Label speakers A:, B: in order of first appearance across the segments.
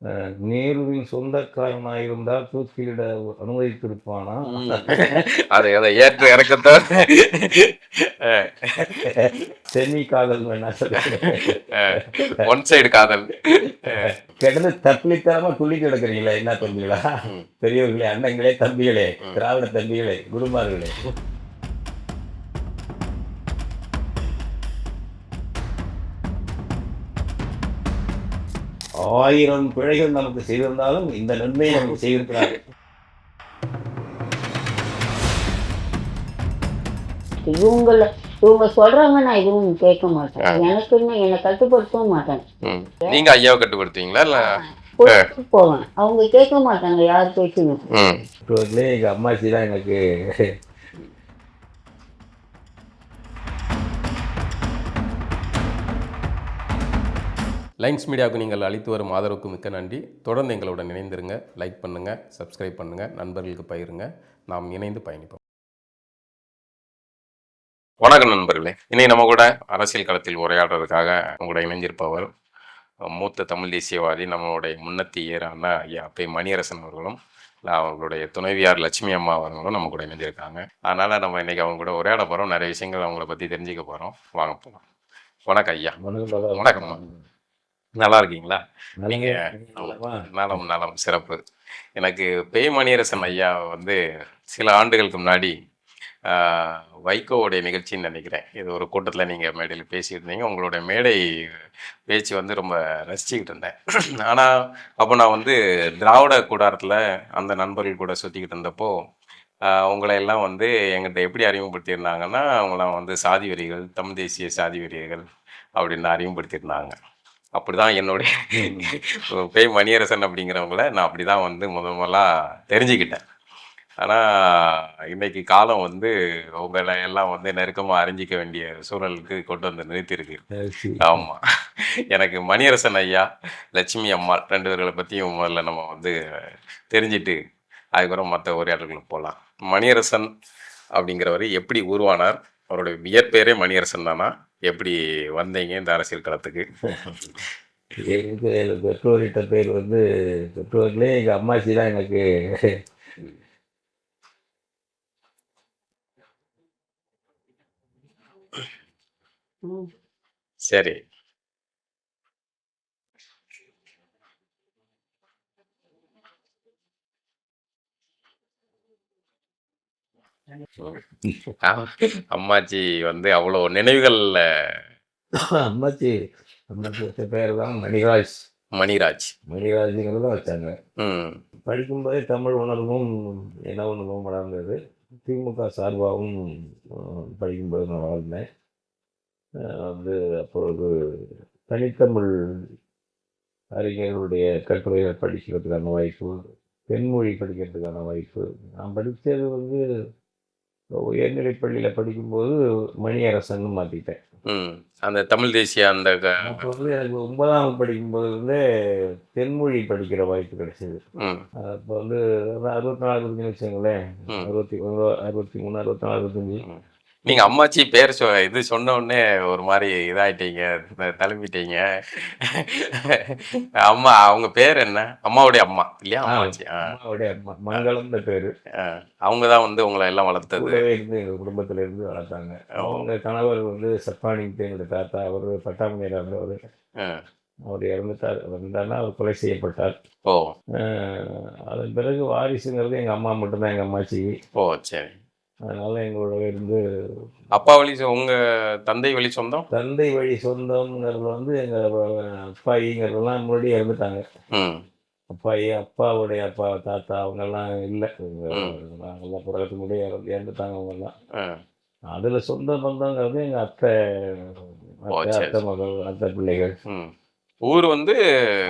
A: நேருவின் சொந்தக்காரனாயிருந்தால் தூக்கிலிட அனுமதித்திருப்பானா?
B: அதை அதை ஏற்ற இறக்கத்தோட
A: செமி காதல் வேணா
B: ஒன் சைடு காதல்.
A: கிடந்து தப்பித்தனமா துள்ளி கிடக்குறீங்களா என்ன தம்பிகளா? பெரியவர்களே, அண்ணங்களே, தம்பிகளே, திராவிட தம்பிகளே, குருமார்களே, ஆயிரம் பிழைகள் நமக்கு செய்திருந்தாலும் இந்த நன்மையை நமக்கு செய்திருக்கிறார்.
C: இவங்க சொல்றாங்க, நான் எதுவும் கேட்க மாட்டேன். எனக்குன்னு என்னை கட்டுப்படுத்தவும் மாட்டேன்.
B: நீங்க ஐயாவை கட்டுப்படுத்துவீங்களா? இல்ல
C: போவேன், அவங்க கேட்க மாட்டாங்க யார் பேசணும்.
A: எங்க அம்மாச்சி தான் எனக்கு
D: லைன்ஸ் மீடியாவுக்கு நீங்கள் அளித்து வரும் ஆதரவுக்கு மிக்க நன்றி. தொடர்ந்து எங்களுடன் இணைந்திருங்க. லைக் பண்ணுங்கள், சப்ஸ்கிரைப் பண்ணுங்கள், நண்பர்களுக்கு பகிருங்க. நாம் இணைந்து பயணிப்போம்.
B: வணக்கம் நண்பர்களே. இன்னைக்கு நம்ம கூட அரசியல் களத்தில் உரையாடுறதுக்காக உங்களோட இணைஞ்சிருப்பவர் மூத்த தமிழ் தேசியவாதி, நம்மளுடைய முன்னத்தி ஏறான ஐயா பே மணியரசன் அவர்களும் அவங்களுடைய துணைவியார் லட்சுமி அம்மா அவர்களும் நம்ம கூட இணைஞ்சிருக்காங்க. அதனால நம்ம இன்னைக்கு அவங்க கூட உரையாட போகிறோம். நிறைய விஷயங்கள் அவங்கள பற்றி தெரிஞ்சுக்க போகிறோம். வாங்க போகலாம். வணக்கம் ஐயா. வணக்கம். நல்லா இருக்கீங்களா? நீங்க நலம் நலம் சிறப்பு. எனக்கு பே மணியரசன் ஐயா வந்து சில ஆண்டுகளுக்கு முன்னாடி வைகோவுடைய நிகழ்ச்சின்னு நினைக்கிறேன், இது ஒரு கூட்டத்தில் நீங்கள் மேடையில் பேசிகிட்டு இருந்தீங்க. உங்களுடைய மேடை பேச்சு வந்து ரொம்ப ரசிச்சுக்கிட்டு இருந்தேன். ஆனால் அப்போ நான் வந்து திராவிட கூடாரத்தில் அந்த நண்பர்கள் கூட சுற்றிக்கிட்டு இருந்தப்போ உங்களை எல்லாம் வந்து எங்கிட்ட எப்படி அறிமுகப்படுத்தியிருந்தாங்கன்னா, அவங்களாம் வந்து சாதி வெறிகள், தமிழ் தேசிய சாதி வெறிகள் அப்படின்னு அறிமுகப்படுத்தியிருந்தாங்க. அப்படிதான் என்னுடைய பே மணியரசன் அப்படிங்கிறவங்கள நான் அப்படிதான் வந்து முதலாக தெரிஞ்சுக்கிட்டேன். ஆனால் இன்னைக்கு காலம் வந்து உங்களை எல்லாம் வந்து நெருக்கமாக அறிஞ்சிக்க வேண்டிய சூழலுக்கு கொண்டு வந்து நிறுத்தியிருக்கு. ஆமாம், எனக்கு மணியரசன் ஐயா, லட்சுமி அம்மாள் 2 பேர்களை பற்றியும் முதல்ல நம்ம வந்து தெரிஞ்சுட்டு அதுக்கப்புறம் மற்ற உரையாடல்களுக்கு போகலாம். மணியரசன் அப்படிங்கிறவர் எப்படி உருவானார்? அவருடைய இயற்பெயரே மணியரசன் தானா? எப்படி வந்தீங்க இந்த அரசியல் களத்துக்கு?
A: பெற்றோர்கிட்ட பேர் வந்து பெற்றோர்களே எங்கள் அம்மாச்சி தான் எனக்கு
B: சரி. அம்மாச்சி வந்து அவ்வளோ நினைவுகள்.
A: அம்மாச்சி பேர் தான் மணிராஜ். மணிராஜுங்கிறது தான் வச்சாங்க. படிக்கும்போதே தமிழ் உணர்வும் இன உணர்வும் வளர்ந்தது. திமுக சார்பாகவும் படிக்கும்போது நான் வளர்ந்தேன். வந்து அப்பொழுது தனித்தமிழ் அறிஞர்களுடைய கட்டுரைகளை படிக்கிறதுக்கான வாய்ப்பு, தென்மொழி படிக்கிறதுக்கான வாய்ப்பு. நான் படித்தது வந்து உயர்நிலைப் பள்ளியில் படிக்கும்போது மணியரசன் மாற்றிட்டேன்.
B: அந்த தமிழ் தேசிய அந்த
A: அப்போ வந்து எனக்கு 9ஆம் படிக்கும்போது வந்து தென்மொழி படிக்கிற வாய்ப்பு கிடைச்சிது. அப்போ வந்து 64 வச்சுங்களேன், 63, 64, 65.
B: நீங்கள் அம்மாச்சி பேர் இது சொன்ன உடனே ஒரு மாதிரி இதாகிட்டீங்க, தழும்பிட்டீங்க. அம்மா அவங்க பேர் என்ன? அம்மாவுடைய அம்மா இல்லையா? அம்மாச்சி.
A: அம்மாவுடைய அம்மா மங்களம் பேர்.
B: அவங்க தான் வந்து உங்களை எல்லாம் வளர்த்தது.
A: இருந்து எங்கள் குடும்பத்தில் இருந்து வளர்த்தாங்க. அவங்க கணவர் வந்து சப்பானிக்கு எங்களுடைய தாத்தா, அவர் பட்டாமணியில் இருந்தவர். அவர் இறந்துட்டார். வந்தாருன்னா அவர் கொலை செய்யப்பட்டார். அதன் பிறகு வாரிசுங்கிறது எங்கள் அம்மா மட்டும்தான், எங்கள் அம்மாச்சி.
B: சரி.
A: அதனால எங்களோட இருந்து
B: அப்பா வழி உங்க தந்தை வழி சொந்தம்?
A: தந்தை வழி சொந்தம்ங்கிறது வந்து எங்க அப்பாயிங்கிறதெல்லாம் முன்னாடி இறந்துட்டாங்க. அப்பாவுடைய அப்பா, தாத்தா அவங்கெல்லாம் இல்லை. நாங்கெல்லாம் புறத்துக்கு முன்னாடியே இறந்துட்டாங்க அவங்கெல்லாம். அதுல சொந்த பந்தங்கிறது எங்க அத்தை மகள், அத்தை பிள்ளைகள்.
B: ஊர் வந்து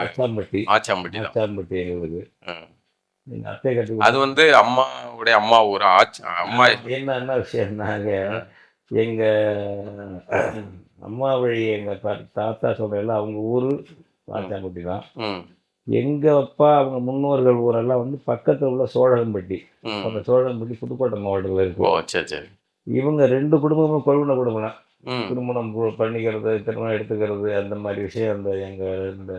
A: ஆச்சாம்பட்டி.
B: ஆச்சாம்பட்டி
A: எங்களுக்கு. அத்தை கட்டி
B: அது வந்து அம்மாவுடைய அம்மா ஊர். அம்மா
A: என்ன விஷயம், நாங்க எங்க அம்மா வழி எங்க தாத்தா சொல்றதெல்லாம் அவங்க ஊரு ஆச்சாம்பட்டி தான். எங்க அப்பா அவங்க முன்னோர்கள் ஊரெல்லாம் வந்து பக்கத்துல உள்ள சோழகம்பட்டி. அந்த சோழகம்பட்டி புதுக்கோட்டை மாவட்டத்தில் இருக்கு.
B: சரி.
A: இவங்க 2 குடும்பமும் கொள்வன குடும்பம்.
B: ம்
A: திருமணம் பண்ணிக்கிறது, திருமணம் எடுத்துக்கிறது, அந்த மாதிரி விஷயம் அந்த எங்கள் இந்த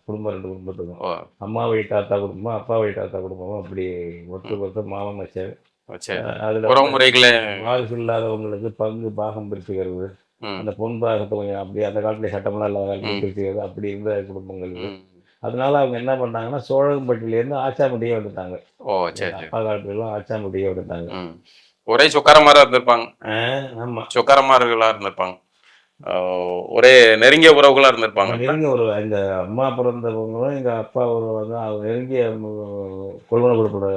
A: குடும்பம் 2 குடும்பத்துக்கும்.
B: ஓ
A: அம்மா வழி தாத்தா குடும்பம், அப்பா வழி தாத்தா குடும்பமும் அப்படி ஒருத்தருக்கு ஒருத்தர் மாமன் மச்சான்.
B: சரி
A: அதில்
B: உறவு முறைகளை
A: வாரிசு இல்லாதவங்களுக்கு பங்கு பாகம் பிரிச்சுக்கிறது,
B: ம்
A: அந்த பொன் பாகத்தை கொஞ்சம் அப்படி அந்த காலத்துல சட்டமெல்லாம் இல்லாத காலத்துல
B: ம்
A: பிரிச்சுக்கிறது, அப்படி இருந்த குடும்பங்கள் இது.
B: ம்
A: அதனால அவங்க என்ன பண்ணாங்கன்னா, சோழகம்பட்டியிலேருந்து ஆச்சாம்பட்டியே வந்துட்டாங்க.
B: ஓ சரி
A: எங்கள்
B: சரி
A: அப்பா காலத்துலலாம் ஆச்சாம்பட்டியே வந்துட்டாங்க.
B: ம் ஒரே சொக்காரமாரா இருந்திருப்பாங்க.
A: ஆமாம்.
B: சொக்காரமார்களா இருந்திருப்பாங்க. ஒரே நெருங்கிய உறவுகளா இருந்திருப்பாங்க.
A: நெருங்கிய ஒரு எங்கள் அம்மா பிறந்தவங்களும் எங்கள் அப்பா ஒரு வந்து அவங்க நெருங்கிய கொள்வன கொடுப்போட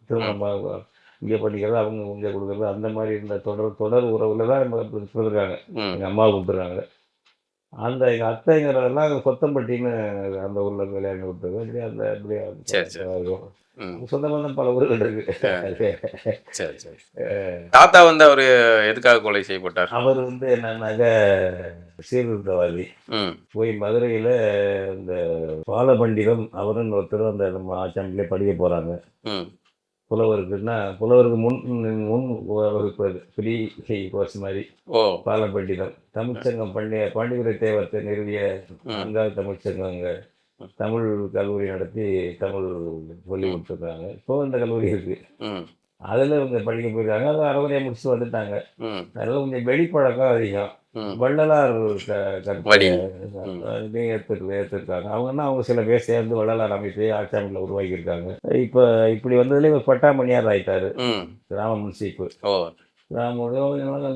A: திருமணமாக இங்கே பண்ணிக்கிறது, அவங்க இங்கே கொடுக்குறது, அந்த மாதிரி இருந்த தொடர் தொடர் உறவில் தான் கொடுத்துருக்காங்க.
B: ம்
A: எங்கள் அம்மா கொடுத்துருக்காங்க. அந்த எங்கள் அத்தைங்கிறதெல்லாம் கொத்தம்பட்டின்னு அந்த ஊரில் கல்யாணம் கொடுத்தது. அப்படியே அந்த அப்படியே
B: சரி சரி ம்
A: சொந்த பந்தம் பல ஊர்கள் இருக்கு.
B: சரி சரி தாத்தா வந்து அவரு எதுக்காக கொலை செய்யப்பட்டார்?
A: அவர் வந்து என்னன்னாக்க சீர்திருத்தவாதி.
B: ம்
A: போய் மதுரையில் இந்த பாலபண்டிதம் அவருன்னு ஒருத்தர் அந்த நம்ம ஆச்சாம்பிலே படிக்க போகிறாங்க.
B: ம்
A: புலவருக்குன்னா புலவருக்கு முன் முன் வகுப்பது ஃப்ரீ கோர்ஸ் மாதிரி.
B: ஓ
A: பாலபண்டிதம் தமிழ்ச்சங்கம் பாண்டியரை தேவத்தை நிறுவிய
B: ம்
A: 4வது தமிழ்ச்சங்கம் அங்கே தமிழ் கல்லூரி நடத்தி தமிழ் சொல்லி கொடுத்துருக்காங்க. இப்போ இந்த கல்லூரி இருக்குது.
B: ம்
A: அதில் இவங்க படிக்க போயிருக்காங்க. அது அறகுறையாக முடிச்சுட்டு வந்துட்டாங்க.
B: ம்
A: அதனால கொஞ்சம் வெளிப்பழக்கம் அதிகம்.
B: ம்
A: வள்ளலார் கருத்தை
B: வழி ம்
A: இதையும் ஏற்றிருக்காங்க. அவங்கன்னா அவங்க சில பேர் சேர்ந்து வள்ளலார் அமைப்பை ஆட்சாமில் உருவாக்கியிருக்காங்க. இப்போ இப்படி வந்ததுலேயே இவர் பட்டாமணியார் ஆயிட்டாரு.
B: ம்
A: கிராம முன்சீப்பு
B: ஓ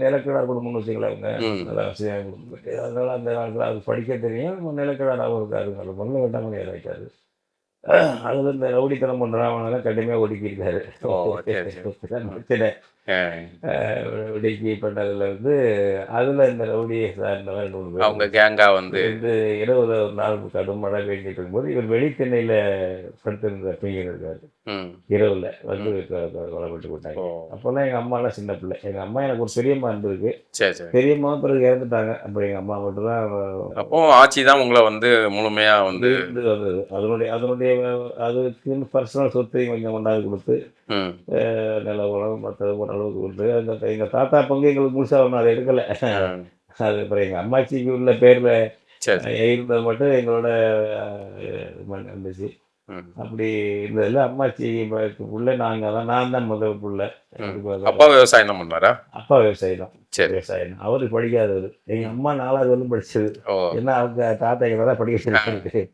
A: நிலக்கிழார் குடும்பம்னு வச்சுக்கலாங்க.
B: ம்
A: நல்லா வசதியாக குடும்பம். அதனால அந்த காலத்தில் அது படிக்க தெரியும். நிலக்கிழாராகவும் இருக்காரு. அது முதல்ல பட்டாமணியார் ஆயிட்டாரு. அதில் இந்த ரவுடித்தனம் பண்ணுறவங்களாம் கடுமையாக ஒடுக்கியிருக்காரு.
B: ஓ சரி சரி
A: பிரச்சனை
B: ஆ,
A: ஒடுக்கி பண்ணதில் வந்து அதில் இந்த ரவுடியை சார்ந்தவன் 2 பேர்
B: அவங்க கேங்கா வந்து
A: வந்து இரவு ஒரு நாள் கடும் மழை பெஞ்சிட்டு இருக்கும்போது இவர் வெளித்தென்னையில் படுத்திருந்த தூங்கியிருக்காரு.
B: ம்
A: இரவில் வந்து கொலைப்பட்டு போட்டாங்க.
B: ஓ
A: அப்போல்லாம் எங்கள் அம்மாலாம் சின்ன பிள்ளை. எங்கள் அம்மா எனக்கு ஒரு பெரியம்மா இருந்திருக்கு.
B: சரி சரி
A: பெரியம்மா பிறகு இறந்துட்டாங்க. அப்போ எங்கள் அம்மா மட்டும்தான்
B: அப்போ ஆட்சி தான் உங்களை வந்து முழுமையா வந்து
A: இருந்து வந்தது. அதனுடைய அதனுடைய அதுக்குன்னு பர்சனல் சொத்தையும் கொஞ்சம் கொண்டாந்து கொடுத்து
B: ம்
A: நில உரம் மற்றது ஓரளவுக்கு கொடுத்து அந்த எங்கள் தாத்தா பங்கு எங்களுக்கு முழுசாக ஒன்றும் அதை எடுக்கலை.
B: ஆ,
A: அது அப்புறம் எங்கள் அம்மாச்சிக்கு உள்ள பேரில்
B: சரி
A: இருந்தது மட்டும் எங்களோட இருந்துச்சு.
B: ம்
A: அப்படி இருந்ததில் அம்மாச்சி உள்ள நான் தான் முதல் பிள்ளை. அதுக்கு
B: அப்பா விவசாயம் தான் பண்ணாரா?
A: அப்பா விவசாயம் தான்.
B: சரி
A: விவசாயம் தான். அவருக்கு படிக்காதவர். எங்கள் அம்மா 4வது வரலும் படிச்சது.
B: ஓ
A: ஏன்னா அவங்க தாத்தா எங்களை தான் படிக்க வச்சிருக்காரு.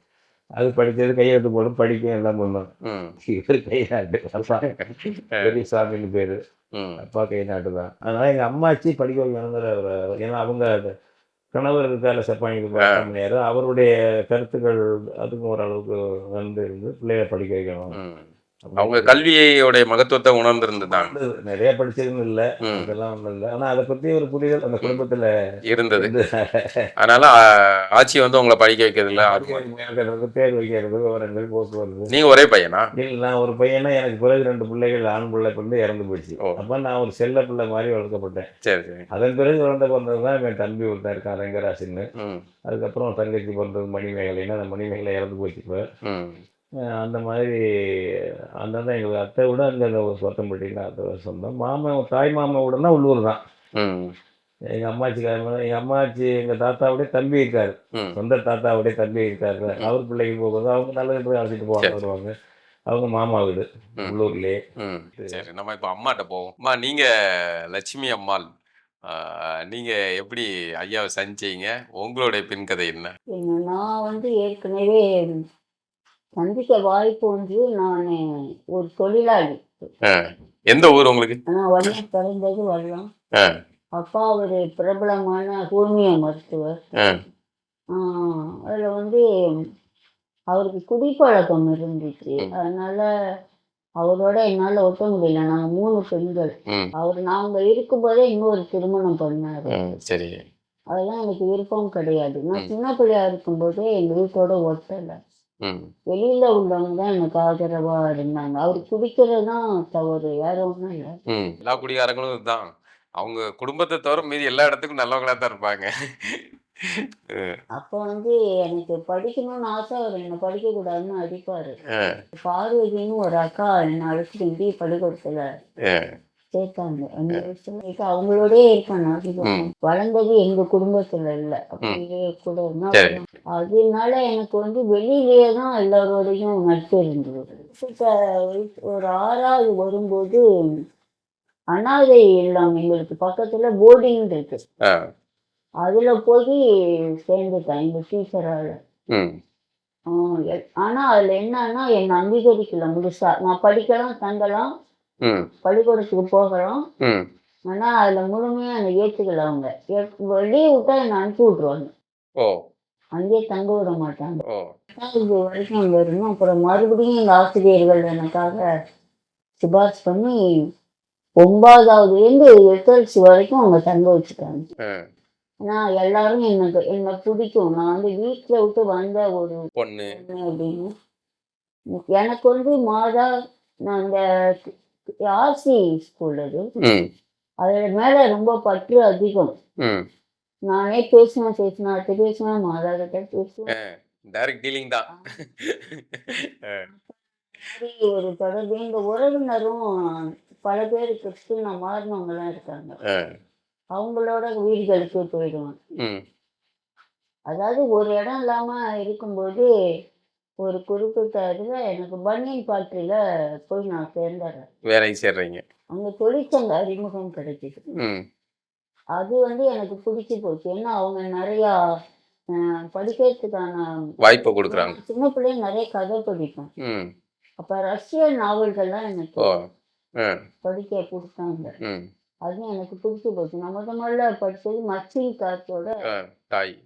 A: அது படித்தது கையெழுத்து போடும் படிக்கும் எல்லாம் பண்ணும்.
B: ம்
A: இவர் கை நாட்டு அப்பா பெரியசாமின்னு பேர்.
B: ம்
A: அப்பா கை நாட்டு தான். அதனால் எங்கள் அம்மாச்சி படிக்க வைக்கணுங்கிற ஏன்னா அவங்க கணவர் இருக்கால செப்பானிக்கு பட்டாமணியார் அவருடைய கருத்துக்கள் அதுக்கும் ஓரளவுக்கு வந்து இருந்து பிள்ளைய படிக்க வைக்கணும்.
B: ம் அவங்க கல்வியோடைய மகத்துவத்தை உணர்ந்திருந்துதான்
A: நிறைய படிச்சதுன்னு இல்லை,
B: ம்
A: அதெல்லாம் ஒன்றும் இல்லை. ஆனால் அதை பற்றி ஒரு புரிதல் அந்த குடும்பத்தில்
B: இருந்தது.
A: வந்து
B: அதனால ஆட்சி வந்து உங்களை படிக்க வைக்கிறதுல ஆர்வம்.
A: பேர் வைக்கிறது விவரங்கள் போக்குவரத்து.
B: நீங்க ஒரே பையனா?
A: இல்லை நான் ஒரு பையனா எனக்கு பிறகு 2 பிள்ளைகள் ஆண் பிள்ளை பிறந்து இறந்து போயிடுச்சு.
B: ஓ
A: அப்போ நான் ஒரு செல்ல பிள்ளை மாதிரி வளர்க்கப்பட்டேன்.
B: சரி சரி
A: அதன் பிறகு குழந்தை பிறந்தது தான் என் தம்பி ஒருத்தன் இருக்கான் ரங்கராசின்னு.
B: ம்
A: அதுக்கப்புறம் தங்கச்சி பிறந்தது மணிமேகலைன்னா அந்த மணிமேகலை இறந்து போச்சு. இப்போ
B: ம்
A: அந்த மாதிரி அந்ததான் எங்களுக்கு அத்தை விட அந்த ஒரு சொத்தம்பட்டினா அத்தை சொந்தம். மாமன் தாய் மாமா விடனா உள்ளூர் தான்.
B: ம்
A: எங்கள் அம்மாச்சி எங்கள் தாத்தாவுடைய தம்பி இருக்காரு.
B: ம்
A: சொந்த தாத்தாவுடைய தம்பி இருக்காரு. அவர் பிள்ளைக்கு போகும்போது அவங்க நல்லது போய் அழைச்சிட்டு போவாங்க வருவாங்க. அவங்க மாமா வீடு
B: ம்
A: உள்ளூர்லேயே.
B: ம் சரி நம்ம இப்போ அம்மாட்ட போவோம். அம்மா நீங்க லட்சுமி அம்மாள் நீங்க எப்படி ஐயாவை சந்திச்சீங்க? உங்களுடைய பின் கதை என்ன?
C: நான் வந்து ஏற்கனவே சந்திக்க வாய்ப்பு வந்து நான் ஒரு தொழிலாளி.
B: ஆ, எந்த ஊர் உங்களுக்கு?
C: ஆனால் வரலாம் பிறந்தது வரலாம்.
B: ஆ
C: அப்பா ஒரு பிரபலமான ஹோமியோ மருத்துவர்.
B: ஆ
C: அதில் வந்து அவருக்கு குடிப்பழக்கம் இருந்துச்சு.
B: ம்
C: அதனால அவரோட என்னால் ஒட்ட முடியல. நாங்கள் 3 பெண்கள்.
B: ம்
C: நாங்கள் இருக்கும்போதே இன்னொரு திருமணம் பண்ணார்.
B: சரி
C: அதெல்லாம் எனக்கு விருப்பம் கிடையாது. நான் சின்ன பிள்ளையா இருக்கும்போதே எங்கள் வீட்டோட ஒட்டலை.
B: ம்
C: வெளியில் உள்ளவங்க தான் எனக்கு ஆதரவாக இருந்தாங்க. அவர் குடிக்கிறது தான் தவறு, வேற ஒன்றும் இல்லை.
B: ம் எல்லா குடிகாரங்களும் இதுதான். அவங்க குடும்பத்தை தவிர மீதி எல்லா இடத்துக்கும் நல்லவங்களா தான் இருப்பாங்க.
C: அப்போ வந்து எனக்கு படிக்கணும்னு ஆசை. அவர் என்னை படிக்கக்கூடாதுன்னு அடிப்பார்.
B: ஆ
C: பார்வதின்னு ஒரு அக்கா என்னை அழைச்சிட்டு இந்திய பள்ளிக்கூடத்தில்
B: ஆ
C: சேர்த்தாங்க. 5 வயசுல இப்ப அவங்களோடயே இருக்கேன் நான் அதிகம்.
B: ம்.
C: வளர்ந்தது எங்க குடும்பத்துல இல்ல. அப்படியே கூட இருந்தா
B: சரி.
C: அதனால எனக்கு வந்து வெளியிலேயே தான் எல்லாரோடையும் நட்பு இருந்தது. ஒரு 6வது வரும்போது அனாதை இல்லம் எங்களுக்கு பக்கத்துல போர்டிங் இருக்கு.
B: ஆ.
C: அதுல போய் சேர்ந்துட்டேன் எங்க டீச்சரால.
B: ம்.
C: ஆனா அதுல என்னன்னா என்ன அங்கீகரிக்கல முழுசா. நான் படிக்கலாம், தங்கலாம்,
B: ம்.
C: பள்ளிக்கூடத்துக்கு போகலாம்.
B: ம்.
C: ஆனா அதுல முழுமையா என்னை ஏத்துக்கல அவங்க. லீவ் விட்டா என்னை அனுப்பி விட்டுருவாங்க.
B: ஓ.
C: அங்கேயே தங்க விட மாட்டாங்க.
B: ஓ.
C: இது வரைக்கும் அங்க இருந்தோம். அப்புறம் மறுபடியும் எங்க ஆசிரியர்கள் எனக்காக சிபாரிசு பண்ணி 9வதுலேருந்து எஸ்எல்சி வரைக்கும் அவங்க தங்க வச்சுட்டாங்க.
B: ஆ.
C: ஏன்னா எல்லாரும் என்னை பிடிக்கும். நான் வந்து வீட்டில் விட்டு வந்த ஒரு
B: பொண்ணு.
C: பொண்ணு அப்படின்னு. எனக்கு வந்து நான் இந்த ஆர்சி ஸ்கூல் அது.
B: ம்.
C: அதில் மேலே ரொம்ப பற்று அதிகம்.
B: ம்.
C: நானே பேசினேன் அடுத்து பேசுவேன், மாதா கிட்ட பேசுவேன்.
B: டைரக்ட் டீலிங் தான்.
C: மாதிரி ஒரு தொடர்பு. எங்க உறவினரும் பல பேர் கிறிஸ்டினா மாறினவங்கலாம் இருக்காங்க. அவங்களோட வீடுகளுக்கு போயிடுவேன்.
B: ம்.
C: அதாவது ஒரு இடம் இல்லாம இருக்கும்போது ஒரு குறிப்பிட்ட இதுல எனக்கு பனியன் ஃபேக்டரியில போய் நான் சேர்ந்துடுறேன்.
B: வேலைக்கு சேர்றீங்க.
C: அங்க தொழிற்சங்க அறிமுகம் கிடைச்சிது.
B: ம்.
C: அது வந்து எனக்கு பிடிச்சி போச்சு. ஏன்னா அவங்க நிறையா படிக்கிறதுக்கான
B: வாய்ப்பை கொடுக்குறாங்க.
C: சின்ன பிள்ளைங்க நிறைய கதை படிப்பேன்.
B: ம்.
C: அப்ப ரஷ்ய நாவல்கள்லாம் எனக்கு
B: ஓ. ஆ.
C: படிக்க கொடுத்தாங்க.
B: ம்.
C: அதுவும் எனக்கு பிடிச்சி போச்சு. நான் முதல்ல படிச்சது மச்சிங் காத்தோட
B: தாய்.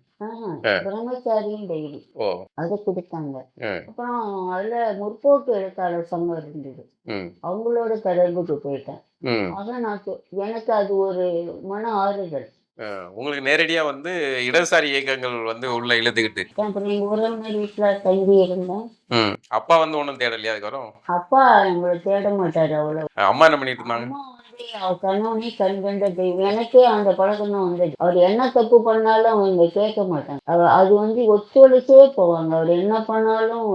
C: பிரம்மச்சாரியும் டைரி.
B: ஓ.
C: அதை கொடுத்தாங்க.
B: ஆ.
C: அப்புறம் அதுல முற்போக்கு எழுத்தாளர் சங்கம் இருந்தது.
B: ம்.
C: அவங்களோட தொடர்புக்கு போயிட்டேன்.
B: ம்.
C: ஆக எனக்கு அது ஒரு மன ஆறுதல்.
B: உங்களுக்கு நேரடியா வந்து இடதுசாரி இயக்கங்கள் வந்து உள்ள இழுத்துக்கிட்டு.
C: அப்புறம் எங்க உறவினர் வீட்டுல தங்கி இருந்தேன்.
B: அப்பா வந்து ஒன்றும் தேடலையா அதுக்கப்புறம்?
C: அப்பா எங்களை தேட மாட்டாரு அவ்வளவு.
B: அம்மா என்ன பண்ணிட்டு இருந்தாங்க?
C: அம்மா வந்து அவர் கணவனே கண்கண்ட தெய்வம். எனக்கே அந்த பழக்கம் தான் வந்தது. அவர் என்ன தப்பு பண்ணாலும் அவங்க கேட்க மாட்டாங்க. அது வந்து ஒத்துழைச்சே போவாங்க. அவர் என்ன பண்ணாலும்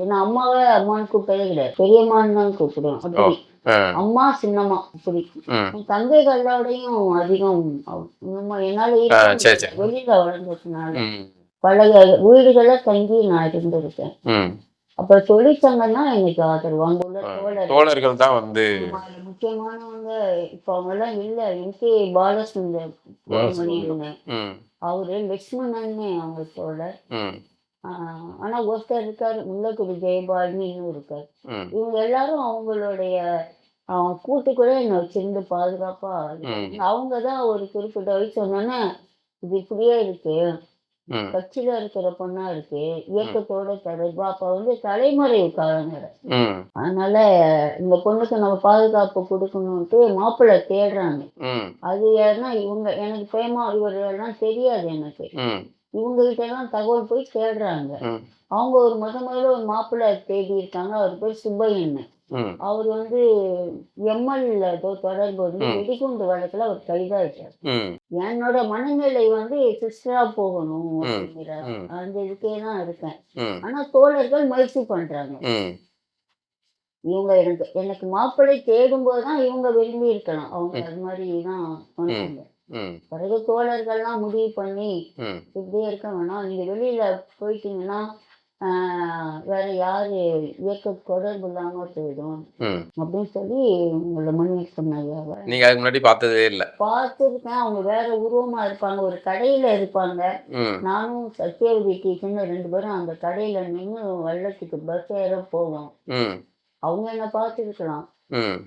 C: ஏன்னா அம்மாவை அம்மான்னு கூப்பிட்டதே கிடையாது. பெரியம்மான்னு தான் கூப்பிடுவோம். அப்படி அம்மா சின்னம்மா அப்படி. தங்கைகளோடையும் அதிகம் என்னால வெளியில வளர்ந்ததுனால பல வீடுகளை தங்கி நான் இருந்திருக்கேன். அப்ப தொழிற்சங்கம் தான் எனக்கு ஆதரவு. அங்க உள்ள
B: தோழர்கள் தான் வந்து
C: முக்கியமானவங்க. இப்ப அவங்க எல்லாம் இல்ல. என்கே பாலசுந்தர் அவரு லட்சுமணன் அவங்க தோழர். ஆனா ஒருத்தர் இருக்காரு முல்லக்குடி ஜெயபாலினி இருக்காரு. இவங்க எல்லாரும் அவங்களுடைய கூட்டுக்குள்ள என்ன வச்சிருந்து பாதுகாப்பா அவங்கதான் ஒரு குறிப்பிட்ட வயசு சொன்னோன்னே இது இப்படியே இருக்கு, கட்சியில இருக்கிற பொண்ணா இருக்கு, இயக்கத்தோட தொடர்பு. அப்ப வந்து தலைமுறை காலங்கிற அதனால இந்த பொண்ணுக்கு நம்ம பாதுகாப்பு கொடுக்கணும்ட்டு மாப்பிள்ளை தேடுறாங்க. அது ஏன்னா இவங்க எனக்கு பிரேமா இவர் எல்லாம் தெரியாது எனக்கு. இவங்க கிட்ட எல்லாம் தகவல் போய் தேடுறாங்க. அவங்க ஒரு முதல்ல ஒரு மாப்பிள்ளை தேடி இருக்காங்க. அவர் பேர் சுப்பையன். அவர் வந்து எம்எல்ஏ தொடர்பு வந்து வெடிகுண்டு வழக்குல அவர் கைதாயிட்டார். என்னோட மனநிலை வந்து சிஸ்டரா போகணும் அப்படிங்கிற அந்த இதுக்கே தான் இருக்கேன். ஆனா தோழர்கள் முயற்சி பண்றாங்க. இவங்க எனக்கு மாப்பிள்ளை தேடும் போதுதான் இவங்க விரும்பி இருக்கலாம். அவங்க அது மாதிரிதான் பண்ணாங்க. பிறகு தோழர்கள்லாம் முடிவு பண்ணி இப்படியே இருக்க வேணாம், நீங்க வெளியில போயிட்டீங்கன்னா வேற யாரு இயக்க தொடர்பு இல்லாம போயிடும் அப்படின்னு சொல்லி உங்களை மணி சொன்னாங்க.
B: நீங்க அதுக்கு முன்னாடி பார்த்ததே இல்லை? பார்த்துருக்கேன்.
C: அவங்க வேற உருவமா இருப்பாங்க. ஒரு கடையில இருப்பாங்க. நானும் சத்யவதி டீச்சர்னு 2 பேரும் அந்த கடையில நின்று வெள்ளத்துக்கு பஸ் ஏற போவோம். அவங்க என்ன பார்த்துருக்கலாம்.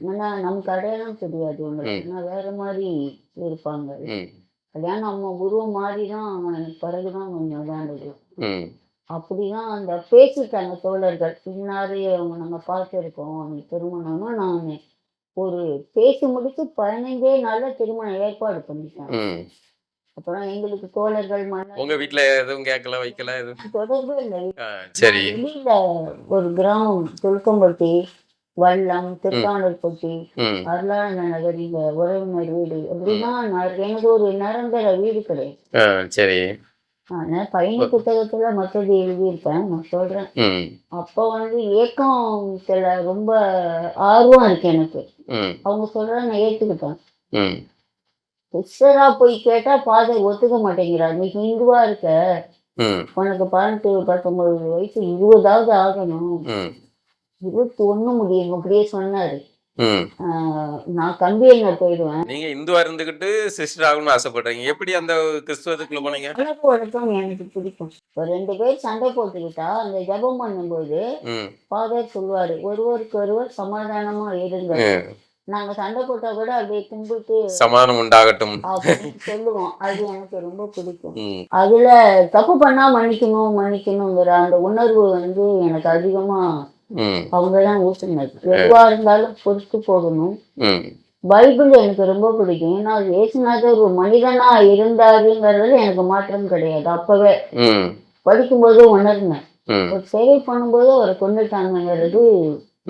C: ஏன்னா நம்ம கடையெல்லாம் தெரியாது உங்களுக்கு. வேற மாதிரி இருப்பாங்க. கல்யாணம் நம்ம உருவம் மாறிதான் அவன் பிறகுதான் கொஞ்சம் விளையாண்டது. அப்படிதான் அந்த பேசிட்டாங்க தோழர்கள். பின்னாடி அவங்க நாங்கள் பார்த்துருக்கோம். அவங்க திருமணம்னா நான் ஒரு பேசி முடிச்சு 15 நாள்ல திருமணம் ஏற்பாடு பண்ணிட்டாங்க. அப்புறம் எங்களுக்கு தோழர்கள்
B: உங்க வீட்டுல எதுவும் கேட்கல வைக்கல
C: தொடர்பே இல்லை.
B: சரி.
C: வெளியில ஒரு கிராமம் துலுக்கம்பட்டி, வல்லம், திருக்கானல்பட்டி, அருளான நகர், உறவினர் வீடு அப்படின்னா எனக்கு ஒரு நிரந்தர வீடு கிடையாது.
B: சரி.
C: ஆனால் பயணி புத்தகத்துல மற்றது எழுதியிருப்பேன், நான் சொல்றேன்.
B: ம்
C: அப்போ வந்து ஏக்கத்துல ரொம்ப ஆர்வம் இருக்கு எனக்கு.
B: ம்
C: அவங்க சொல்ற நான் ஏத்துக்கிட்டேன்.
B: ம்
C: சிஸ்டரா போய் கேட்டா ஃபாதர் ஒத்துக்க மாட்டேங்கிறார். நீ ஹிந்துவா இருக்க,
B: ம்
C: உனக்கு 18 19 வயசு 20வது ஆகணும்,
B: ம்
C: 21 முடியும் அப்படியே சொன்னாரு.
B: ம்
C: நான் கம்பெனில போயிடுவேன்.
B: நீங்க இந்துவா இருந்துகிட்டு சிஸ்டர் ஆகணும்னு ஆசைப்படுறீங்க. எப்படி அந்த கிறிஸ்துவத்துக்குள்ள போனீங்க?
C: பழக்க வழக்கம் எனக்கு பிடிக்கும். இப்போ 2 பேர் சண்டை போட்டுக்கிட்டா அந்த ஜெபம் பண்ணும்போது
B: ம்
C: ஃபாதர் சொல்லுவாரு, ஒருவருக்கு ஒருவர் சமாதானமா இருங்க.
B: ம்.
C: நாங்க சண்டை போட்டா கூட அப்படியே கும்பிட்டு
B: சமாதானம் உண்டாகட்டும்.
C: அப்படின்னு சொல்லுவோம். அது எனக்கு ரொம்ப பிடிக்கும்.
B: ம்
C: அதுல தப்பு பண்ணா மன்னிக்கணும் மன்னிக்கணுங்கிற அந்த உணர்வு வந்து எனக்கு அதிகமா
B: ம்
C: அவங்கதான் ஊட்டுனது. எதுவா இருந்தாலும் பொறுத்து போகணும்.
B: ம்
C: பைபிள் எனக்கு ரொம்ப பிடிக்கும். ஏன்னா அது இயேசுநாதர் ஒரு மனிதனா இருந்தாருங்கிறதுல எனக்கு மாற்றம் கிடையாது. அப்பவே
B: ம்
C: படிக்கும்போது உணர்ந்தேன்.
B: ம்
C: ஒரு சேவை பண்ணும்போது அவரை கொண்டுட்டாங்கிறது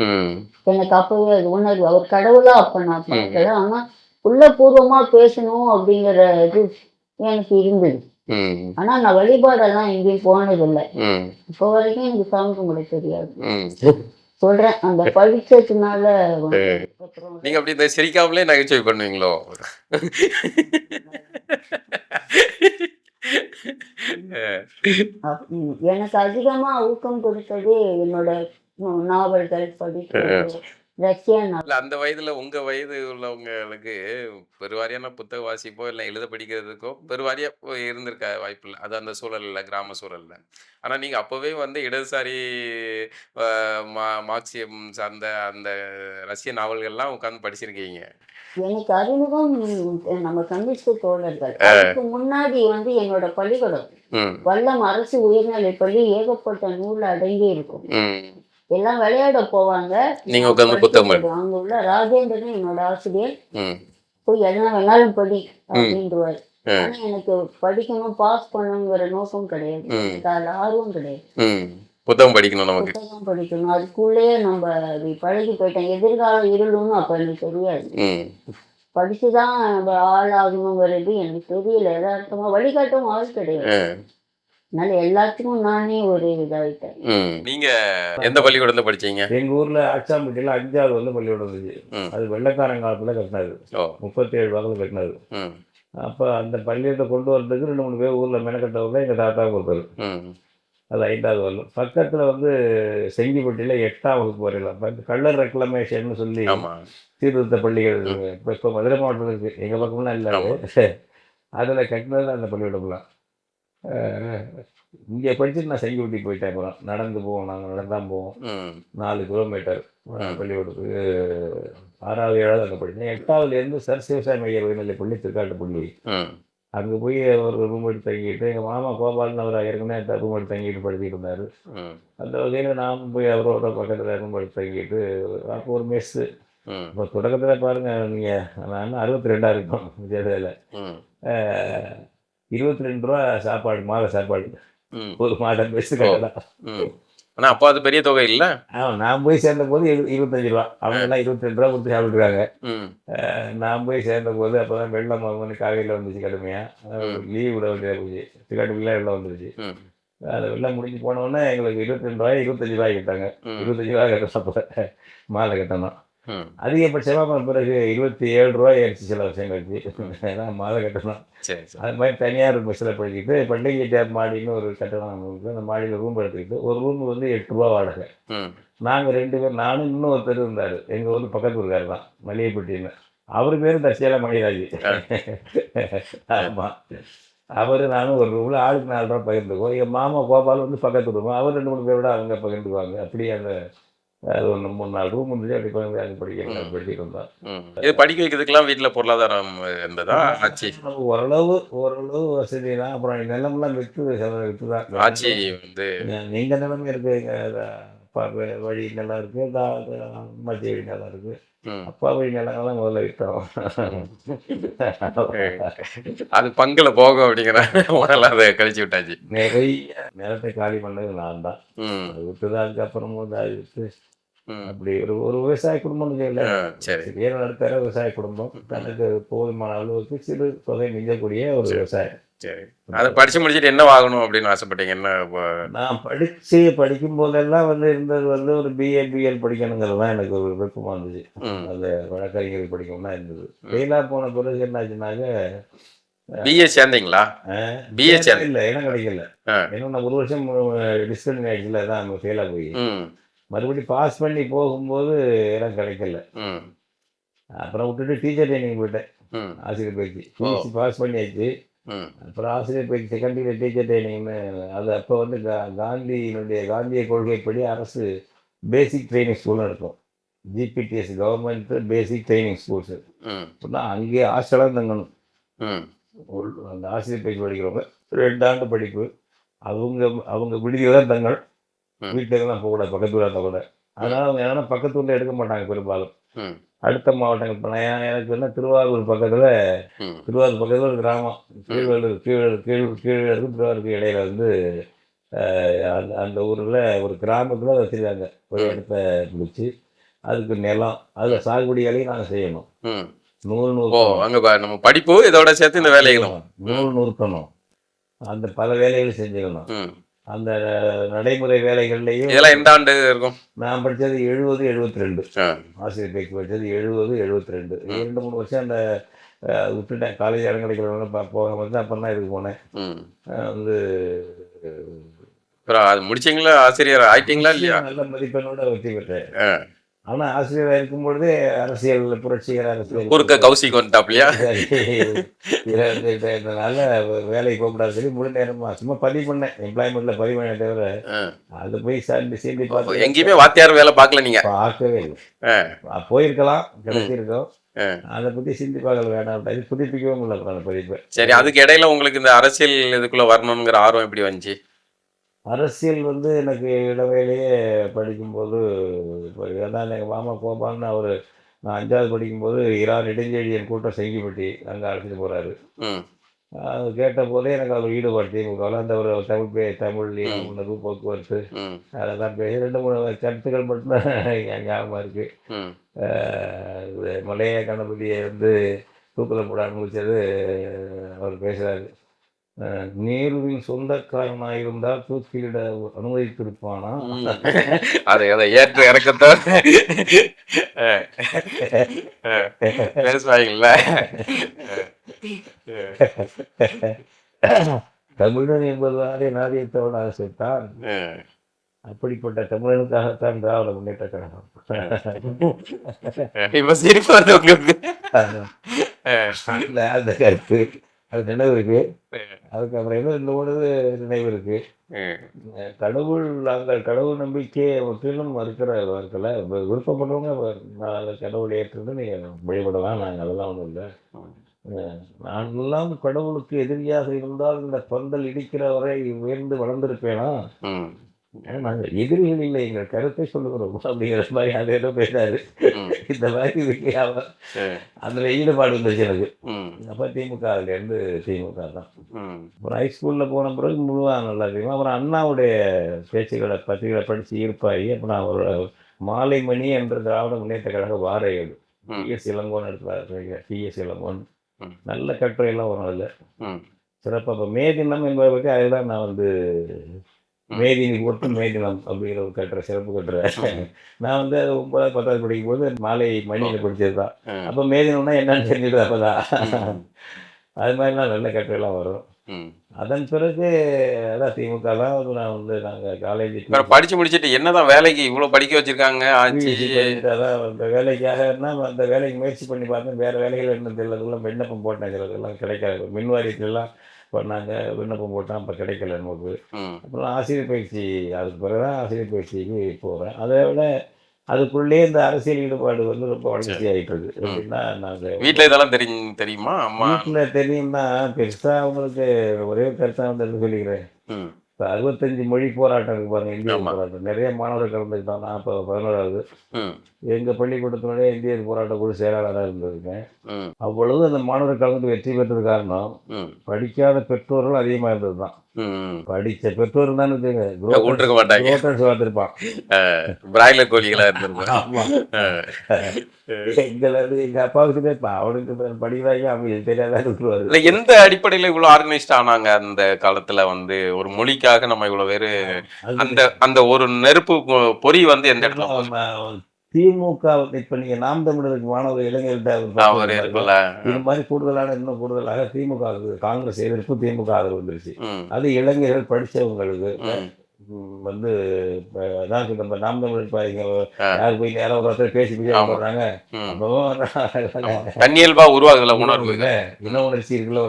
B: ம்
C: எனக்கு அப்பவே அது உணர்வு. அவர் கடவுளா அப்ப நான் பார்க்கல. ஆனா உள்ளபூர்வமா பேசணும் அப்படிங்கிற இது எனக்கு இருந்தது.
B: ம்
C: ஆனா நான் வழிபாடெல்லாம் எங்கேயும் போனதில்லை.
B: ம்
C: இப்போ வரைக்கும் எனக்கு சாமி கும்பிட தெரியாது.
B: ம்.
C: சொல்றேன் அந்த படிச்சதுனால வந்து அப்புறம்
B: நீங்க அப்படி இந்த சிரிக்காமலே நகைச்சுவை பண்ணுவீங்களோ?
C: எனக்கு அதிகமா ஊக்கம் கொடுத்தது என்னோட நாவல்கள் படிக்கிறது, ரஷ்யா நாவல்.
B: இல்ல அந்த வயதுல உங்க வயது உள்ளவங்களுக்கு பெருவாரியான புத்தக வாசிப்போ இல்லை எழுத படிக்கிறதுக்கோ பெருவாரியா இருந்திருக்க வாய்ப்பு இல்லை. அது அந்த சூழல்ல, கிராம சூழல்ல. ஆனா நீங்க அப்பவே வந்து இடதுசாரி மார்க்சியம் சார்ந்த அந்த ரஷ்ய நாவல்கள்லாம் உட்கார்ந்து படிச்சிருக்கீங்க.
C: எனக்கு அறிமுகம் நம்ம கம்யூனிஸ்ட் தோழர்கள். அதுக்கு முன்னாடி வந்து என்னோட பள்ளிக்கூடம்
B: ம்
C: வல்லம் அரசு உயர்நிலைப் பள்ளி ஏகப்பட்ட நூல் அடங்கி இருக்கும்.
B: ம்
C: எல்லாம் விளையாட போவாங்க.
B: நீங்க
C: நான்
B: உட்கார்ந்து
C: படிக்க
B: புத்தகம்
C: போயிடுவேன். அங்க உள்ள ராஜேந்திரன் என்னோட ஆசிரியர்
B: ம்
C: போய் என்ன வேணாலும் படி அப்படின்டுவாரு.
B: ம்
C: ஆனா எனக்கு படிக்கணும் பாஸ் பண்ணணுங்கிற நோக்கம் கிடையாது.
B: ம்
C: எனக்கு அதுல ஆர்வம் கிடையாது.
B: ம் புத்தகம் படிக்கணும் நமக்கு.
C: புத்தகம் படிக்கணும் அதுக்குள்ளேயே நம்ம அப்படி பழகி போயிட்டேன். எதிர்காலம் இருளுன்னு அப்ப எனக்கு தெரியாது.
B: ம்
C: படிச்சுதான் நம்ம ஆள் ஆகணுங்கிறது எனக்கு தெரியல. யதார்த்தமா வழிகாட்டும் ஆள் கிடையாது. அதனால எல்லாத்துக்கும் நானே ஒரு இதாயிட்டேன்.
B: ம் நீங்க எந்த பள்ளிக்கூடத்துல படிச்சீங்க?
A: எங்க ஊர்ல ஆச்சாம்பட்டியில 5வது வந்து பள்ளிக்கூடம் இருந்துச்சு.
B: ம்
A: அது வெள்ளைக்காரன் காலத்துல கட்டினது.
B: ஓ
A: 37 வாக்கில் கட்டினது.
B: ம்
A: அப்போ அந்த பள்ளியத்தை கொண்டு வர்றதுக்கு 2 3 பேர் ஊரில் மெனக்கட்டவங்க எங்கள் தாத்தா ஒருத்தர்.
B: ம்
A: அது 5வது வரலும். பக்கத்தில் வந்து செங்கிப்பட்டியில் 8ஆம் வகுப்பு வரையிலாம் கள்ளர் ரெக்ளமேஷன் சொல்லி
B: ஆமா
A: சீர்திருத்த பள்ளிகள் இப்போ மதுரை மாவட்டத்தில் இருக்குது. எங்கள் பக்கம்லாம் இல்லை. அதில் கட்டினது அந்த பள்ளிக்கூடம்லாம். இங்கே படிச்சுட்டு நான் செங்கிப்பட்டி போயிட்டேன். அப்புறம் நடந்து போவோம். நாங்கள் நடந்தான் போவோம்.
B: ம்
A: 4 கிலோமீட்டர் பள்ளிக்கூடத்துக்கு. 6வது 7வது அங்கே படித்தேன். 8வதுலேருந்து சர் சிவசாமி ஐயர் உயர்நிலைப் பள்ளி திருக்காட்டுப்பள்ளி.
B: ம்
A: அங்கே போய் ஒரு ரூம் எடுத்து தங்கிட்டு எங்கள் மாமா கோபால்னு அவர் ஏற்கனவே ரூம் எடுத்து தங்கிட்டு படிச்சுட்டு இருந்தார்.
B: ம்
A: அந்த வகையில் நானும் போய் அவரோட பக்கத்தில் ரூம் எடுத்து தங்கிட்டு அப்போ ஒரு மெஸ்ஸு.
B: ம்
A: இப்போ தொடக்கத்தில் பாருங்கள் நீங்கள் நான் 62 இருக்கும் விஜயத்தில்.
B: ம்
A: 22 ரூபா சாப்பாடு, மாத சாப்பாடு.
B: ம்
A: ஒரு மாதம் மெஸ்ஸு கட்டலாம்.
B: ம் ஆனா அப்போ அது பெரிய தொகை இல்ல?
A: நான் போய் சேர்ந்த போது 25 ரூபா. அவங்க எல்லாம் 22 ரூபா கொடுத்து சாப்பிட்டுருக்காங்க.
B: ம்
A: நான் போய் சேர்ந்த போது அப்போ தான் வெள்ளம் வந்து காலையில் வந்துச்சு கடுமையாக. லீவ் விட வேண்டியதாக போச்சு. திருக்காட்டுக்குள்ளே வெள்ளம் வந்துருச்சு.
B: ம்
A: அது வெள்ளம் முடிஞ்சு போனோடனே எங்களுக்கு 22 ரூபாய் 25 ரூபாய் கேட்டாங்க. 25 ரூபாய் கட்டணும். அப்போ மாத கட்டணும்.
B: ம்
A: அதிகபட்சமாக பிறகு 27 ரூபாய் ஆயிடுச்சு சில வருஷம் கழிச்சு. ஏன்னா மாத கட்டணும்.
B: சரி சரி
A: அது மாதிரி தனியார் பஸ்ஸில் படிச்சுட்டு பண்டிகை டேப் மாடின்னு ஒரு கட்டணம் இருக்குது. அந்த மாடியில் ரூம் எடுத்துக்கிட்டு ஒரு ரூம் வந்து 8 ரூபா வாடகை.
B: ம்
A: நாங்கள் 2 பேர், நானும் இன்னும் ஒருத்தர் இருந்தார். எங்கள் ஊர் பக்கத்து ஊருக்கார் தான், மளிகைப்பட்டின்னு. அவர் பேர் தற்செயலாக மணிராஜ். ஆமாம். அவர் நானும் ஒரு ரூமில் ஆளுக்கு 4 ரூபா பகிர்ந்துக்குவோம். எங்கள் மாமா கோபால் வந்து பக்கத்து ரூம். அவர் 2 3 பேரோட அவங்க பகிர்ந்துக்குவாங்க. அப்படியே அந்த அது ஒன்று 3 4 ரூம் இருந்துச்சு. அப்படி பகிர்ந்து அங்கே படிச்சுட்டு இருந்தோம்.
B: இது படிக்க வைக்கிறதுக்கெல்லாம் வீட்டில் பொருளாதாரம் இருந்ததா? ஆட்சி
A: ஓரளவு வசதி தான். அப்புறம் நிலமெல்லாம் விற்று தான்.
B: ஆட்சி வந்து
A: நீங்கள் நிலமே இருக்குது. வழி நிலம் இருக்குது, மத்திய வழி நிலம் இருக்குது. அப்பா வழி நிலங்கள்லாம் முதல்ல விற்றோம்.
B: அது பங்குல போகும் அப்படிங்கிற உடனே அதை கழிச்சு விட்டாச்சு.
A: நிறைய நிலத்தை காலி பண்ணது நான் தான். அது விட்டுதான். அதுக்கப்புறமும் அதை விட்டு அப்படி ஒரு விவசாய குடும்பம் இல்லை. சிறிய நடுத்தர விவசாய குடும்பம். தனக்கு போதுமான அளவுக்கு சிறு தொகை மிஞ்சக்கூடிய ஒரு விவசாயம்.
B: சரி. அதை படிச்சு முடிச்சுட்டு என்ன ஆகணும் அப்படின்னு ஆசைப்பட்டீங்க? என்ன
A: நான் படிக்கும் போதெல்லாம் வந்து இருந்தது வந்து ஒரு பிஏ பிஎல் படிக்கணுங்கிறது தான் எனக்கு ஒரு விருப்பமாக இருந்துச்சு. அந்த வழக்கறிஞர்கள் படிக்கணும்னா இருந்தது. ஃபெயிலாக போன பிறகு என்னாச்சுனாக்க
B: பிஏ சேர்ந்தீங்களா? பிஏ
A: இல்லை, இடம் கிடைக்கல. ஏன்னா நான் 1 வருஷம் டிஸ்கண்டினியூ ஆகிடுச்சுல, தான் ஃபெயிலாக போய் மறுபடியும் பாஸ் பண்ணி போகும்போது இடம் கிடைக்கல. அப்புறம் விட்டுட்டு டீச்சர் ட்ரைனிங் போயிட்டேன். ஆசிரியர் பயிற்சி பிஎஸ்சி பாஸ் பண்ணியாச்சு. அப்புறம் ஆசிரியர் பயிற்சி செகண்ட் இயர் டீச்சர் ட்ரைனிங்னு, அது அப்போ வந்து காந்திய கொள்கைப்படி அரசு பேசிக் ட்ரைனிங் ஸ்கூல் நடக்கும். ஜிபிடிஎஸ், கவர்மெண்ட் பேசிக் ட்ரைனிங் ஸ்கூல்ஸு. அப்படின்னா அங்கேயே ஹாஸ்டலாக தங்கணும். அந்த ஆசிரியர் பயிற்சி படிக்கிறவங்க 2 ஆண்டு படிப்பு. அவங்க விடுதியில் தான் தங்கணும். வீட்டில் தான் போகக்கூடாது, பக்கத்து ஊராக இருந்தால் கூட. அதனால் அவங்க எதனா பக்கத்து ஊரில் எடுக்க மாட்டாங்க பெரும்பாலும். அடுத்த மாவட்டங்கள் இப்போ எனக்கு வந்து திருவாரூர் பக்கத்தில் ஒரு கிராமம், கீழருக்கு திருவாரூருக்கு இடையில வந்து அந்த ஊரில் ஒரு கிராமத்தில் வச்சுருக்காங்க ஒரு இடத்த பிடிச்சி, அதுக்கு நிலம், அதில் சாகுபடி வேலையும் நாங்கள் செய்யணும்.
B: நம்ம படிப்பு இதோட சேர்த்து இந்த வேலைகளும்
A: நூல் நூற்கணும், அந்த பல வேலைகள் செஞ்சுக்கணும். அந்த நடைமுறை வேலைகள்லையும்
B: இதெல்லாம் எந்த ஆண்டு இருக்கும்?
A: நான் படித்தது 70, 72. ஆசிரியர் பயிற்சி படித்தது 70, 72. 2-3 வருஷம் அந்த விட்டுட்டேன். காலேஜ் இடம் கிடைக்கிறவங்க போக வந்து அப்புறம் தான் இதுக்கு போனேன். வந்து
B: அது முடிச்சிங்களா? ஆசிரியர் ஆயிட்டீங்களா இல்லையா?
A: நல்ல மதிப்பெண்ணோட வெற்றி பெற்றேன். ஆனால் ஆசிரியராக இருக்கும் பொழுதே அரசியல் புரட்சிகர அரசியல்
B: குறுக்க கௌசிக் வந்துட்டாப்லையா?
A: இதனால வேலைக்கு போகக்கூடாது சொல்லி முழு நேரமாக சும்மா பதிவு பண்ணேன். எம்ப்ளாய்மெண்ட்டில் பதிவு பண்ண தவிர அது போய் சீண்டி பார்த்து
B: எங்கேயுமே வாத்தியார் வேலை பார்க்கல நீங்கள்?
A: பார்க்கவே இல்லை. போயிருக்கலாம், கிடைச்சிருக்கோம். அதை பற்றி சிந்தி பார்க்கல, வேணாம். இது புதுப்பிக்கவும் இல்லை அந்த பதிப்பு.
B: சரி, அதுக்கு இடையில உங்களுக்கு இந்த அரசியல் இதுக்குள்ளே வரணுங்கிற ஆர்வம் எப்படி வந்துச்சு?
A: அரசியல் வந்து எனக்கு இடைவேளையே படிக்கும்போது, ஏன்னா எங்கள் மாமா கோபால்னு அவர், நான் 5வது படிக்கும்போது இரான் நெடுஞ்செழியன் கூட்டம் செங்கிப்பட்டி அங்கே அழைச்சிட்டு போகிறாரு. அது கேட்ட போதே எனக்கு அவர் ஈடுபாடு திமுகவில். அந்த ஒரு தமிழ் உணர்வு, போக்குவரத்து, அதெல்லாம் பேசி 2-3 கருத்துக்கள் மட்டும்தான் ஞாபகமாக இருக்குது. மலைய கணபதியை வந்து தூக்கில் போட அனுபவிச்சது அவர் பேசுகிறாரு. நேருவின் சொந்தக்காரனாக இருந்தால் தூக்கிலிட அனுமதித்திருப்பானா?
B: அதை ஏற்ற இறக்கத்தான் பேசுவாங்கல்ல.
A: தமிழன் என்பதுவாரே நாரியத்தோட ஆசைத்தான். அப்படிப்பட்ட தமிழனுக்காகத்தான் திராவிட முன்னேற்ற கழகம்.
B: இப்ப சிரிப்பு வருது உங்களுக்கு?
A: அந்த கருத்து அது நினைவு இருக்கு. அதுக்கப்புறம் என்ன இந்த ஒன்று நினைவு இருக்கு. நாங்கள் கடவுள் நம்பிக்கையை முற்றிலும் இருக்கல. விருப்பப்படுறவங்க கடவுள் ஏற்று நீங்கள் வழிபடலாம். நாங்கள் அதெல்லாம் ஒன்றும் இல்லை. நான்லாம் கடவுளுக்கு எதிரியாக இருந்தால் இந்த பந்தல் இடிக்கிற வரை உயர்ந்து வளர்ந்திருப்பேனா? நாங்கள் எதிரிகள் இல்லை, எங்கள் கருத்தை சொல்லுகிறோம் அப்படிங்கிற மாதிரி அது ஏதோ பேசாரு. இந்த மாதிரி இருக்கையாவ அதில் ஈடுபாடு வந்துச்சு எனக்கு. அப்போ திமுகலேருந்து திமுக தான். அப்புறம் ஹைஸ்கூலில் போன பிறகு முழுவாக நல்லா தெரியும். அப்புறம் அண்ணாவுடைய பேச்சுகளை பத்திரிகளை படித்து ஈர்ப்பாகி அப்புறம் ஒரு மாலை மணி என்ற திராவிட முன்னேற்ற கழக வார ஏடு பிஎஸ் இளங்கோன்னு எடுத்துக்காரு. பிஎஸ் இளங்கோன் நல்ல கட்டுரையெல்லாம் வரும் அதில் சிறப்பாக. இப்போ மே தினம் என்பதை பற்றி அதுதான் நான் வந்து மேதினி போட்டு மேதினம் அப்படிங்கிற ஒரு கட்டுரை, சிறப்பு கட்டுரை. நான் வந்து 9வது 10வது படிக்கும் போது மாலை மணியில் படித்தது தான். அப்போ மேதினம்னா என்னன்னு தெரிஞ்சுது அப்போதான். அது மாதிரிலாம் நல்ல கட்டுரைலாம் வரும். அதன் பிறகு அதான் திமுக தான் நான் வந்து நாங்கள் காலேஜ்
B: படித்து முடிச்சுட்டு என்னதான் வேலைக்கு இவ்வளோ படிக்க வச்சுருக்காங்க.
A: அதான் அந்த வேலைக்காகனா அந்த வேலைக்கு முயற்சி பண்ணி பார்த்தேன். வேறு வேலைகள் என்ன தெரியல, விண்ணப்பம் போட்டேன். சிலதெல்லாம் கிடைக்காது. மின் வாரியத்துலாம் பண்ணாங்க, விண்ணப்பம் போட்டால் அப்போ கிடைக்கல நமக்கு. அப்புறம் ஆசிரியர் பயிற்சி, அதுக்கு பிறகு தான் ஆசிரியர் பயிற்சிக்கு போகிறேன். அதை விட அதுக்குள்ளே இந்த அரசியல் ஈடுபாடு வந்து ரொம்ப வளர்ச்சி ஆகிட்டு இருக்கு. எப்படின்னா நாங்கள்
B: வீட்டில் இதெல்லாம் தெரியுமா?
A: வீட்டில் தெரியும்னா பெருசாக அவங்களுக்கு ஒரே கருத்தாக வந்து சொல்லிக்கிறேன். இப்போ 65 மொழி போராட்டம் இருக்கு பாருங்க, இந்திய போராட்டம். நிறைய மாணவர்கள் கலந்துக்கிட்டோம். நான் இப்போ 11வது எங்கள் பள்ளிக்கூடத்தினுடைய இந்திய போராட்ட குழு செயலாளராக இருந்திருக்கேன். அவ்வளவு அந்த மாணவர்கள் கலந்து வெற்றி பெற்றது காரணம் படிக்காத பெற்றோர்கள் அதிகமாக இருந்தது தான். படித்த பெற்றோர் தானே
B: விட்டுருக்க மாட்டாங்க.
A: பார்த்துருப்பான்.
B: பிராய்லர் கோழிகளா இருந்திருக்கும்.
A: ஆமாம், எங்கள் அப்பாவுக்கு தான் அவனுக்கு படிக்கிறாங்க, அவங்களுக்கு தெரியாதான் விட்டுருவாரு.
B: இல்லை, எந்த அடிப்படையில் இவ்வளோ ஆர்கனைஸ்ட் ஆனாங்க அந்த காலத்துல வந்து? ஒரு மொழிக்காக நம்ம இவ்வளோ பேர் அந்த அந்த ஒரு நெருப்பு பொறி வந்து எந்த இடத்துல
A: திமுக இப்ப நீங்க நாம் தமிழருக்கு மாணவர் இளைஞர்கிட்ட இது மாதிரி கூடுதலான இன்னும் கூடுதலாக திமுக காங்கிரஸ் எதிர்ப்பு திமுக ஆதரவு வந்துருச்சு. அது இளைஞர்கள் படிச்சவங்களுக்கு வந்து அதான் நம்ம நாம் தமிழர் யாரு போய் நேரம் ஒருத்தர் பேசி போடுறாங்க.
B: தன்னியல்பா உருவாகுதுல உணர்வு,
A: இன உணர்ச்சி இருக்குல்ல,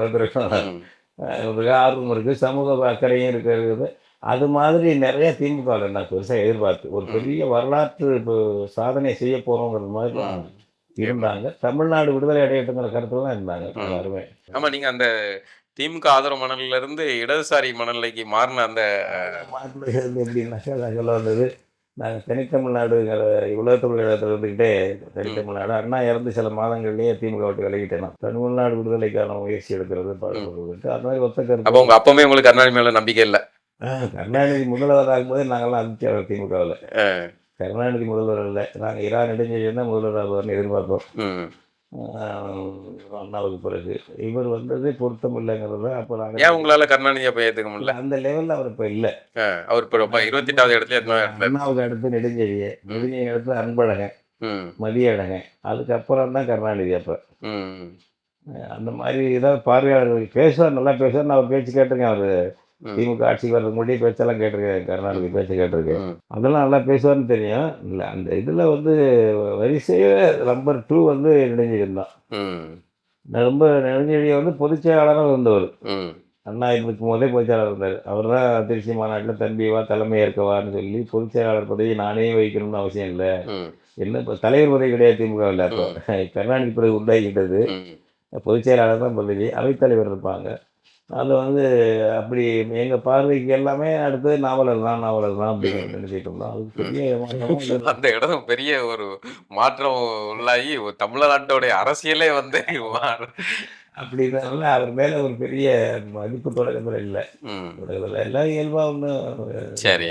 A: ஒரு ஆர்வம் இருக்கு, சமூக அக்கறையும் இருக்கிறது. அது மாதிரி நிறைய திமுக நான் பெருசாக எதிர்பார்த்து ஒரு பெரிய வரலாற்று சாதனை செய்ய போறோங்கிறது மாதிரி இருந்தாங்க. தமிழ்நாடு விடுதலை அடையட்டுங்கிற கருத்துலாம் இருந்தாங்க எல்லாருமே.
B: ஆமா, நீங்க அந்த திமுக ஆதரவு மணல்ல இருந்து இடதுசாரி மணலைக்கு மாறின அந்த
A: மாற்றினது எப்படின்னாக்கா நான் சொல்ல வந்தது, நாங்கள் தனித்தமிழ்நாடுங்கிற உலகத்தமிழ் இடத்துல இருந்துக்கிட்டே தனித்தமிழ்நாடு அண்ணா இறந்து சில மாதங்கள்லேயே திமுக விட்டு விலகிட்டேன். தமிழ்நாடு விடுதலைக்கான முயற்சி எடுக்கிறது பாடுபட்டு அது மாதிரி ஒத்த கருத்து.
B: அப்போ உங்க அப்பவே உங்களுக்கு கருணாநிதி மேல நம்பிக்கை இல்லை?
A: கருணாநிதி முதல்வர் ஆகும்போதே நாங்கள்லாம் அதிர்ச்சியாளர் திமுகவில். கருணாநிதி முதல்வர் இல்லை, நாங்கள் இரா நெடுஞ்செழியன் தான் முதல்வர் ஆகுவார்னு எதிர்பார்த்தோம். அண்ணாவுக்கு பிறகு இவர் வந்தது பொருத்தம் இல்லைங்கிறது. அப்போ நாங்கள்
B: ஏன் உங்களால கருணாநிதி அப்போ ஏற்றுக்க முடியல?
A: அந்த லெவலில் அவர் இப்போ இல்லை.
B: அவர் இப்போ 28வது இடத்துல
A: அண்ணாவுக்கு அடுத்து நெடுஞ்செழியன் அடுத்து அன்பழகன், மதியழகன், அதுக்கப்புறம் தான் கருணாநிதி. அப்போ அந்த மாதிரி ஏதாவது பார்வையாளர்கள் பேசுவார், நல்லா பேசுவார். நான் அவர் பேச்சு கேட்டிருக்கேன். அவர் திமுக ஆட்சிக்கு வர்றது முன்னாடி பேச்செல்லாம் கேட்டிருக்கேன், கருணாநிதி பேச்சை கேட்டிருக்கேன். அதெல்லாம் நல்லா பேசுவார்னு தெரியும். இல்லை, அந்த இதில் வந்து வரிசையில் நம்பர் 2 வந்து நெடுஞ்செழியன் தான். நெடுஞ்செழியன் வந்து பொதுச் செயலாளராக இருந்தவர். அண்ணா இருக்கும் போதே பொதுச் செயலாளர் இருந்தார். அவர் தான் திருச்சி மாநாட்டில் தம்பிவா தலைமை ஏற்கவான்னு சொல்லி பொதுச் செயலாளர் பதவி நானே வைக்கணும்னு அவசியம் இல்லை. என்ன இப்போ தலைவர் பதவி கிடையாது திமுக இல்லை. அப்போ கருணாநிதி பிறகு உண்டாகிக்கிட்டது பொதுச் செயலாளர் தான் பதவி, அவைத்தலைவர் இருப்பாங்க. அது வந்து அப்படி எங்கள் பார்வைக்கு எல்லாமே அடுத்து நாவலர் தான் அப்படின்னு நினைச்சிட்டு இருந்தோம். அது பெரிய
B: அந்த இடம் பெரிய ஒரு மாற்றம் உள்ளாகி தமிழ்நாட்டோடைய அரசியலே வந்து
A: அப்படின்னால அவர் மேலே ஒரு பெரிய மதிப்பு தொடக்கத்தில் இல்லை. தொடக்கத்தில் எல்லாம் இயல்பாக ஒன்று.
B: சரி,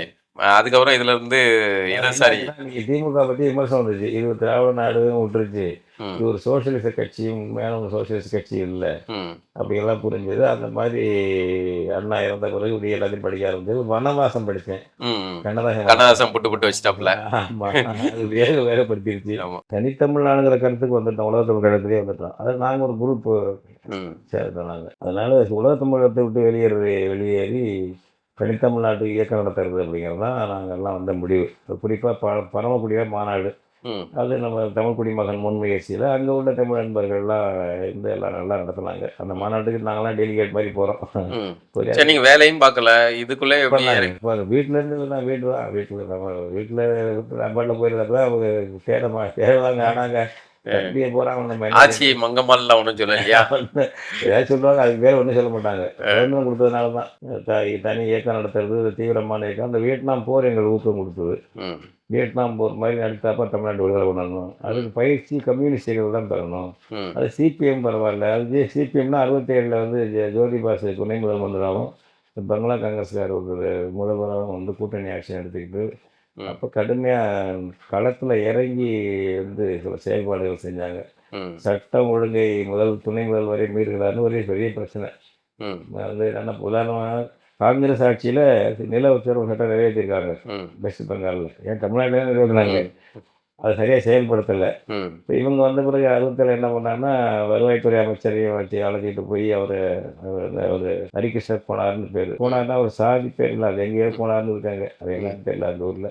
B: அதுக்கப்புறம் இதுல இருந்து இடதுசாரி
A: திமுக பற்றி விமர்சனம் வந்துச்சு. இது திராவிட நாடு விட்டுருச்சு, இது ஒரு சோசியலிச கட்சியும் மேலே ஒரு சோசியலிஸ்ட் கட்சி இல்லை அப்படிங்கெல்லாம் புரிஞ்சது. அந்த மாதிரி அண்ணா இறந்த பிறகு இப்படி எல்லாத்தையும் படிக்க ஆரம்பிச்சது. வனவாசம் படித்தேன்.
B: கண்ணதாசன் புட்டு வச்சுட்டாப்புல.
A: ஆமாம், அது வேகப்படுத்திருச்சு. தனித்தமிழ்நாடுங்கிற கருத்துக்கு வந்துட்டோம், உலகத்தமிழ் கழகத்திலே வந்துட்டோம். அது நாங்கள் ஒரு குரூப் சேர்த்தோம் நாங்கள். அதனால உலகத்தமிழகத்தை விட்டு வெளியேறி தனித்தமிழ்நாட்டு இயக்கம் நடத்துறது அப்படிங்கிறது தான் நாங்கள்லாம் வந்த முடிவு. குறிப்பாக பரமக்குடியார் மாநாடு, அது நம்ம தமிழ் குடிமகன் முன்முயற்சியில் அங்கே உள்ள தமிழ் நண்பர்கள்லாம் எல்லாம் நல்லா நடத்துனாங்க. அந்த மாநாட்டுக்கு நாங்களாம் டெலிகேட் மாதிரி போகிறோம்.
B: நீங்கள் வேலையும் பார்க்கல இதுக்குள்ளே
A: வீட்டிலேருந்து நான் வீட்டில் அப்பாட்டில் போயிருந்தப்ப அவங்க தேடுவாங்க. ஆனாங்க
B: ஆட்சி மங்கம்மால ஒன்றும் சொல்லலையா?
A: ஏதாவது சொல்லுவாங்க, அதுக்கு பேர் ஒன்றும் சொல்ல மாட்டாங்க. கவர்மெண்ட் கொடுத்ததுனால தான் தனி இயக்கம் நடத்துறது, தீவிரமான இயக்கம். அந்த வியட்நாம் போர் எங்களுக்கு ஊக்கம் கொடுத்தது. வியட்நாம் போர் மாதிரி அடுத்தப்ப தமிழ்நாடு விடுதலை பண்ணணும், அதுக்கு பயிற்சி கம்யூனிஸ்டுகள் தான் தரணும். அது சிபிஎம் பரவாயில்ல. அது சிபிஎம்னா 67 வந்து ஜோதி பாசு துணை முதல் மந்திராவும் பங்களா காங்கிரஸ்கார் ஒரு முதல்வராகவும் வந்து கூட்டணி ஆக்ஷன் எடுத்துக்கிட்டு அப்போ கடுமையாக களத்தில் இறங்கி வந்து சில செயல்பாடுகள் செஞ்சாங்க. சட்டம் ஒழுங்கை துணை முதல்வரை மீறுகிறாருன்னு ஒரே பெரிய பிரச்சனை. அது என்ன உதாரணமாக காங்கிரஸ் ஆட்சியில் நில உச்சரவு சட்டம் நிறைவேற்றிருக்காங்க வெஸ்ட் பெங்காலில். ஏன் தமிழ்நாட்டிலே நிறைவேற்றினாங்க, அது சரியாக செயல்படுத்தலை. இப்போ இவங்க வந்த பிறகு 67 என்ன பண்ணாங்கன்னா வருவாய்த்துறை அமைச்சரையும் வச்சு அழைச்சிட்டு போய் அவர் ஹரிகிருஷ்ணர் போனார்னா ஒரு சாதி பேர் இல்லை, அது எங்கேயோ போனார்னு இருக்காங்க, அது என்னன்னு தெரியல அந்த ஊரில்.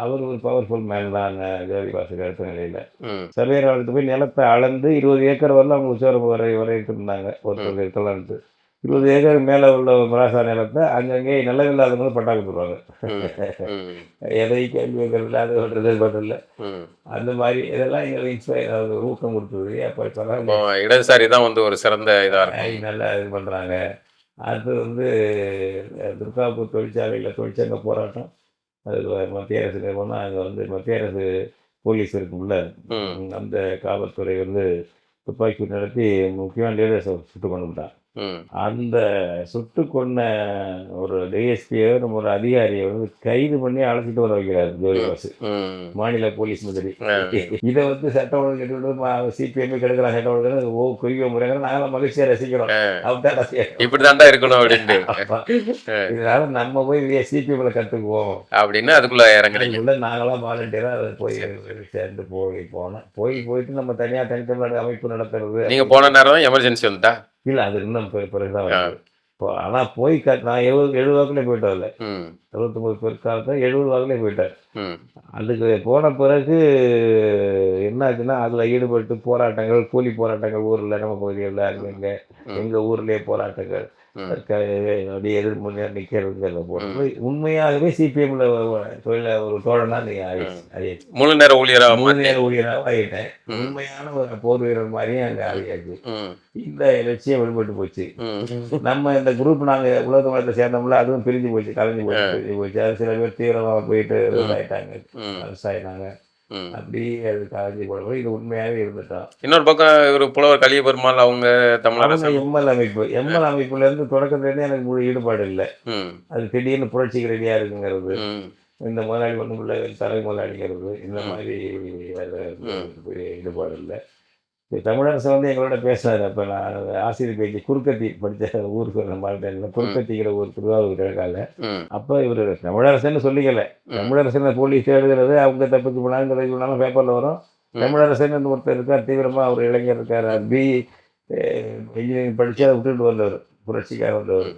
A: அவர் ஒரு பவர்ஃபுல் மேன் தான் ஜோதி பாசுக்கு அடுத்த நிலையில். சர்வேர் அழைத்து போய் நிலத்தை அளந்து 20 ஏக்கர் வரல அவங்க உச்சவரம்பு வரைக்கும் இருந்தாங்க. ஒருத்தர் இருக்கலான்ட்டு 20 ஏக்கர் மேலே உள்ள மராசா நிலத்தை அங்கங்கே நிலவில்லாதவங்க பட்டா கொடுத்துருவாங்க. எதையும் கேள்வி வைக்கிறது அது பண்ணுறதில்ல. அந்த மாதிரி இதெல்லாம் எங்களுக்கு இன்ஸ்பயர் ஊக்கம் கொடுத்தது. அப்போ இப்போ
B: இடதுசாரி தான் வந்து ஒரு சிறந்த இதாக
A: நல்லா இது பண்ணுறாங்க. அது வந்து துர்காப்பூர் தொழிற்சாங்க போராட்டம், அது மத்திய அரசு நிறுவனம். அங்கே வந்து மத்திய அரசு போலீஸ் இருக்கும்ல, அந்த காவல்துறை வந்து துப்பாக்கி நடத்தி முக்கியமான லீடர்ஸை சுட்டு கொண்டு விட்டான். அந்த சுட்டு கொன்ன ஒரு டிஎஸ்பியை நம்ம ஒரு அதிகாரியை வந்து கைது பண்ணி அழைச்சிட்டு வர வைக்கிறாரு ஜோதிவாசு, மாநில போலீஸ் மந்திரி. இதை வந்து சட்ட ஒழுங்கு சிபிஎம் கெடுக்கிறாங்க, சட்ட ஒழுங்கு குறிக்க முறையாக நாங்களாம் மகிழ்ச்சியா ரசிக்கிறோம்.
B: இப்படிதான்டா இருக்கணும் அப்படின்ட்டு.
A: இதனால நம்ம போய் சிபிஎம்ல கற்றுக்குவோம்
B: அப்படின்னு அதுக்குள்ள இறங்குறீங்க.
A: நாங்களாம் வாலண்டியரா அதை போய் சேர்ந்து போயிட்டு நம்ம தனித்தமிழ்நாடு அமைப்பு நடத்துறது.
B: நீங்க போன நேரம் எமர்ஜென்சி வந்துட்டா?
A: இல்லை, அது இன்னும் பிறகுதான் வருது. இப்போ ஆனால் போய் நான் 70 வாக்குலேயே போயிட்டேன். அதில் 69 பிற்காலத்தில் 70 வாக்குலேயே போயிட்டார். அதுக்கு போன பிறகு என்ன ஆச்சுன்னா, அதில் ஈடுபட்டு போராட்டங்கள், கூலி போராட்டங்கள் ஊரில், நம்ம பகுதிகளில் அங்கங்கே எங்கள் ஊர்லேயே போராட்டங்கள், அப்படியே எதிர் முன்னே நிற்கிறதுங்கிறத போகிறது. உண்மையாகவே சிபிஎம்ல ஒரு தோழனா நீ ஆகிடுச்சு.
B: முழு நேர ஊழியராக
A: ஆகிட்டேன். உண்மையான ஒரு போர் வீரர் மாதிரியும் அங்கே ஆகியாச்சு. இந்த லட்சியம் வெளிப்பட்டு போச்சு. நம்ம இந்த குரூப் நாங்கள் உலக மதத்தை சேர்ந்தோம்ல, அதுவும் பிரிஞ்சு போச்சு, கலைஞ்சு போச்சு. அது சில பேர் தீவிரமாக போயிட்டு ஆயிட்டாங்க, அரசாயிட்டாங்க. அப்படி அது கலைஞ்சி போடுவோம். இது உண்மையாகவே இருந்துட்டோம்.
B: இன்னொரு பக்கம் ஒரு புலவர் கலிய பெருமாள் அவங்க தமிழக
A: எம்எல் அமைப்புல இருந்து தொடக்கத்துலேருந்து எனக்கு முழு ஈடுபாடு இல்லை. அது திடீர்னு புரட்சிக்கு ரெடியா இருக்குங்கிறது, இந்த முதலாளி ஒன்றுக்குள்ள தலை முதலாளிங்கிறது, இந்த மாதிரி ஈடுபாடு இல்லை. தமிழரசு வந்து எங்களோட பேசினார். அப்போ நான் ஆசிரியர் பேச்சு குறுக்கத்தி படித்த ஊருக்கு நம்ம குறுக்கத்திக்கிற ஊர் திருவாரூர் கிழக்கால. அப்போ இவர் தமிழரசன்னு சொல்லிக்கல. தமிழரசன் போலீஸ் எழுதுறது அவங்க தப்பிச்சு போனாலும் பேப்பரில் வரும். தமிழரசன் ஒருத்தர் இருக்கார், தீவிரமாக அவர் இளைஞர் இருக்கார், இன்ஜினியரிங் படித்து அதை விட்டுட்டு வந்தவர், புரட்சிக்காக வந்தவர்.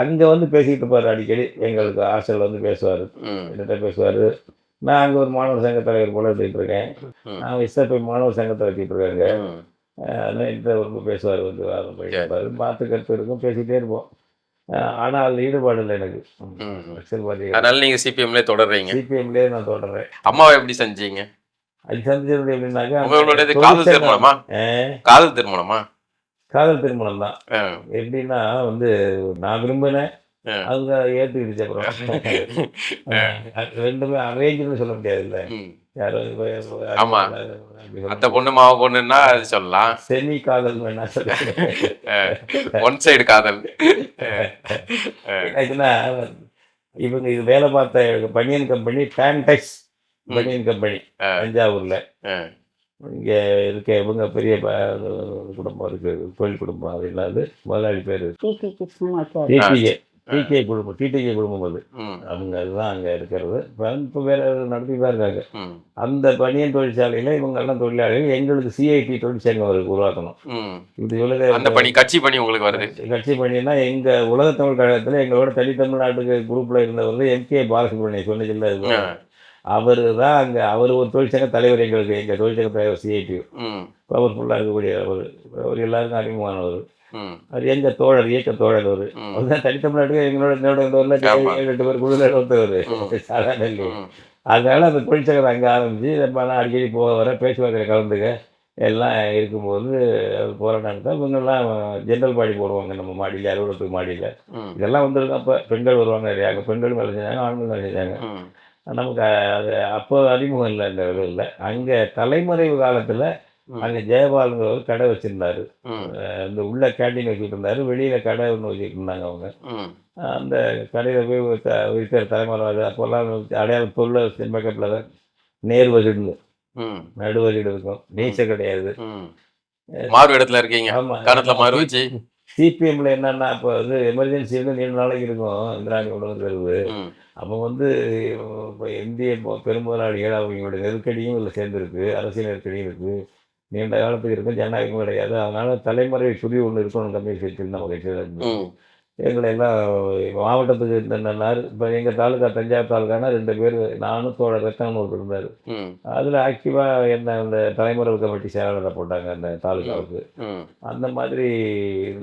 A: அங்கே வந்து பேசிக்கிட்டு இருப்பார் அடிக்கடி. எங்களுக்கு ஹாஸ்டலில் வந்து பேசுவார், என்னட்ட பேசுவார். நான் அங்கே ஒரு மாணவர் சங்க தலைவர் போல எடுத்துக்கிட்டு இருக்கேன். நான் இஸ்தப்பை மாணவர் சங்கத்தை வச்சுக்கிட்டு இருக்காங்க. அதனால் என்கிட்ட ரொம்ப பேசுவார், வந்து வாரம் போயிருப்பார். பார்த்து கருத்து இருக்கும், பேசிகிட்டே இருப்போம். ஆனால் அதில் ஈடுபாடு இல்லை எனக்கு.
B: அதனால நீங்கள் சிபிஎம்லேயே தொடர்றீங்க?
A: சிபிஎம்லேயே நான் தொடர்றேன்.
B: அம்மாவை எப்படி செஞ்சீங்க?
A: அது சந்திச்சது எப்படின்னாக்கா,
B: காதல் திருமணமா? காதல் திருமணமா? காதல்
A: திருமணம் தான். எப்படின்னா வந்து நான் விரும்பினேன், அவங்க ஏற்றுக்கிடுச்சு. அப்புறம் ரெண்டுமே அரேஞ்சுன்னு சொல்ல முடியாது இல்லை,
B: ஆமா. அந்த பொண்ணு மாவ பொண்ணுன்னா அது சொல்லலாம்.
A: செமி காதல் வேணா சொல்ல,
B: ஒன் சைடு காதல்.
A: ஏன்னா இவங்க இது வேலை பார்த்த பனியன் கம்பெனி பேண்டெக்ஸ் பனியன் கம்பெனி தஞ்சாவூர்ல. இங்கே இருக்க இவங்க பெரிய குடும்பம் இருக்கு, கோயில் குடும்பம். அது இல்லாது முதலாளி பேர் டிடிகே குடும்பம். டிடிகே குடும்பம் அது. அவங்க அதுதான் அங்கே இருக்கிறது. இப்போ வேற நடத்திட்டு தான் இருக்காங்க. அந்த பனியன் தொழிற்சாலையில் இவங்கெல்லாம் தொழிலாளிகள். எங்களுக்கு சிஐடி தொழிற்சங்கம் அவருக்கு உருவாக்கணும். இப்படி சொல்லுது.
B: அந்த பணி கட்சி பணி உங்களுக்கு வருது.
A: கட்சி பணினா எங்கள் உலக தமிழ் கழகத்தில் எங்களோட தனித்தமிழ்நாட்டுக்கு குரூப்பில் இருந்தவர் எம்கே பாலசுப்ரமணியம் சொன்னதில்லை, அவர் தான் அங்கே. அவர் ஒரு தொழிற்சங்க தலைவர். எங்கள் தொழிற்சங்க தலைவர் சிஐடி பவர்ஃபுல்லாக இருக்கக்கூடிய அவர் எல்லாருக்கும் அறிமுகமானவர். அது எங்கள் தோழர், இயக்க தோழர். அவர் தான் தனித்தமிழ்நாட்டுக்கு எங்களோட 7-8 பேர் குழுவில் ஒருத்தவர் சாதாரண. அதனால அந்த தொழிற்சங்கத்தை அங்கே ஆரம்பித்து நம்ம அடிக்கடி போக வர பேச்சுவார்த்தை கலந்துக்க எல்லாம் இருக்கும்போது அது போராட்டம் தான். இவங்கெல்லாம் ஜென்ரல் பாடி போடுவாங்க நம்ம மாடியில், அலுவலகத்துக்கு மாடியில். இதெல்லாம் வந்துருக்கும். அப்போ பெண்கள் வருவாங்க நிறையா. அங்கே பெண்களும் வேலை செஞ்சாங்க, ஆண்களும் வேலை செஞ்சாங்க. நமக்கு அது அப்போ அறிமுகம் இல்லை இந்த இதில். அங்கே தலைமறைவு காலத்தில் அங்கே ஜெயபாலுங்கிறவர் கடை வச்சுருந்தாரு. இந்த உள்ள கேண்டீன் வச்சுட்டு இருந்தாரு, வெளியில் கடை ஒன்று வச்சுட்டு இருந்தாங்க அவங்க. அந்த கடையில் போய் இருக்கிற தலைமறை அப்போல்லாம் அடையாளம் பொருள் சென்மக்கப்பில் தான் நேர் வச்சுருந்து நடுவழியில் இருக்கும், நீச்சல் கிடையாது.
B: மாறு இடத்துல இருக்கீங்க. ஆமாம், மாறு வச்சு.
A: சிபிஎம்ல என்னன்னா, இப்போ வந்து எமர்ஜென்சி வந்து 7 நாளைக்கு இருக்கும் இந்திராணி உணவு தேர்வு. அப்போ வந்து இப்போ இந்திய பெருமுதலாளிகள் அவங்களுடைய நெருக்கடியும் இதில் சேர்ந்துருக்கு, அரசியல் நெருக்கடியும் இருக்குது, நீண்ட காலத்துக்கு இருக்கும், ஜனநாயகம் கிடையாது. அதனால தலைமுறை சுரி ஒன்று இருக்கணும் கம்யூனிஸ்ட் கட்சியில் நம்ம கட்சியில். எங்களை எல்லாம் மாவட்டத்துக்கு இருந்தனார். இப்போ எங்கள் தாலுக்கா தஞ்சாவூர் தாலுக்கானா 2 பேர், நானும் தோழர் ரத்தம்னு ஒருத்தர் இருந்தார். அதில் ஆக்டிவாக என்ன அந்த தலைமுறை கமிட்டி செயலாளரை போட்டாங்க அந்த தாலுக்காவுக்கு. அந்த மாதிரி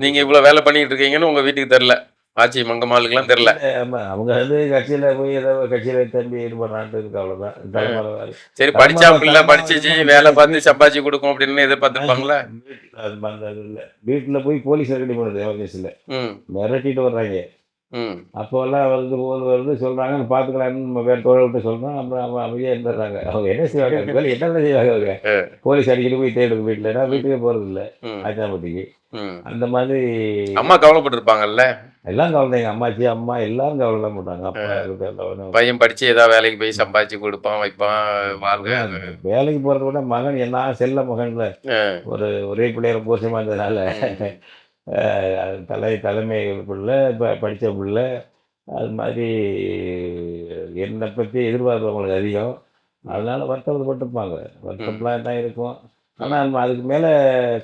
B: நீங்கள் இவ்வளோ வேலை பண்ணிட்டு இருக்கீங்கன்னு உங்கள் வீட்டுக்கு தெரில, ஆட்சி மங்கம்மாளுக்கெல்லாம் தெரில.
A: ஆமாம், அவங்க வந்து கட்சியில் போய் ஏதோ கட்சியில் தம்பி ஈடுபடுறான்ட்டு இருக்கு, அவ்வளோதான். தலைமுறை
B: சரி, படிச்சா பிள்ளை படிச்சிச்சு வேலை பார்த்து சம்பாதிச்சு கொடுக்கும் அப்படின்னு எதிர்பார்த்துருப்பாங்களா?
A: அது இல்லை, வீட்டில் போய் போலீஸ் ரெடி பண்ணுது எமர்ஜென்சியில் மிரட்டிட்டு வர்றாங்க.
B: ம்
A: அப்போல்லாம் வருது சொல்கிறாங்க பார்த்துக்கலான்னு நம்ம வேறு தோழர்கிட்ட சொல்கிறோம். அப்புறம் அவங்க அமைதியாக இருந்துடுறாங்க. அவங்க என்ன செய்வாங்க, அதுக்கு மேலே என்ன செய்வாங்க அவங்க? போலீஸ் அடிக்கடி போய் தேடுது வீட்டில், நான் வீட்டுக்கே போகிறது இல்லை
B: ம்
A: ஆச்சாம்பட்டிக்கு.
B: ம்
A: அந்த மாதிரி
B: அம்மா கவலைப்பட்டிருப்பாங்கல்ல,
A: எல்லாம் கவலை தான். எங்கள் அம்மாச்சி, அம்மா எல்லாரும் கவலை தான் போட்டாங்க. அப்பா எல்லாம்
B: பையன் படிச்சு ஏதாவது வேலைக்கு போய் சம்பாதிச்சு கொடுப்பான் வைப்பான் வாழ்க்கை.
A: வேலைக்கு போகிறத விட மகன் என்ன செல்ல மகன்ல ஒரே பிள்ளைய போஷமாக இருந்ததுனால தலைமை பிள்ளை படித்த பிள்ளை, அது மாதிரி என்னை பற்றி எதிர்பார்ப்பு அவங்களுக்கு அதிகம். அதனால வருத்தப்பட்டிருப்பாங்க. வருத்தம்லாம் தான் இருக்கும். ஆனால் நம்ம அதுக்கு மேலே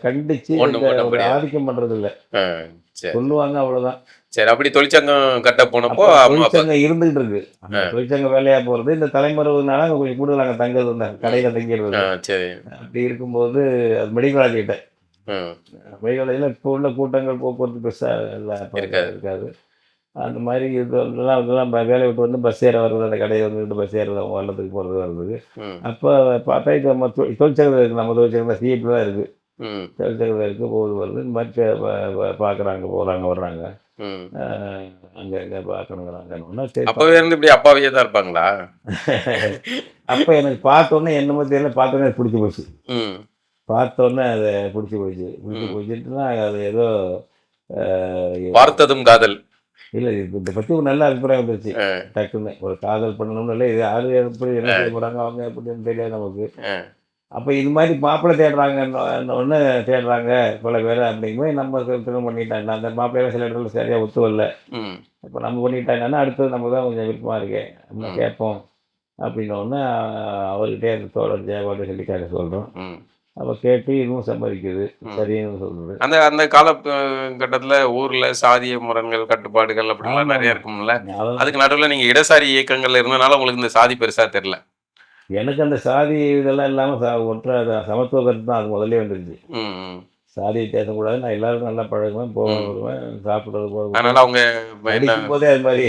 A: கண்டித்து ஒரு ஆதிக்கம் பண்ணுறது இல்லை. சொல்லுவாங்க, அவ்வளோதான்.
B: சரி, அப்படி தொழிற்சங்கம் கட்ட போனப்போ
A: தொழிற்சங்கம் இருந்துகிட்டு இருக்கு. அந்த தொழிற்சங்கம் வேலையாக போகிறது இந்த தலைமறைவுனால கொஞ்சம் கூடுதல் அங்கே தங்குறது இருந்தாங்க, கடையில் தங்கிடுறது.
B: சரி,
A: அப்படி இருக்கும்போது அது மெடிக்கல் காலேஜ் கிட்ட. மெடிக்கல் காலேஜில் இப்போ உள்ள கூட்டங்கள் போக்குவரத்து பெருசாக இருக்காது. அந்த மாதிரி இதெல்லாம் வேலையை விட்டு வந்து பஸ் ஏற வர்றது, அந்த கடையை வந்துட்டு பஸ் ஏறது, அவங்க வரத்துக்கு போகிறது வர்றது. அப்போ பார்த்தா இது நம்ம தொழிற்சங்கம் இருக்குது, நம்ம தொழிற்சங்கம் சிஎப்பி தான் இருக்குது, தொழிற்சங்கம் இருக்குது, போகுது வருது. இந்த மாதிரி பார்க்குறாங்க, போகிறாங்க, வர்றாங்க. அங்கே எங்கே பார்க்கணுங்கிறாங்கன்னா சரி.
B: அப்போவே இருந்து இப்படி அப்பாவே தான் இருப்பாங்களா?
A: அப்போ எனக்கு பார்த்தோன்னே என்னமோ தெரியல, பார்த்தோன்னே அது பிடிச்சி போச்சு. பார்த்தோன்னே அதை பிடிச்சி போச்சுட்டுனா அது ஏதோ
B: பார்த்ததும் காதல்
A: இல்லை. இதை பற்றி ஒரு நல்ல அபிப்பிராயம் வந்துருச்சு டக்குன்னு. ஒரு காதல் பண்ணணும்னு இல்லை, இது யாரு எப்படி என்ன செய்ய போகிறாங்க அவங்க எப்படின்னு தெரியாது நமக்கு. அப்போ இது மாதிரி மாப்பிள்ளை தேடுறாங்கன்னு தேடுறாங்க பல பேர் அப்படிங்கும்போது நம்ம திருமணம் பண்ணிட்டாங்க. அந்த மாப்பிள்ளையெல்லாம் சில இடத்துல சரியாக ஒத்து வரல. இப்போ நம்ம பண்ணிட்டாங்கன்னா அடுத்தது நம்ம தான் கொஞ்சம் விருப்பமாக இருக்கேன், நம்ம கேட்போம் அப்படின்னோடனே அவர்கிட்டே அந்த தோழர் ஜெயபாடு சொல்லி கேட்க சொல்கிறோம். அப்போ கேட்டு இதுவும் சம்மதிக்குது, சரின்னு சொல்கிறது.
B: அந்த காலகட்டத்தில் ஊரில் சாதிய முரண்கள், கட்டுப்பாடுகள் அப்படிலாம் நிறைய இருக்கும்ல. அதுக்கு நடுவில் நீங்கள் இடசாரி இயக்கங்கள் இருந்தனால உங்களுக்கு இந்த சாதி பெருசாக தெரில.
A: எனக்கு அந்த சாதி இதெல்லாம் இல்லாமல் சமத்துவ கருத்து தான் அது முதல்ல வந்துருச்சு. சாதியை பேசக்கூடாது, நான் எல்லாருக்கும் நல்லா பழகுவேன், போவேன், வருவேன், சாப்பிட்றது போவேன்.
B: அதனால் அவங்க
A: படிக்கும் போதே அது மாதிரி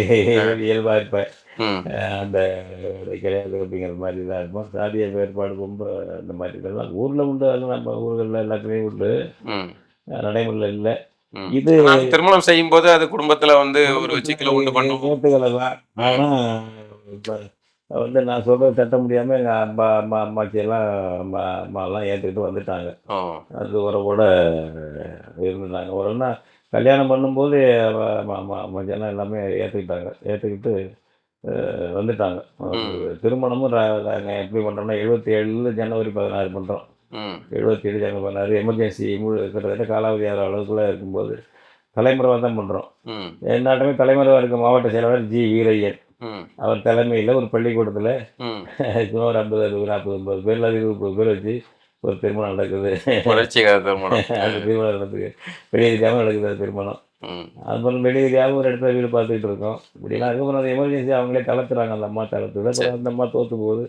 A: இயல்பாக இருப்பேன். அந்த கிடையாது அப்படிங்கிற மாதிரி தான் இருப்போம். சாதிய வேறுபாடு ரொம்ப இந்த மாதிரி இதெல்லாம் ஊரில் உண்டு, அது நம்ம ஊர்களில் எல்லாத்துலேயும் உண்டு, நடைமுறையில் இல்லை. இது
B: திருமணம் செய்யும் போது அது குடும்பத்தில் வந்து ஒரு சிக்கலை உண்டு பண்ணும்
A: நேர்த்துகளெல்லாம். ஆனால் வந்து நான் சொல்கிறது தட்ட முடியாமல் எங்கள் அம்மாச்சியெல்லாம் அம்மாலாம் ஏற்றுக்கிட்டு வந்துட்டாங்க. அது உறவோட இருந்துட்டாங்க. உறவுனா கல்யாணம் பண்ணும்போது அம்மாச்சியெல்லாம் எல்லாமே ஏற்றுக்கிட்டு வந்துட்டாங்க. திருமணமும் நாங்கள் எப்படி பண்ணுறோம்னா 77 ஜனவரி 16 பண்ணுறோம். 77 ஜனவரி 16 எமர்ஜென்சி கிட்டத்தட்ட காலாவதி ஆகிற அளவுக்குள்ளே இருக்கும்போது தலைமுறைவாக தான் பண்ணுறோம். என்னாட்டமே தலைமுறைவாக இருக்க மாவட்ட செயலாளர் ஜி வீரையன் அவர் தலைமையில் ஒரு பள்ளிக்கூடத்தில் சும்மா ஒரு 50, 60, 40, 50 பேர், 20 பேர் வச்சு ஒரு திருமணம் நடக்குது. அந்த திருமணம் நடக்குது, வெளியே தெரியாமல் நடக்குது அது திருமணம். அதுக்கப்புறம் வெளியே தெரியாமல் ஒரு இடத்துல வீடு பார்த்துக்கிட்டு இருக்கோம். இப்படிலாம் அதுக்கப்புறம் அந்த எமர்ஜென்சி அவங்களே தளர்த்துறாங்க. அந்த அம்மா தளர்த்துது, அப்புறம் அந்த அம்மா தோற்று போகுது,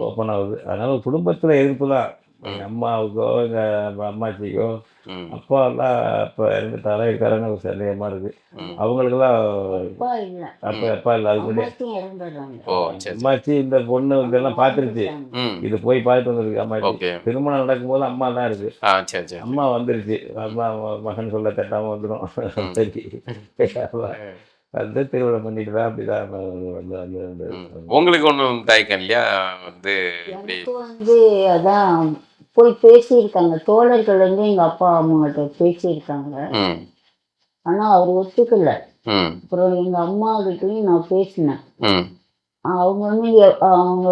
A: ஓப்பன் ஆகுது. அதனால் குடும்பத்தில் எதிர்ப்பு தான். எங்கள் அம்மாவுக்கோ எங்கள் அம்மாச்சிக்கோ அப்பா எல்லாம் இப்போ இறந்துட்டாரா இருக்காருன்னு ஒரு சந்தேகமாக இருக்குது. அவங்களுக்கெல்லாம் அப்பா இல்லை, அதுக்கு அம்மாச்சி இந்த பொண்ணு இதெல்லாம் பார்த்துருச்சு, இது போய் பார்த்துட்டு வந்துருக்கு. அம்மாச்சி திருமணம் நடக்கும்போது அம்மா தான் இருக்கு, அம்மா வந்துருச்சு. அம்மா மகன் சொல்ல தட்டாமல் வந்துடும். சரி வந்து திருமணம் பண்ணிட்டு தான் அப்படிதான் வந்து
B: உங்களுக்கு ஒன்றும் தயக்கம் இல்லையா? வந்து
C: அதான் போய் பேசியிருக்காங்க, தோழர்கள் வந்து எங்கள் அப்பா அம்மாகிட்ட பேசியிருக்காங்க. ஆனால் அவர் ஒத்துக்கல. அப்புறம் எங்கள் அம்மாகிட்டையும் நான் பேசினேன். அவங்க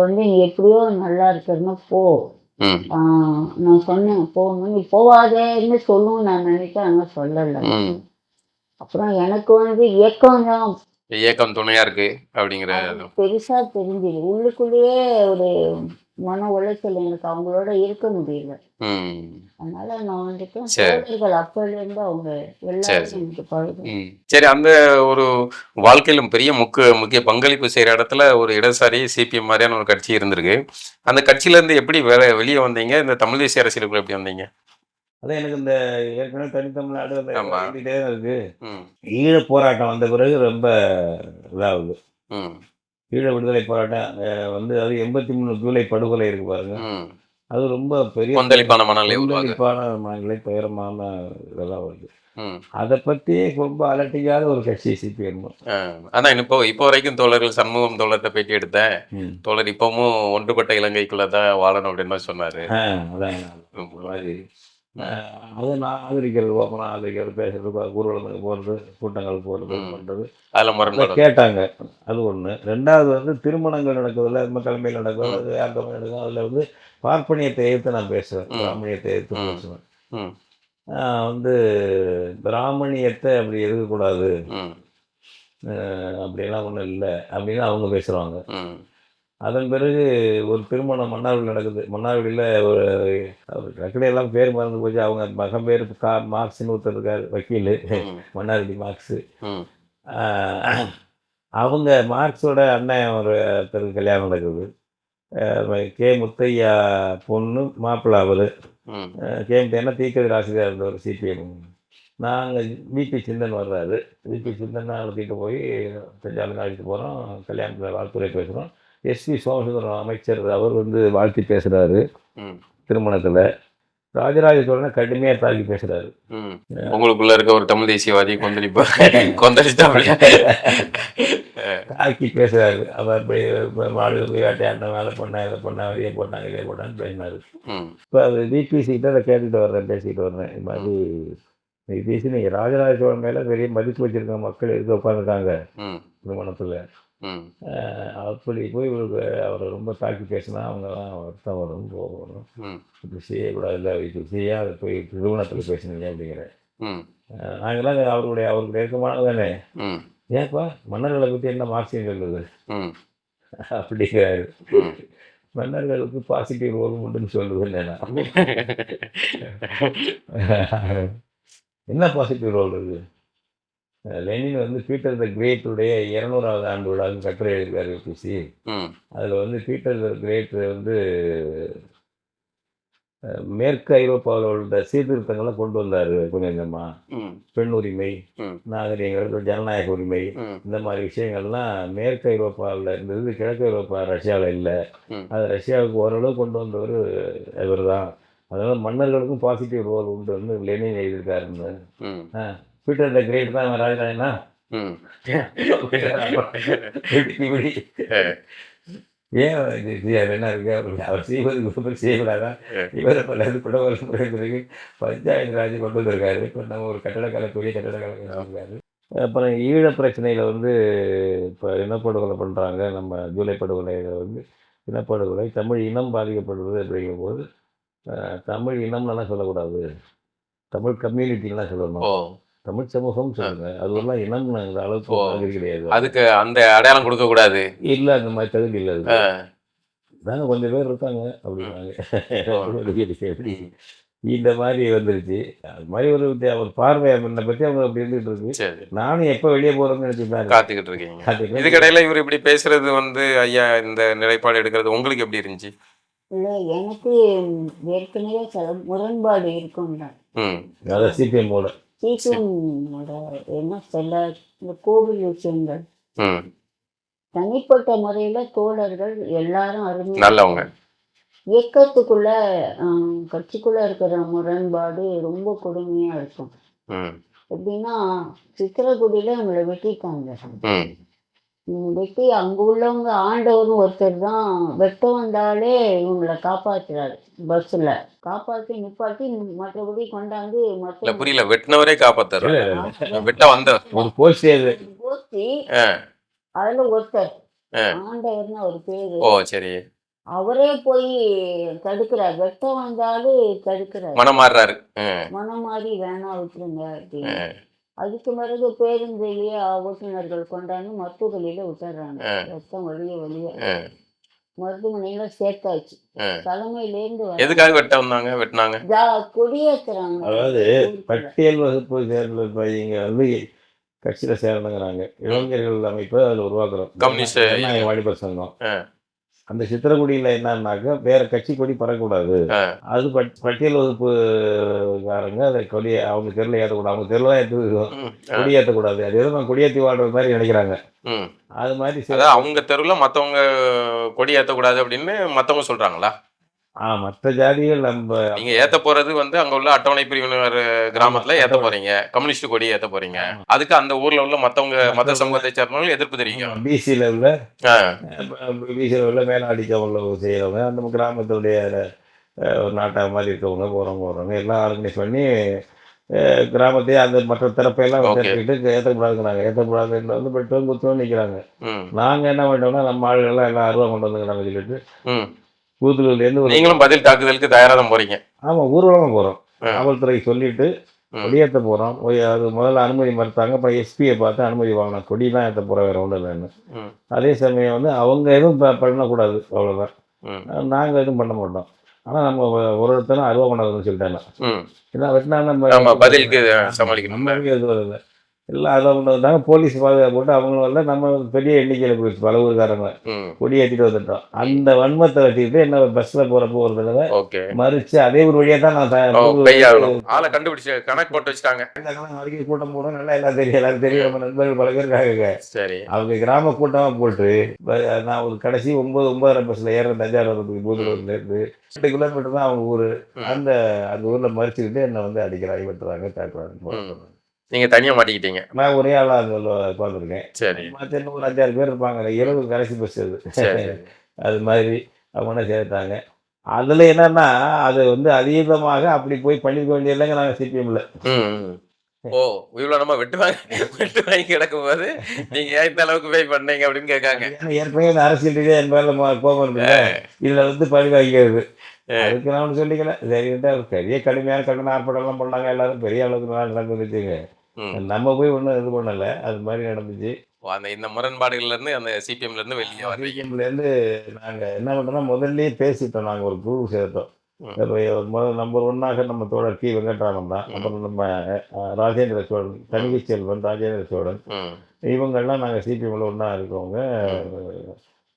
C: வந்து நீ எப்படியோ நல்லா இருக்கிறன்னா போ, நான் சொன்னேன் போகணும், நீ போவாதேன்னு சொல்லணும்னு நான் நினைச்சேன், ஆனால் சொல்லலை. அப்புறம் எனக்கு வந்து
B: ஏக்கம் துணையா இருக்கு அப்படிங்கிற
C: பெருசா தெரிஞ்சுது. உள்ளுக்குள்ளேயே ஒரு மன உளைச்சல், எனக்கு அவங்களோட இருக்க முடியல. அதனால நான் வந்துட்டு அப்பல இருந்து அவங்க எல்லாரும் பழகும்.
B: சரி, அந்த ஒரு வாழ்க்கையிலும் பெரிய முக்கிய பங்களிப்பு செய்யற இடத்துல ஒரு இடசாரி சிபிஎம் மாதிரியான ஒரு கட்சி இருந்திருக்கு. அந்த கட்சியில இருந்து எப்படி வெளியே வந்தீங்க? இந்த தமிழ் தேசிய அரசியலுக்குள்ள எப்படி வந்தீங்க?
A: அதான் எனக்கு இந்த ஏற்கனவே தனித்தமிழ்நாடு வந்துட்டே இருக்கு. ஈழ போராட்டம் வந்த பிறகு ரொம்ப இதாகுது. ஈழ விடுதலை போராட்டம் வந்து அது 83 ஜூலை படுகொலை இருக்கு பாருங்க, அது ரொம்ப பெரிய
B: கொந்தளிப்பான மனநிலை உருவாகுது.
A: கொந்தளிப்பான மனநிலை, துயரமான இதெல்லாம் வருது.
B: ம்.
A: அதை பற்றியே ரொம்ப அலட்டிக்காத ஒரு கட்சி சிபிஎம்.
B: அதான் இப்போ வரைக்கும் தோழர்கள் சண்முகம் தோழர்கிட்ட பேட்டி எடுத்தேன். தோழர் இப்பவும் ஒன்றுபட்ட இலங்கைக்குள்ள தான் வாழணும் அப்படின்னு தான் சொன்னாரு.
A: அதான் இந்த மாதிரி அதை நான் ஆதரிக்கிறது, ஓப்பனாக ஆதரிக்கிறது, பேசுறது, ஊர்வலத்துக்கு போகிறது, கூட்டங்கள் போகிறது, பண்ணுறது,
B: அதில் முரண்பாடு
A: கேட்டாங்க. அது ஒன்று. ரெண்டாவது வந்து திருமணங்கள் நடக்குதுல்ல, நம்ம தலைமையில் நடக்குது, அது யார் தலைமையில் நடக்கும், அதில் வந்து பார்ப்பனியத்தை எதிர்த்து நான் பேசுவேன், பிராமணியத்தை எதிர்த்து பேசுவேன். வந்து பிராமணியத்தை அப்படி இருக்கக்கூடாது, அப்படியெல்லாம் ஒன்றும் இல்லை அப்படின்னு அவங்க பேசுகிறாங்க. அதன் பிறகு ஒரு திருமணம் மன்னார்குடி நடக்குது. மன்னார்குடியில் ஒரு டக்குடையெல்லாம் பேர் மறந்து போச்சு. அவங்க மகன் பேர் மார்க்ஸ்னு ஒருத்தர் இருக்கார், வக்கீல், மன்னார்குடி மார்க்ஸு. அவங்க மார்க்ஸோட அண்ணன் ஒருத்தருக்கு கல்யாணம் நடக்குது. கே முத்தையா பொண்ணு மாப்பிள்ளை அவர். கே முத்தையன்னா தீக்கதிர் ஆசிரியர் இருந்தவர் சிபிஎம். நாங்கள் விபி சிந்தன் வர்றாரு. விபி சிந்தன் அழைச்சிட்டு போய் தஞ்சாவூர் அழைச்சிட்டு போகிறோம். கல்யாணத்தில் வாழ்த்துறை பேசுகிறோம். எஸ்பி சோமசுந்தரம் அமைச்சர் அவர் வந்து வாழ்த்தி பேசுகிறாரு திருமணத்தில். ராஜராஜ சோழனை கடுமையாக தாக்கி பேசுகிறாரு.
B: உங்களுக்குள்ள இருக்க ஒரு தமிழ் தேசியவாதி கொந்தளிச்சுட்டாங்க
A: தாக்கி பேசுகிறாரு. அவர் மாடு வேட்டையாண்ட மேலே பொண்ணா இதை பொண்ணா இதே போட்டாங்க இதே போட்டான்னு பேசினார். இப்போ அது விபிசிக்கிட்ட அதை கேட்டுட்டு வர்றேன், பேசிக்கிட்டு வர்றேன். இது மாதிரி விபிசி நீங்கள் ராஜராஜ சோழன் மேலே பெரிய மதிப்பு வச்சுருக்க மக்கள் எதுக்கு உட்காந்துருக்காங்க திருமணத்தில், அப்படி போய் இவருக்கு அவரை ரொம்ப தாக்கி பேசினா அவங்கெல்லாம் வருத்தம் வரும், போகணும், இப்படி செய்யக்கூடாது, இல்லை இது செய்யாத போய் திருமணத்தில் பேசினீங்க அப்படிங்கிறேன். நாங்களாம் அவருக்கு நெருக்கமானது தானே. ஏன்ப்பா மன்னர்களை பற்றி என்ன மார்க்சியம் சொல்லுது அப்படிங்கிறாரு. மன்னர்களுக்கு பாசிட்டிவ் ரோல் உண்டுன்னு சொல்லுது இல்லைன்னா என்ன பாசிட்டிவ் ரோல் இருக்குது? லெனின் வந்து பீட்டர் த கிரேட்டுடைய 200வது ஆண்டு விழாவுக்கு கட்டுரை எழுதியிருக்காரு யூபிசி. அதில் வந்து பீட்டர் த கிரேட் வந்து மேற்கு ஐரோப்பாவில் உள்ள சீர்திருத்தங்களை கொண்டு வந்தார் கொஞ்சம் கொஞ்சமாக. பெண் உரிமை, நாகரிகங்கள், ஜனநாயக உரிமை, இந்த மாதிரி விஷயங்கள்லாம் மேற்கு ஐரோப்பாவில் இருந்தது, கிழக்கு ஐரோப்பா ரஷ்யாவில் இல்லை. அது ரஷ்யாவுக்கு ஓரளவு கொண்டு வந்தவர் இவர் தான். அதனால் மன்னர்களுக்கும் பாசிட்டிவ் ரோல் உண்டு வந்து லெனின் எழுதியிருக்காருன்னு. பீட்டர் த கிரேட் தான் ராஜராஜனா ஏன் என்ன இருக்கு அவர் செய்வதுக்கு செய்யக்கூடாதான்? இவரை பலது பிறகு பஞ்சாயத்து ராஜ் கொண்டு வந்திருக்காரு. இப்போ நம்ம ஒரு கட்டடக்கலை, பெரிய கட்டடக்கலை இருக்காரு. அப்புறம் ஈழ பிரச்சனையில் வந்து இப்போ இனப்படுகொலை பண்ணுறாங்க. நம்ம ஜூலை படுகொலையில் வந்து இனப்படுகொலை, தமிழ் இனம் பாதிக்கப்படுவது அப்படிங்கும்போது தமிழ் இனம்லாம் சொல்லக்கூடாது, தமிழ் கம்யூனிட்டிலாம் சொல்லணும், தமிழ் சமூகம் சொல்லுங்க. அதுவெல்லாம் இனம் அளவுக்கு தகுதி கிடையாது.
B: அதுக்கு அந்த அடையாளம் கொடுக்க கூடாது.
A: இல்லை, அந்த மாதிரி தகுதி இல்லை. தாங்க கொஞ்சம் பேர் இருக்காங்க அப்படின்னாங்க. இந்த மாதிரி வந்துருச்சு. அது மாதிரி ஒரு பார்வை என்னை பற்றி அவங்க அப்படி இருந்துகிட்டு இருக்கு. நானும் எப்போ வெளியே போகிறேன்னு நினச்சிருந்தேன்,
B: காத்துக்கிட்டு இருக்கீங்க. இதுக்கடையில் இவர் இப்படி பேசுறது வந்து ஐயா இந்த நிலைப்பாடு எடுக்கிறது உங்களுக்கு எப்படி இருந்துச்சு?
C: இல்லை, எனக்கு ஏற்கனவே சில முரண்பாடு இருக்கும் தான்.
A: அதான் சிபிஎம்மோட
C: என்ன சில இந்த கோவில் விஷயங்கள் தனிப்பட்ட முறையில தோழர்கள் எல்லாரும்
B: நல்லவங்க.
C: இயக்கத்துக்குள்ள கட்சிக்குள்ள இருக்கிற முரண்பாடு ரொம்ப கொடுமையா இருக்கும். எப்படின்னா சித்திரகுடியில இவங்களை வெட்டிட்டாங்க. வெட்டி அங்க உள்ளவங்க ஆண்டவரும் ஒருத்தர் தான் வெட்ட வந்தாலே இவங்களை காப்பாத்துறாரு. பஸ்ல காப்பாத்தி நிப்பாட்டி மற்றபடி கொண்டாந்து
B: புரியல, வெட்டினவரே காப்பாத்தாரு. வெட்ட வந்த
A: ஒரு போஸ்டி
C: அதுல ஒருத்தர் ஆண்டவர்னு ஒரு பேரு.
B: ஓ சரி.
C: அவரே போய் தடுக்கிறார், வெட்ட வந்தாலும் தடுக்கிறார்,
B: மனம் மாறுறாரு.
C: மனம் மாறி வேணா விட்டுருங்க அப்படின்னு. அதுக்கு பிறகு பேருந்திலேயே ஓட்டுநர்கள் கொண்டாந்து மருத்துவமனையில விட்டுறாங்க. ரத்தம் வழிய மருத்துவமனையில சேர்த்தாச்சு. தலைமையிலேருந்து
B: எதுக்காக வெட்ட வந்தாங்க, வெட்டினாங்க,
C: கொடியேற்றுறாங்க.
A: அதாவது பட்டியல் வகுப்பு சேர்ந்த பையங்க வந்து கட்சியில சேரணுங்கிறாங்க. இளைஞர்கள் அமைப்பு அதில் உருவாக்குறோம், கம்யூனிஸ்ட் வாலிபர் சங்கம். அந்த சித்திரகுடியில் என்னன்னாக்கா வேற கட்சி கொடி பறக்கக்கூடாது. அது பட்டியல் வகுப்புக்காரங்க அதை கொடியை அவங்க தெருவில் ஏற்றக்கூடாது, அவங்க தெருவில் தான் கொடி ஏற்றக்கூடாது. அது எதுவும் நான் கொடியேற்றி வாழ்றது மாதிரி நினைக்கிறாங்க. அது மாதிரி
B: அவங்க தெருவில் மற்றவங்க கொடி ஏற்றக்கூடாது அப்படின்னு மற்றவங்க சொல்றாங்களா?
A: மற்ற ஜாதிகள் நம்ம
B: நீங்க ஏத்த போறது வந்து அங்க உள்ள அட்டவணை பிரிவினர் கிராமத்துல ஏத்த போறீங்க, கம்யூனிஸ்ட் கொடி ஏத்த போறீங்க. அதுக்கு அந்த ஊர்ல உள்ள மத்த சமூகத்தை சேர்ந்தவங்க எதிர்ப்பு தெரிவிக்கும்.
A: பிசியில் உள்ள மேலாடிக்கவங்க செய்யறவங்க, அந்த கிராமத்துடைய ஒரு நாட்டாக மாதிரி இருக்கவங்க போறவங்க எல்லாம் ஆர்கனைஸ் பண்ணி கிராமத்தையே அந்த மற்ற தரப்பையெல்லாம் எடுத்துக்கிட்டு ஏற்றக்கூடாதுன்னு வந்து பெட்ரோல் குத்துவோம் நிற்கிறாங்க. நாங்கள் என்ன பண்ணிட்டோம்னா நம்ம ஆளுகள்லாம் எல்லாம் அருவா கொண்டு வந்துக்கிறாங்க சொல்லிட்டு கூத்துலேருந்து
B: நீங்களும் பதில் தாக்குதலுக்கு தயாராக தான் போறீங்க.
A: ஆமாம், ஊர்வலமாக போகிறோம். காவல்துறை சொல்லிட்டு கொடியேற்ற போகிறோம். அது முதல்ல அனுமதி மறுத்தாங்க. அப்புறம் எஸ்பியை பார்த்து அனுமதி வாங்கினோம். கொடிலாம் ஏற்ற போகிற வேறு ஒன்றும் இல்லைன்னு. அதே சமயம் வந்து அவங்க எதுவும் பண்ணக்கூடாது, அவ்வளோதான். நாங்கள் எதுவும் பண்ண மாட்டோம். ஆனால் நம்ம ஒரு இடத்துல அருவா கொண்டாதுன்னு சொல்லிட்டாங்க. ஏன்னா வெட்டினா நம்ம
B: பதிலுக்கு சமாளிக்கணும்.
A: எதுவும் இல்லை, எல்லாம் அருவா கொண்டு வந்தாங்க. போலீஸ் பாதுகாப்பு போட்டு அவங்களும் இல்லை, நம்ம பெரிய எண்ணிக்கையில் போயிடுச்சு. பல ஊருக்காரங்க கொடி ஏற்றிட்டு வந்துட்டோம். அந்த வன்மத்தை வச்சுக்கிட்டு என்ன பஸ்ஸில் போகிறப்போ ஒரு தடவை மறிச்சு அதே ஒரு வழியாக தான் நான்
B: ஆளை கண்டுபிடிச்சு கணக்கு போட்டு வச்சுட்டாங்க.
A: வரைக்கும் கூட்டம் போடும், நல்லா எல்லாம் தெரியும், எல்லாரும் தெரியும். நம்ம நண்பர்கள் பல பேர் இருக்காங்க.
B: சரி,
A: அவங்க கிராம கூட்டமாக போட்டு நான் ஒரு கடைசி 9:30 பஸ்ஸில் ஏறுறேன். தஞ்சாவூர் பூதலூர்லேருந்து 8 கிலோமீட்டர் தான் அவங்க ஊர். அந்த ஊரில் மறிச்சுக்கிட்டு என்னை வந்து அடிக்கிறாங்க, வெட்டுறாங்க, தாக்குறாங்க.
B: நீங்க தனியா மாட்டிக்கிட்டீங்க.
A: நான் ஒரே ஆளா உட்காந்துருக்கேன்.
B: சரி,
A: மற்ற இன்னும் ஒரு 5-6 பேர் இருப்பாங்க. இரவு கடைசி பஸ் அது மாதிரி அவங்க என்ன சேர்த்தாங்க. அதுல என்னன்னா அது வந்து அதீதமாக அப்படி போய் பண்ணிக்க வேண்டிய இல்லைங்க. நாங்கள் சிபிஎம்ல
B: ஓ இவ்வளவு நம்ம வெட்டு வாங்கி கிடக்கும் போது நீங்க ஏன் இந்த அளவுக்கு போய் பண்ணீங்க அப்படின்னு கேட்காங்க.
A: ஏற்கனவே இந்த அரசியல் ரீதியாக என் பேரில் கோபம் இருக்குல்ல, இதுல வந்து பழி வாங்கிக்கிறது. அதுக்கு நான் ஒன்று சொல்லிக்கல. சரின்ட்டு பெரிய கடுமையான கண்டன ஆர்ப்பாட்டம்லாம் பண்ணாங்க. எல்லாரும் பெரிய அளவுக்கு நடந்துச்சுங்க. நம்ம போய் ஒன்றும் இது பண்ணலை. அது மாதிரி நடந்துச்சு.
B: அந்த இந்த முரண்பாடுகள்ல இருந்து அந்த சிபிஎம்ல இருந்து வெளியே
A: சிபிஎம்லேருந்து நாங்கள் என்ன பண்ணுறோம்னா முதல்ல பேசிட்டோம். நாங்கள் ஒரு குரூப் சேர்த்தோம். முதல் நம்பர் 1 நம்ம தோழர் கி வெங்கட்ராமன் தான். அப்புறம் நம்ம ராஜேந்திர சோழன், தனிகை செல்வன், ராஜேந்திர சோழன், இவங்கெல்லாம் நாங்கள் சிபிஎம்ல ஒன்றா இருக்கவங்க.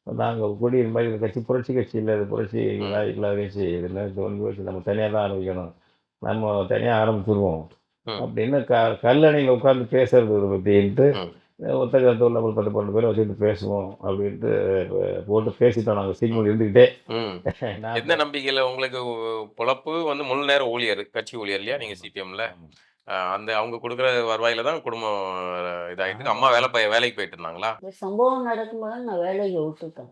A: நாங்கள் கொடி இந்த மாதிரி கட்சி புரட்சி கட்சி இல்லை, இது புரட்சி இல்லாத கட்சி, இது நம்ம தனியாக தான் ஆரம்பிக்கணும், நம்ம தனியாக ஆரம்பிச்சிருவோம் அப்படின்னு கல்லணையில் உட்காந்து பேசுறது இதை பற்றின்ட்டு ஒத்த கருத்து நம்ம 10-12 பேரை வச்சுட்டு பேசுவோம் அப்படின்ட்டு போட்டு பேசிட்டோம். நாங்கள் சிக்னல் இருந்துக்கிட்டே.
B: எந்த நம்பிக்கையில் உங்களுக்கு பொழப்பு வந்து முழு நேரம் ஊழியர், கட்சி ஊழியர் இல்லையா நீங்கள் சிபிஎம்ல? அந்த அவங்க கொடுக்குற வருவாயில தான் குடும்பம் இதாகிட்டு. அம்மா வேலைக்கு போயிட்டு இருந்தாங்களா?
C: சம்பவம் நடக்கும்போது நான் வேலையை விட்டுட்டேன்.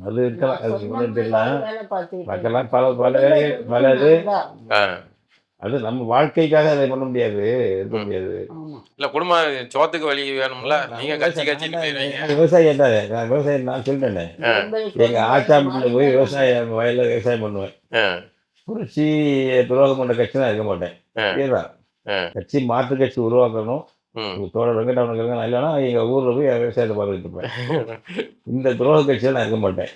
A: அது இருக்கலாம், அது தெரியலாம். பல வேலைகள் அது நம்ம வாழ்க்கைக்காக அதை பண்ண முடியாது, இருக்க முடியாது.
B: இல்ல குடும்பம் சோத்துக்கு வழி வேணும்ல. நீங்க கட்சி
A: விவசாயம் தான். விவசாயம் நான் சொல்லிட்டேன். எங்க ஆச்சாம்பில் போய் வயல்ல விவசாயம் பண்ணுவேன். புரட்சி துரோகம் பண்ண கட்சி தான் இருக்க மாட்டேன். இதுதான் கட்சி. மாற்று கட்சி உருவாக்கணும். தோழர் வெங்கடாமன் இல்லைன்னா எங்க ஊர்ல போய் விவசாயத்தை பார்த்துட்டு இருப்பேன். இந்த துரோக கட்சியில நான் இருக்க மாட்டேன்.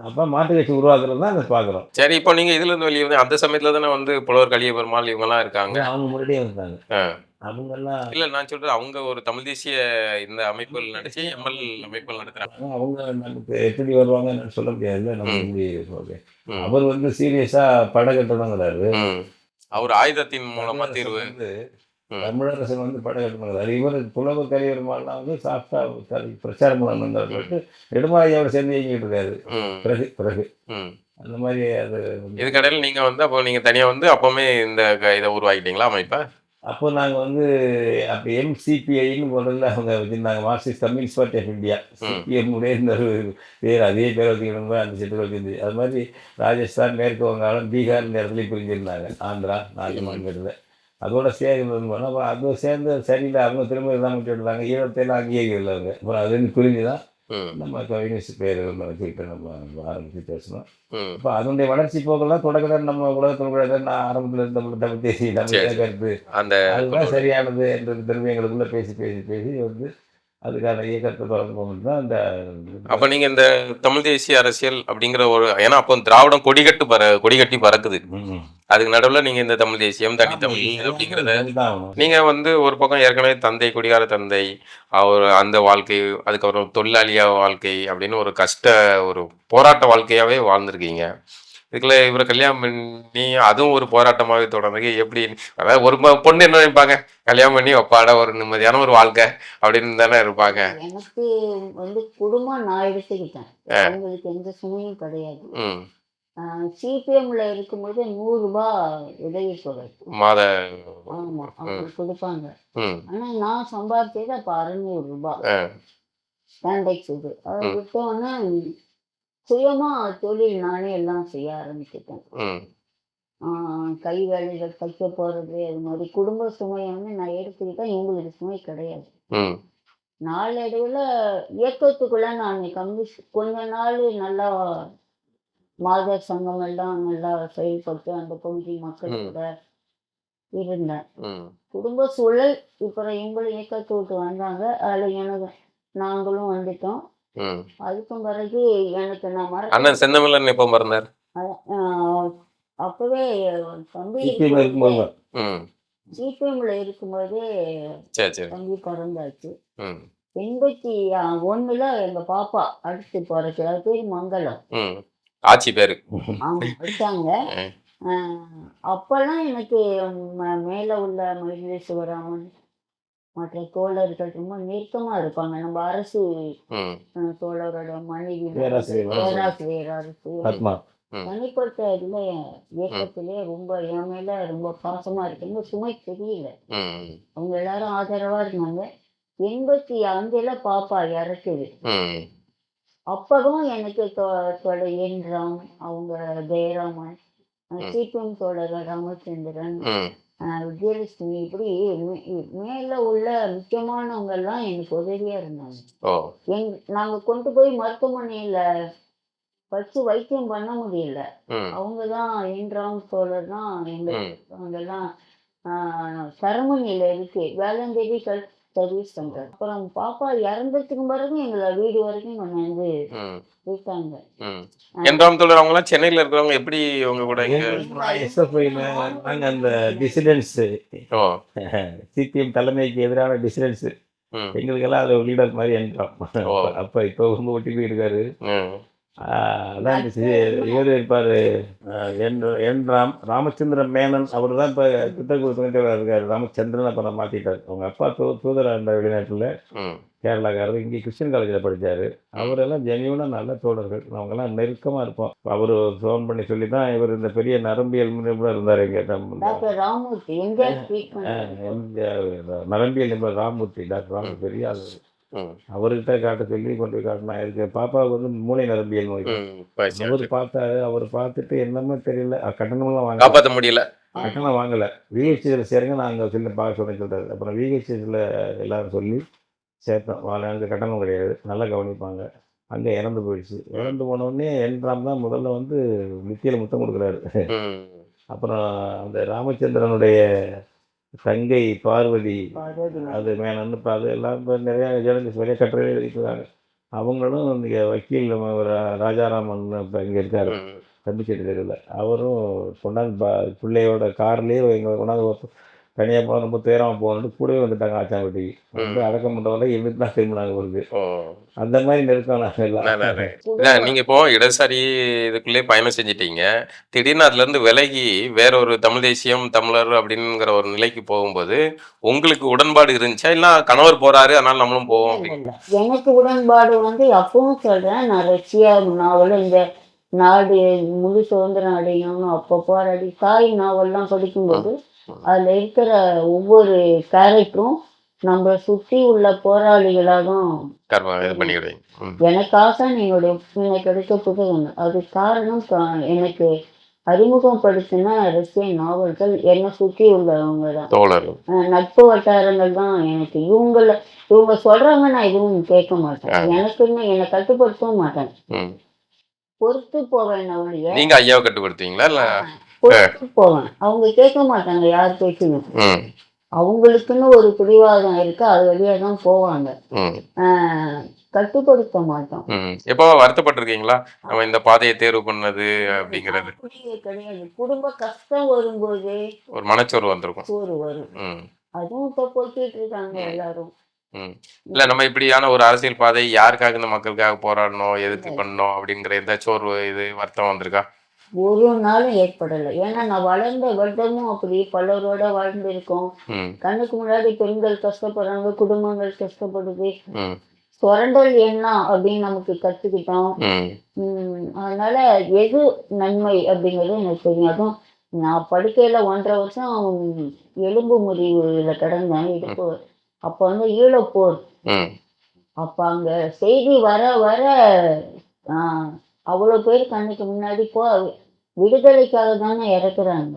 A: அப்ப மாற்று கட்சி உருவாக்குறது தான் அதை பாக்குறோம்.
B: சரி, இப்போ நீங்க இதுல இருந்து வெளியே வந்து அந்த சமயத்துல தானே வந்து புலவர் கலிய பெருமாள் இவங்க எல்லாம் இருக்காங்க.
A: அவங்க முன்னாடியே வந்தாங்க. அவங்க எல்லாம்
B: இல்ல, நான் சொல்றேன் அவங்க ஒரு தமிழ் தேசிய இந்த அமைப்புகள் நடிச்சு எம்எல் அமைப்புகள் நடத்துறாங்க.
A: அவங்க நமக்கு எப்படி வருவாங்கன்னு சொல்ல முடியாது. நம்ம அவர் வந்து சீரியஸா படம் கட்டணுங்கிறாரு.
B: அவர் ஆயுதத்தின் மூலமா தீர்வு
A: தமிழரசன் வந்து படம் கட்டணுங்கிறாரு. இவர் புலவர் கலியபெருமாள்லாம் வந்து சாஃப்டா பிரச்சாரம் பண்ணணுங்கிறது நெடுமாலையோட சேர்ந்து இயங்கிட்டு இருக்காரு. பிறகு அந்த மாதிரி அது
B: இதுக்கடையில் நீங்க வந்து அப்போ நீங்க தனியா வந்து அப்பவுமே இந்த இதை உருவாக்கிட்டீங்களா அமைப்பை?
A: அப்போ நாங்கள் வந்து அப்போ எம்சிபிஐன்னு முதல்ல அவங்க வச்சுருந்தாங்க, Marxist communist party of India. சிபிஎம்முடைய இந்த பேர் அதே பேர் வச்சுக்கணும், அந்த செட்டு வச்சுருந்து. அது மாதிரி ராஜஸ்தான், மேற்கு வங்காளம், பீகார் இந்த இடத்துலையும் பிரிஞ்சிருந்தாங்க. ஆந்திரா 4 மாநிலத்தில் அதோட சேர்ந்து அப்போ அது சேர்ந்து சரியில்லை. அவங்க திரும்ப இல்லாம விட்டுட்டாங்க. ஈழத்தையெல்லாம் அங்கீகரிக்கல அவங்க. அப்புறம் அதுன்னு புரிஞ்சு தான் நம்ம கம்யூனிஸ்ட் பேர் வச்சுக்கிட்டு நம்ம ஆரம்பிச்சு பேசணும். இப்போ அதனுடைய வளர்ச்சி போகலாம் தொடக்கதான் நம்ம உலகத்தில் நான் ஆரம்பத்தில் இருந்த தமிழ் தேசிய தமிழ் கருத்து அதுதான் சரியானது என்று திரும்பி எங்களுக்குள்ள பேசி பேசி பேசி வந்து அதுக்கான இயக்கத்தை தொடர்ந்து போகணும் தான் இந்த.
B: அப்போ நீங்கள் இந்த தமிழ் தேசிய அரசியல் அப்படிங்கிற ஒரு, ஏன்னா அப்போ திராவிடம் கொடி கட்டி பறக்குது. அதுக்கு நடுவில் நீங்கள் இந்த தமிழ் தேசியம் தனி தமிழ் அப்படிங்கிறத நீங்கள் வந்து ஒரு பக்கம் ஏற்கனவே தந்தை, குடிகார தந்தை, அவர் அந்த வாழ்க்கை, அதுக்கப்புறம் தொழிலாளியா வாழ்க்கை அப்படின்னு ஒரு ஒரு போராட்ட வாழ்க்கையாகவே வாழ்ந்துருக்கீங்க. இதுக்குள்ள இவரை கல்யாணம் பண்ணி அதுவும் ஒரு போராட்டமாகவே தொடர்ந்து எப்படி, அதாவது ஒரு பொண்ணு என்ன நினைப்பாங்க, கல்யாணம் பண்ணி ஒப்பாட ஒரு நிம்மதியான ஒரு வாழ்க்கை அப்படின்னு தானே இருப்பாங்க.
C: எனக்கு வந்து குடும்பம் நான் எடுத்துக்கிட்டேன், அவங்களுக்கு எந்த சுமையும் கிடையாது. சிபிஎம்ல இருக்கும்போது 100 ரூபாய் உதவித்தொகை.
B: மாத
C: ஆமா, அப்படி கொடுப்பாங்க.
B: ம்
C: ஆனா நான் சம்பாதிச்சது அப்ப 600 ரூபாய்
B: ஆ
C: ஸ்டாண்டெக்ஸ் இது. அதை
B: ம்
C: விட்டோன்னே சுயமா தொழில் நானே எல்லாம் செய்ய ஆரம்பிச்சிட்டேன்.
B: ம்
C: கை வேலைகள் தைக்க போறது, அது மாதிரி குடும்ப சுமையை வந்து நான் எடுத்துக்கிட்டேன். இவங்களுக்கு சுமை கிடையாது.
B: ம்
C: நாளடைவுல இயக்கத்துக்குள்ள நான் கொஞ்ச நாள் நல்லா மாதர் சங்கம் எல்லாம் நல்லா செயல்பட்டு அந்த பகுதி மக்கள்
B: ம்
C: கூட இருந்தேன்.
B: ம்
C: குடும்ப சூழல் அப்புறம் இவங்களும் இயக்கத்தை விட்டு வந்தாங்க. அதில் எனக்கு நாங்களும் வந்துட்டோம்.
B: ம்
C: அதுக்கும் பிறகு எனக்கு நான்
B: அண்ணன் செந்தமிழன் எப்போ மறந்தார்?
C: ஆஹ் அப்பவே தம்பி
A: சிபிஎம் இருக்கும்போது
B: ம்
C: ஜிபிஎம்ல இருக்கும்போதே
B: சரி சரி
C: தம்பி பிறந்தாச்சு.
B: ம்
C: 81ல எங்க பாப்பா அடுத்து பிறகு, அது பேர் மங்களம்.
B: ம் ஆச்சி பேரு
C: ஆமா, வச்சாங்க. அப்பெல்லாம் எனக்கு மேல உள்ள மகிழ்ச்சி சிவராமன் மற்ற தோழர்கள் ரொம்ப நெருக்கமா இருப்பாங்க. நம்ம அரசு
B: ம்
C: தோழரோட மனைவி
A: பேராசிரியர்
C: பேராசிரியர் அரசு
A: பத்மா.
B: ம்
C: தனிப்பட்ட இதுல இயக்கத்திலே ரொம்ப என் மேல ரொம்ப பாசமா இருக்குங்க. சுமை தெரியல.
B: ம்
C: அவங்க எல்லாரும் ஆதரவா இருந்தாங்க. 85ல பாப்பா இறக்குது.
B: ம்
C: அப்பவும் எனக்கு என்றாம் அவங்க ஜெயராமன், சிபிஎம் தோழர் ராமச்சந்திரன்,
B: ம்
C: விஜயலட்சுமி, இப்படி மேல உள்ள முக்கியமானவங்க எல்லாம் எனக்கு உதவியா இருந்தாங்க.
B: ஓ
C: நாங்க கொண்டு போய் மருத்துவமனையில வச்சு வைத்தியம் பண்ண முடியல.
B: ம்
C: அவங்கதான் என்றாம் தோழர் தான்
B: ம்
C: எங்களுக்கு அங்கெல்லாம் சரமணியில இருக்கு வேளாங்கேரி சர்வீஸ் சென்டர். அப்புறம் பாப்பா இறந்ததுக்கு பிறகு எங்களை வீடு வரைக்கும் கொண்டு வந்து
B: ம்
C: விட்டாங்க.
B: ம் என்றாம் தோழர் அவங்களாம் சென்னையில் இருக்கிறவங்க எப்படி உங்க கூட இங்க
A: எஸ்எஃப்ஐல நாங்கள் அந்த டிசிடென்ஸ்
B: ஓ
A: சிபிஎம் தலைமைக்கு எதிரான டிசிடென்ஸ்
B: ம்
A: எங்களுக்கெல்லாம் அது லீடர் மாதிரி என்றோம்.
B: ஓ
A: அப்போ இப்போ வந்து ஒட்டி இருக்காரு.
B: ம்
A: அதான் இவர் இருப்பார் என் ராமச்சந்திரன் மேனன். அவர் தான் இப்போ திட்டக்குழு துணைத் இருக்கார். ராமச்சந்திரன் அப்புறம் மாற்றிட்டார். அவங்க அப்பா தூதராக இருந்தார் வெளிநாட்டில்,
B: ம்
A: கேரளாக்காரர். இங்கே கிறிஸ்டின் காலேஜில் படித்தார். அவரெல்லாம் ஜெனியூனாக நல்ல தோழர்கள். அவங்கெல்லாம் நெருக்கமாக இருப்போம். அவர் ஃபோன் பண்ணி சொல்லி தான் இவர் இந்த பெரிய நரம்பியல் நிபுணர் இருந்தார். இங்கே
C: டாக்டர் ராமூர்த்தி எம்ஜிஆர் ட்ரீட்மெண்ட்
A: நரம்பியல் நிபுணர் ராமூர்த்தி, டாக்டர் ராமூர்த்தி பெரிய ஆள்.
B: ம்
A: அவர்கிட்ட காட்ட சொல்லி கொண்டு போய் காட்டினா இருக்கு. பாப்பாவுக்கு வந்து மூளை நரம்பியல் நோய். அவர் பார்த்தாரு. அவர் பார்த்துட்டு என்னமோ தெரியல, கட்டணம்லாம் வாங்க
B: காப்பாற்ற முடியல.
A: கட்டணம் வாங்கலை. விஹெச்சியில் சேருங்க நான் அங்கே சொல்லி பார்க்க சொன்னேன்னு சொல்கிறாரு. அப்புறம் விஹெச்சியில் எல்லாரும் சொல்லி சேர்த்தோம். அங்கே கட்டணம் கிடையாது, நல்லா கவனிப்பாங்க. அங்கே இறந்து போயிடுச்சு. இறந்து போனோடனே என்றாம் தான் முதல்ல வந்து நித்தியில் முத்தம் கொடுக்குறாரு.
B: ம்
A: அப்புறம் அந்த ராமச்சந்திரனுடைய தங்கை பார்வதி, அது மேனன்னு இப்போ அது எல்லாம் இப்போ நிறையா ஜேர்னலிஸ்ட் நிறைய கட்டுரை எழுதிட்டுருக்காங்க. அவங்களும் இங்கே வக்கீல் ராஜாராமன் இப்போ இங்கே இருக்கார்
B: ம்
A: தம்பிச்சேரி தெருவில். அவரும் கொண்டாந்து பிள்ளையோட கார்லேயே எங்களை கொண்டாந்து தனியாக போனால் ரொம்ப துயரமாக போகணுட்டு கூடவே வந்துட்டாங்க ஆச்சாம்பட்டிக்கு. வந்து அடக்கம் பண்ணுறவரை இருந்துட்டு தான் திரும்பினாங்க ஊருக்கு.
B: ஓ
A: அந்த மாதிரி நெருக்கம் நாங்கள் எல்லாம்.
B: இதான் நீங்க இப்போ இடதுசாரி இதுக்குள்ளே பயணம் செஞ்சிட்டீங்க. திடீர்னு அதுல இருந்து விலகி வேற ஒரு தமிழ் தேசியம் தமிழர் அப்படிங்கிற ஒரு நிலைக்கு போகும்போது உங்களுக்கு உடன்பாடு இருந்துச்சா, இல்ல கணவர் போறாரு அதனால நம்மளும் போவோம் அப்படின்னு?
C: எனக்கு உடன்பாடு வந்து அப்பவும் சொல்றேன். நான் ரஷ்யா நாவல், இந்த நாடு முழு சுதந்திரம் அடையணும்னு அப்போ போராடி தாய் நாவல்லாம் படிக்கும்போது அதுல இருக்கிற ஒவ்வொரு கேரக்டரும் நம்ம சுற்றி உள்ள போராளிகளாகவும்
B: இது பண்ணிக்கிடுவீங்க.
C: எனக்கு ஆசை என்னுடைய கிடைக்க புத்தகம். அது காரணம் எனக்கு அறிமுகப்படுத்தின ரஷ்ய நாவல்கள் என்னை சுற்றி உள்ளவங்க தான்,
B: தோழர்
C: நட்பு வட்டாரங்கள் தான். எனக்கு இவங்க சொல்றாங்க, நான் எதுவும் கேட்க மாட்டேன். எனக்குன்னு என்னை கட்டுப்படுத்தவும் மாட்டேன். பொறுத்து போவேன். அவளைய
B: நீங்க ஐயாவை கட்டுப்படுத்துவீங்களா இல்ல?
C: பொறுத்து போவேன். அவங்க கேட்க மாட்டாங்க யார் பேச்சுன்னு. அவங்களுக்குன்னு ஒரு பிடிவாதம் இருக்கு, அது வழியா தான் போவாங்க. கட்டுப்படுத்த மாட்டோம்.
B: எப்போ வருத்தப்பட்டிருக்கீங்களா நம்ம இந்த பாதையை தேர்வு பண்ணது அப்படிங்கிறது?
C: கிடையாது. குடும்ப கஷ்டம் வரும்போது
B: ஒரு மனச்சோர்வு வந்திருக்கும்.
C: சோறு வரும். அதுவும் இப்ப போட்டிட்டு இருக்காங்க எல்லாரும்.
B: இல்ல நம்ம இப்படியான ஒரு அரசியல் பாதை யாருக்காக இந்த மக்களுக்காக போராடணும், எதுக்கு பண்ணணும் அப்படிங்கிற எந்த சோர்வு இது வருத்தம் வந்திருக்கா?
C: ஒரு நாளும் ஏற்படலை. ஏன்னா நான் வளர்ந்த வருடமும் அப்படி பலரோட வாழ்ந்து இருக்கோம். கண்ணுக்கு முன்னாடி பெண்கள் கஷ்டப்படுறாங்க, குடும்பங்கள் கஷ்டப்படுது. சுரண்டல் என்ன அப்படின்னு நமக்கு கற்றுக்கிட்டோம். அதனால எது நன்மை அப்படிங்கிறது எனக்கு தெரியும். அதுவும் நான் படுக்கையில் 1.5 வருஷம் எலும்பு முறிவில் கிடந்தேன் இடுப்பு. அப்போ வந்து ஈழப்போர். அப்போ அங்கே செய்தி வர வர அவ்வளோ பேர் கண்ணுக்கு முன்னாடி விடுதலைக்காக தானே இறக்குறாங்க.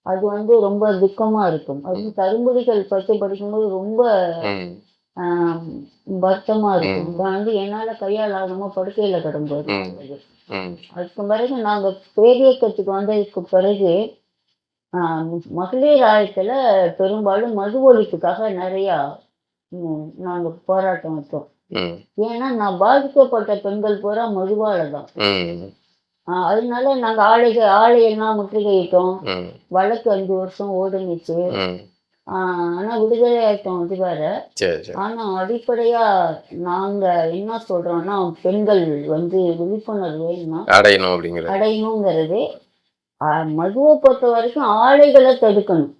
C: அது வந்து ரொம்ப துக்கமாக இருக்கும். அதுவும் கரும்புலிகள் பற்றி படிக்கும்போது ரொம்ப வருத்தமாக இருக்கும். வந்து என்னால் கையாளாதமாக படுக்கையில் கிடந்தது. அதுக்கு பிறகு நாங்கள் பேரியக்கத்துக்கு வந்ததுக்கு பிறகு மகளிர் ஆயத்தில் பெரும்பாலும் மது ஒழிப்புக்காக நிறையா நாங்கள் போராட்டம் வச்சோம். ஏன்னா நான் பாதிக்கப்பட்ட பெண்கள் பூரா மதுவால தான். அதனால நாங்கள் ஆலையெல்லாம் முற்றுகையிட்டோம். வழக்கு 5 வருஷம் ஓடுனுச்சு. ஆனால் விடுதலை ஆயிட்டோம். அது வேற. ஆனால் அடிப்படையாக நாங்கள் என்ன சொல்கிறோன்னா, பெண்கள் வந்து விழிப்புணர்வு அடையணுங்கிறது. மதுவை பொறுத்த வரைக்கும் ஆலைகளை தடுக்கணும்.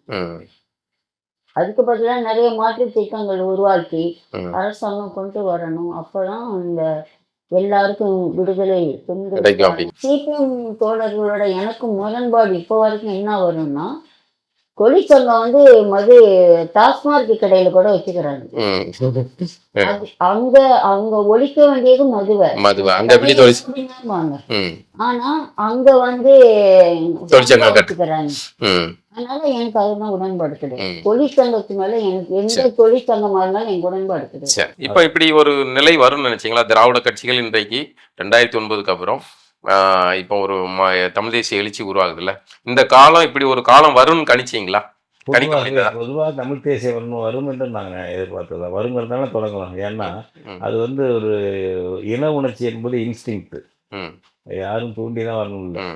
C: அதுக்கு பதிலாக நிறைய மாற்று திட்டங்கள் உருவாக்கி அரசாங்கம் கொண்டு வரணும். அப்போதான் இந்த எல்லாருக்கும் விடுதலை. பெண்கள் சிபிஎம் தோழர்களோட எனக்கு முரண்பாடு இப்போ வரைக்கும் என்ன வரும்னா, தொழிற்சங்கம் வந்து மது டாஸ்மார்க் கடையில கூட வச்சுக்கிறாங்க. அவங்க ஒழிக்க வேண்டியது மதுவை. ஆனா அங்க வந்து வச்சுக்கிறாங்க. அதனால எனக்கு அதுதான் உடன்பாடு கிடையாது. தொழிற்சங்கத்து மேல எனக்கு எந்த தொழிற்சங்கமா இருந்தாலும் எனக்கு உடன்பாடு கிடையாது.
B: இப்ப இப்படி ஒரு நிலை வரும்னு நினைச்சீங்களா? திராவிட கட்சிகள் இன்றைக்கு 2009க்கு அப்புறம் இப்போ ஒரு தமிழ் தேசிய எழுச்சி உருவாகுதுல்ல, இந்த காலம் இப்படி ஒரு காலம் வரும்னு கணிச்சிங்களா?
A: பொதுவாக தமிழ் தேசிய வரும் என்று நாங்கள் எதிர்பார்த்ததா வருங்கிறதால தொடங்கலாம். ஏன்னா அது வந்து ஒரு இன உணர்ச்சி என்பது இன்ஸ்டிங்க்ட். யாரும் தூண்டிதான் வரணும் இல்லை.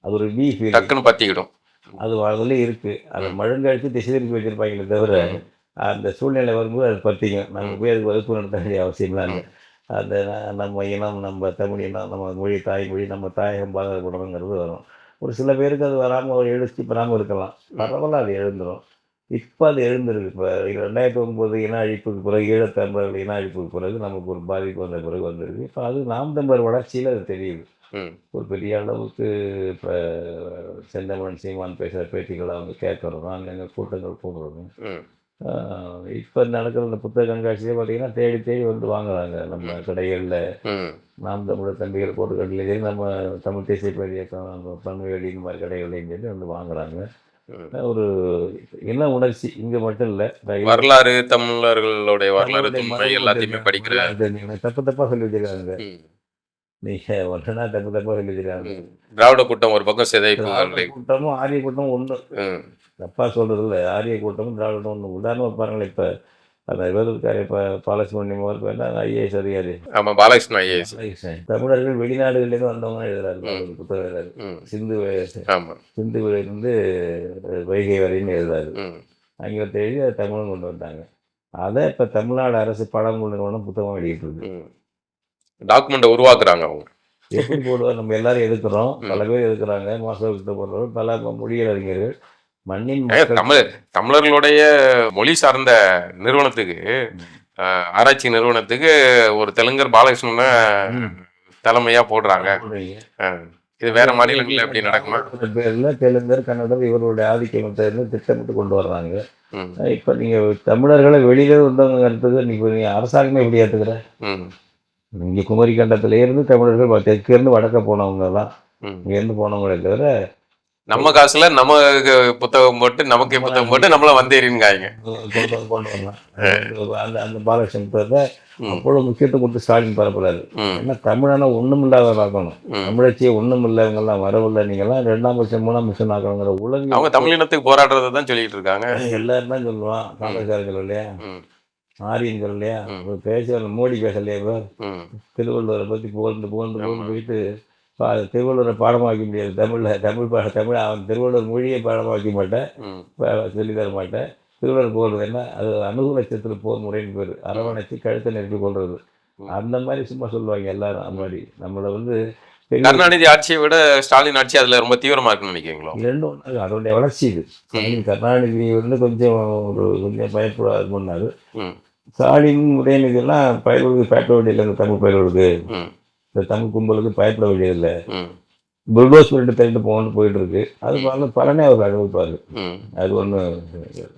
A: அது ஒரு
B: டக்குன்னு பத்திக்கிடும்.
A: அது அதில் இருக்கு. அதை மழுங்கடிச்சு திசை திருப்பி வச்சிருப்பாங்களே தவிர அந்த சூழ்நிலை வரும்போது அது பற்றிக்கும். நம்ம போய் அதுக்கு வகுப்பு நடத்த வேண்டிய அவசியம் தான். அந்த நம்ம இனம், நம்ம தமிழ் இனம், நம்ம மொழி, தாய்மொழி, நம்ம தாயகம் பாதுகாக்கணுங்கிறது வரும். ஒரு சில பேருக்கு அது வராமல் ஒரு எழுச்சி பெறாமல் இருக்கலாம். பரவாயில்ல, அது எழுந்துடும். இப்போ அது எழுந்துருக்கு. இப்போ 2009 இன அழிப்புக்கு பிறகு, ஈழத்தமிழர்கள் இன அழிப்புக்கு பிறகு நமக்கு ஒரு பாதிப்பு வந்த பிறகு வந்திருக்கு. இப்போ அது நாம் தமிழர் வளர்ச்சியில் அது தெரியுது. ஒரு பெரிய அளவுக்கு இப்போ செந்தமிழன் சீமான் பேசுகிற பேட்டிகளை அவங்க கேட்குறோம். அங்கங்கே கூட்டங்கள் போடுறோம். இப்போ நடக்கிற இந்த புத்தக கண்காட்சியே பார்த்தீங்கன்னா தேடி தேடி வந்து வாங்குறாங்க. நம்ம கடைகளில் நாம் தமிழர் தம்பிகள் போட்டுக்கடையிலே சரி, நம்ம தமிழ் தேசிய பேரியக்கம், நம்ம பன்மையடி இந்த மாதிரி கடைகள்லையும் சரி வந்து வாங்குறாங்க. ஒரு இன உணர்ச்சி இங்கே மட்டும் இல்லை,
B: வரலாறு, தமிழர்களுடைய வரலாறு எல்லாத்தையுமே படிக்கிறாங்க.
A: தப்பாக சொல்லி வச்சிருக்காங்க. நீங்கள் ஒன்றுனா தப்பாக சொல்லி வச்சிருக்காங்க.
B: திராவிட கூட்டம் ஒரு பக்கம் சிதைப்பு
A: கூட்டமும் ஆரிய கூட்டமும் ஒன்று. தப்பாக சொல்கிறது இல்லை. ஆரிய கூட்டமும் திராவிடம் ஒன்று. உதாரணமாக பாருங்களேன், இப்போ அந்த விவரத்துக்கார இப்போ பாலசுப்ரமணியம் பேர் ஐஏஎஸ் அதிகாரி.
B: ஆமாம், பாலகிருஷ்ணன் ஐஏஎஸ்.
A: தமிழர்கள் வெளிநாடுகள்லேருந்து வந்தவங்க எழுதுறாரு, புத்தகம் எழுதுறாரு. சிந்துவிலிருந்து வைகை வரைன்னு எழுதுறாரு. ஆங்கிலத்தை எழுதி அதை தமிழும் கொண்டு வந்தாங்க. அதை இப்போ தமிழ்நாடு அரசு படம் கொண்டு புத்தகம் வெளியிட்டு
B: டாக்குமெண்ட்டை உருவாக்குறாங்க. அவங்க
A: எப்படி போடுவார்? நம்ம எல்லாரும் எதுக்குறோம், பல பேர் எதுக்குறாங்க. மாசத்தை போடுறவர் பல மொழியறிஞர்கள்.
B: தமிழர்களுடைய மொழி சார்ந்த நிறுவனத்துக்கு, ஆராய்ச்சி நிறுவனத்துக்கு ஒரு தெலுங்கர் பாலகிருஷ்ணனை தலைமையா போடுறாங்க. இது வேற மாநிலங்கள்ல எப்படி நடக்குமா?
A: பேர்ல தெலுங்கர், கன்னடர் இவர்களுடைய ஆதிக்கத்தை திட்டமிட்டு கொண்டு வர்றாங்க. இப்ப நீங்க தமிழர்களை வெளியில வந்தவங்கிறதுக்கு நீங்க அரசாங்கமே எப்படி ஏற்றுக்கிற? இங்க குமரி கண்டத்துல இருந்து தமிழர்கள் தெற்கு இருந்து வடக்க போனவங்க தான் இங்க இருந்து போனவங்களே தவிர,
B: நம்ம காசுல நம்ம புத்தகம் போட்டு நமக்கு புத்தகம் போட்டு நம்மள வந்தேறிங்க
A: கொண்டு வரலாம். அந்த பாலகிருஷ்ணன் அவ்வளவு முக்கியத்துவம் கொடுத்து ஸ்டாலின் பரப்புறாரு. ஏன்னா தமிழான ஒண்ணும் இல்லாத ஆக்கணும், தமிழச்சியை ஒண்ணும் இல்லவங்க எல்லாம் வரவில்லை, நீங்க எல்லாம் 2ஆம் பட்சம் 3ஆம் பட்சம் ஆக்கணுங்கிற உலகம்.
B: அவங்க தமிழினத்துக்கு போராடுறதை தான் சொல்லிட்டு இருக்காங்க.
A: எல்லாரும் தான் சொல்லுவான். காங்கிரஸ் சொல்லலையா, ஆரியன் சொல்லலையா, பேச மோடி பேசலையா? இப்போ திருவள்ளுவரை பத்தி புகழ்ந்து போயிட்டு திருவள்ளுவரை பாடமாக்க முடியாது தமிழ் அவன் திருவள்ளுவர் மொழியை பாடமாக்க மாட்டேன், சொல்லித்தர மாட்டேன். திருவள்ளுவர் போகிறது என்ன, அது அணுகுலட்சத்தில் போர் முறைன்னு பேர். அரவணைச்சு கழுத்தை நெருப்பி கொள்வது, அந்த மாதிரி சும்மா சொல்லுவாங்க எல்லாரும். அந்த மாதிரி நம்மளை வந்து
B: கருணாநிதி ஆட்சியை விட ஸ்டாலின் ஆட்சி அதுல ரொம்ப தீவிரமா இருக்குன்னு நினைக்கிறீங்களோ?
A: ரெண்டும் ஒன்று. அதோடைய வளர்ச்சி இது. கருணாநிதி வந்து கொஞ்சம் பயப்படாது பண்ணாரு. ஸ்டாலின் உதயநிதியெல்லாம் பயல்களுக்கு பயப்பட வேண்டியதில்லை. இந்த தமிழ் பயல்களுக்கு,
B: ம்
A: இந்த தமிழ் கும்பலுக்கு பயப்பட வேண்டியதில்லை.
B: ம்
A: புல்டோஸ் பண்ணிட்டு தள்ளிட்டு போகணும்னு போயிட்டு இருக்கு. அது பலனே அவர் அனுபவிப்பார்.
B: ம்
A: அது ஒன்று.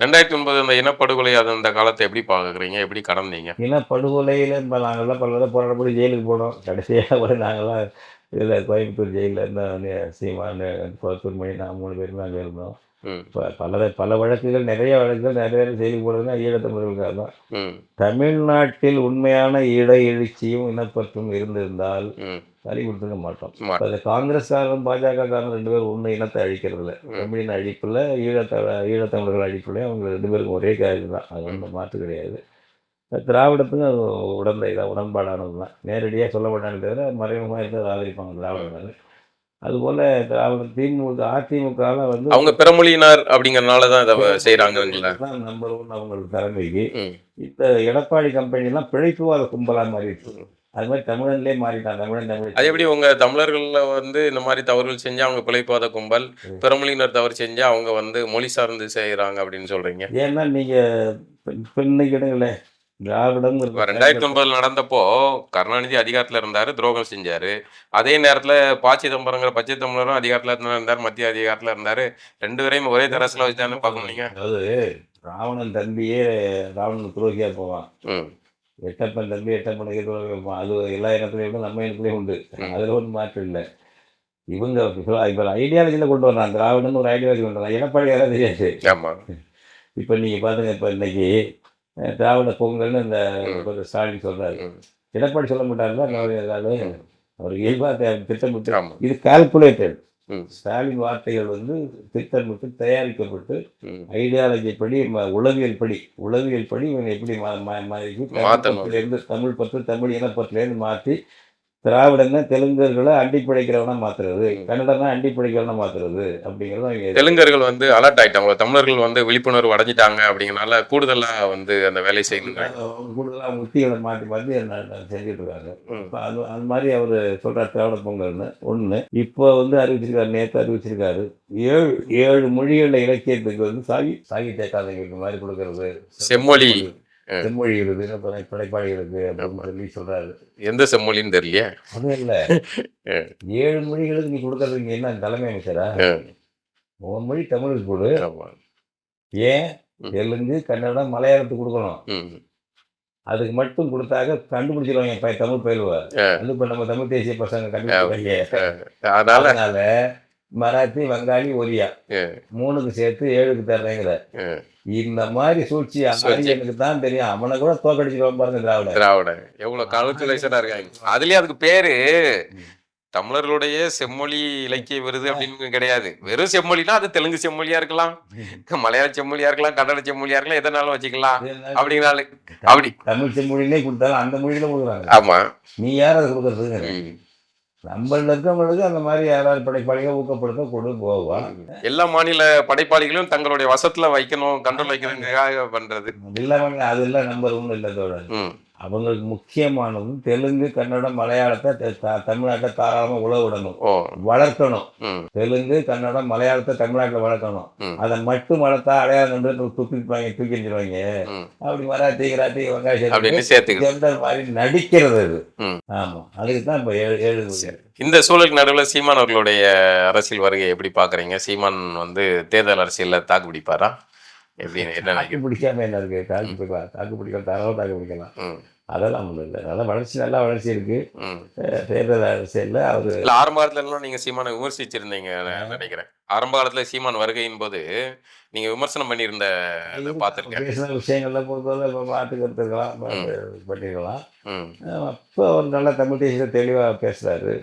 B: 2009 அந்த இனப்படுகொலை அது அந்த காலத்தை எப்படி பார்க்குறீங்க, எப்படி கடந்தீங்க?
A: ஏன்னா படுகொலையில் இப்போ நாங்கள்லாம் பல தடவை போராடப்படி ஜெயிலுக்கு போனோம். கடைசியாக கூட நாங்கள்லாம் இதில் கோயம்புத்தூர் ஜெயிலில் இருந்த சீமான், கோத்தூர்மணி, நான் 3 பேருமே அங்கே இருந்தோம்.
B: ம்
A: இப்போ பல வழக்குகள், நிறைய வழக்குகள், நிறைய பேர் ஜெயிலுக்கு போனதுன்னா ஈழத்தமிழர்களுக்காக தான்.
B: ம்
A: தமிழ்நாட்டில் உண்மையான ஈழ எழுச்சியும் இனப்பற்றும் இருந்திருந்தால்
B: ம்
A: தள்ளி கொடுத்துக்க மாட்டோம்.
B: மா-
A: இப்போ அது காங்கிரஸ்காரரும் பாஜகக்காரரும் 2 பேரும் ஒன்று இனத்தை அழிக்கிறதுல, தமிழின் அழிப்பில், ஈழத்தமிழர்கள் அழிப்புல அவங்க 2 பேருக்கும் ஒரே காரியம் தான். அது ஒன்றும் மாற்று கிடையாது. திராவிடத்துக்கும் அது உடன்பாடானது தான். நேரடியாக சொல்ல மாட்டானே தவிர மறைமுகமாக இருந்து அதை ஆதரிப்பாங்க திராவிடர்கள். அதுபோல் அதிமுகவில் வந்து
B: அவங்க பிறமொழியினர் அப்படிங்கறதுனால தான் இதை செய்கிறாங்கங்களா?
A: தான் நம்பர் 1 அவங்களுக்கு தலைமைக்கு.
B: ம்
A: இந்த எடப்பாடி கம்பெனிலாம் பிழைப்புவாத கும்பலாக மாறிடுச்சு. அது மாதிரி தமிழன்லேயே மாறிட்டான். தமிழ்
B: அது எப்படி உங்க தமிழர்கள்ல வந்து இந்த மாதிரி தவறுகள் செஞ்சா அவங்க பிழைப்பாத கும்பல், பிறமொழியினர் தவறு செஞ்சா அவங்க வந்து மொழி சார்ந்து செய்கிறாங்க அப்படின்னு சொல்றீங்க?
A: ஏன்னா நீங்கள் இன்னைக்கு இடங்களே திராவிடம்
B: இப்போ 2009 நடந்தப்போ கருணாநிதி அதிகாரத்தில் இருந்தார், துரோகம் செஞ்சார். அதே நேரத்தில் ப. சிதம்பரங்கிற பச்சை தமிழரும் அதிகாரத்தில் இருந்தார், மத்திய அதிகாரத்தில் இருந்தார். 2 பேரையும் ஒரே தரசில் வச்சு தானே பார்க்கணும் நீங்கள்.
A: அதாவது ராவணன் தம்பியே ராவணன் துரோகியாக போவான்.
B: ம்
A: எட்டப்பன் தம்பி எட்டப்பனுக்கு துரோகியாக போவான். அது எல்லா இனத்துலேயும் உண்டு, நம்ம இனத்துலேயும் உண்டு. அதில் ஒன்றும் மாற்றம் இல்லை. இவங்க இப்போ ஐடியாலஜியில் கொண்டு வர்றான். திராவிடன்னு ஒரு ஐடியாலஜி கொண்டு வர்றான். எடப்பாடி யாராவது தெரியாது.
B: ஆமாம்.
A: இப்போ நீங்கள் பாருங்க, இப்போ இன்னைக்கு திராவிட பொங்கல்னு இந்த ஸ்டாலின் சொல்கிறாரு. எடப்பாடி சொல்ல மாட்டாருல, ஏதாவது அவர் இயல்பாக திட்டமிட்டு,
B: ஆமாம்.
A: இது கால்குலேட்டட்.
B: ம்
A: ஸ்டாலின் வார்த்தைகள் வந்து திட்டமிட்டு தயாரிக்கப்பட்டு
B: ம்
A: ஐடியாலஜி படி, உளவியல் படி இவங்க எப்படி
B: மாத்தணும்.
A: தமிழ் பற்று, தமிழ் இனப்பற்றுலேருந்து மாற்றி திராவிடன்னா தெலுங்கர்களை அண்டி பிழைக்கிறவனா மாத்துறது, கன்னடனா அண்டி பிழைக்கிறவனா மாத்துறது அப்படிங்கிறது அவங்க
B: தெலுங்கர்கள் வந்து அலர்ட் ஆயிட்டாங்க, தமிழர்கள் வந்து விழிப்புணர்வு அடைஞ்சிட்டாங்க அப்படிங்கறனால கூடுதலா வந்து அந்த வேலை செய்யுங்க.
A: கூடுதலாக உத்திகளை மாற்றி செஞ்சுட்டு இருக்காங்க. இப்போ அது மாதிரி அவர் சொல்கிறார் திராவிட பொங்கல்னு ஒன்று. இப்போ வந்து அறிவிச்சிருக்காரு, நேற்று அறிவிச்சிருக்காரு, 7 மொழிகளில் இலக்கியத்துக்கு வந்து சாகித்ய அகாதமிக்கு மாதிரி கொடுக்கறது,
B: செம்மொழி
A: செம்மொழி விருது படைப்பாளிகளுக்கு அப்படின்னு சொல்லி சொல்கிறாரு.
B: எந்த செம்மொழின்னு தெரியலையே.
A: அதுவும் இல்லை, 7 மொழிகளுக்கு நீ கொடுக்கறதுக்கு என்ன தலைமை அமைச்சரா? 3 மொழி தமிழுக்கு கொடு. ஏன் தெலுங்கு, கன்னடம், மலையாளத்துக்கு கொடுக்கணும்? அதுக்கு மட்டும் கொடுத்தாக கண்டுபிடிச்சிருவாங்க தமிழ் பயிலுவா. அது இப்போ நம்ம தமிழ் தேசிய பசங்க கண்டுபிடிச்சாங்க. அதனால மராத்தி, வங்காளி, ஒரியா 3க்கு சேர்த்து 7க்கு தர்றேங்கிற இந்த மாதிரி சூழ்ச்சி எனக்கு தான் தெரியும். அவனை கூட தோக்கடிச்சிருவான் பாருங்க திராவிட.
B: எவ்வளவு கால்குலேஷனா இருக்காங்க. அதுலயே அதுக்கு பேரு தமிழர்களுடைய செம்மொழி இலக்கிய விருது அப்படின்னு கிடையாது. வெறும் செம்மொழினா அது தெலுங்கு செம்மொழியா இருக்கலாம், மலையாள செம்மொழியா இருக்கலாம், கன்னட செம்மொழியா இருக்கலாம், எதனாலும் வச்சுக்கலாம். அப்படிங்கனால அப்படி
A: தமிழ் செம்மொழியிலே கொடுத்தாலும் அந்த மொழியில கொடுக்குறாங்க.
B: ஆமா,
A: நீ யார் அதை கொடுக்கறது? நம்மள இருக்கவங்களுக்கு அந்த மாதிரி யாராவது படைப்பாளிகள் ஊக்கப்படுத்த கொடு போவா.
B: எல்லா மாநில படைப்பாளிகளும் தங்களுடைய வசத்துல வைக்கணும், கண்ட்ரோல் வைக்கணுங்கிறதுக்காக பண்றது
A: இல்லாம அது இல்லை. நம்பர் 1 இல்லை தோழர். அவங்களுக்கு முக்கியமானது தெலுங்கு, கன்னடம், மலையாளத்தை தமிழ்நாட்டை தாராளமாக உழவு விடணும், வளர்க்கணும். தெலுங்கு, கன்னடம், மலையாளத்தை தமிழ்நாட்டில் வளர்க்கணும். அதை மட்டும் வளர்த்தா அடையாளம் தூக்கி எறிஞ்சிருவாங்க. அப்படி மராத்தி, கிராத்தி, வெங்காயம் மாதிரி நடிக்கிறது அது. ஆமா, அதுக்கு தான் இப்போ 7.
B: இந்த சூழலுக்கு நடுவில் சீமான் அவர்களுடைய அரசியல் வருகை எப்படி பாக்குறீங்க? சீமான் வந்து தேர்தல் அரசியல்ல தாக்கு பிடிப்பாரா? எப்படி என்ன
A: தாக்கு பிடிக்காம என்ன இருக்கு? தாக்கு பிடிக்கலாம், தாராளமாக தாக்கு பிடிக்கலாம். அதெல்லாம் ஒன்றும் இல்லை. நல்லா வளர்ச்சி இருக்கு தேர்தல் அரசியலில். அவர்
B: ஆரம்ப காலத்துலலாம் நீங்கள் சீமானை விமர்சிச்சிருந்தீங்க நினைக்கிறேன். ஆரம்ப காலத்தில் சீமான் வருகையின் போது நீங்கள் விமர்சனம் பண்ணியிருந்த பார்த்துருக்கேன்.
A: பேசின விஷயங்கள்லாம் பொறுத்தவரை இப்போ பார்த்துக்கிறதுக்கலாம், பண்ணிருக்கலாம். அப்போ அவர் நல்லா தமிழ் தேசியத்தை தெளிவாக பேசுகிறாரு.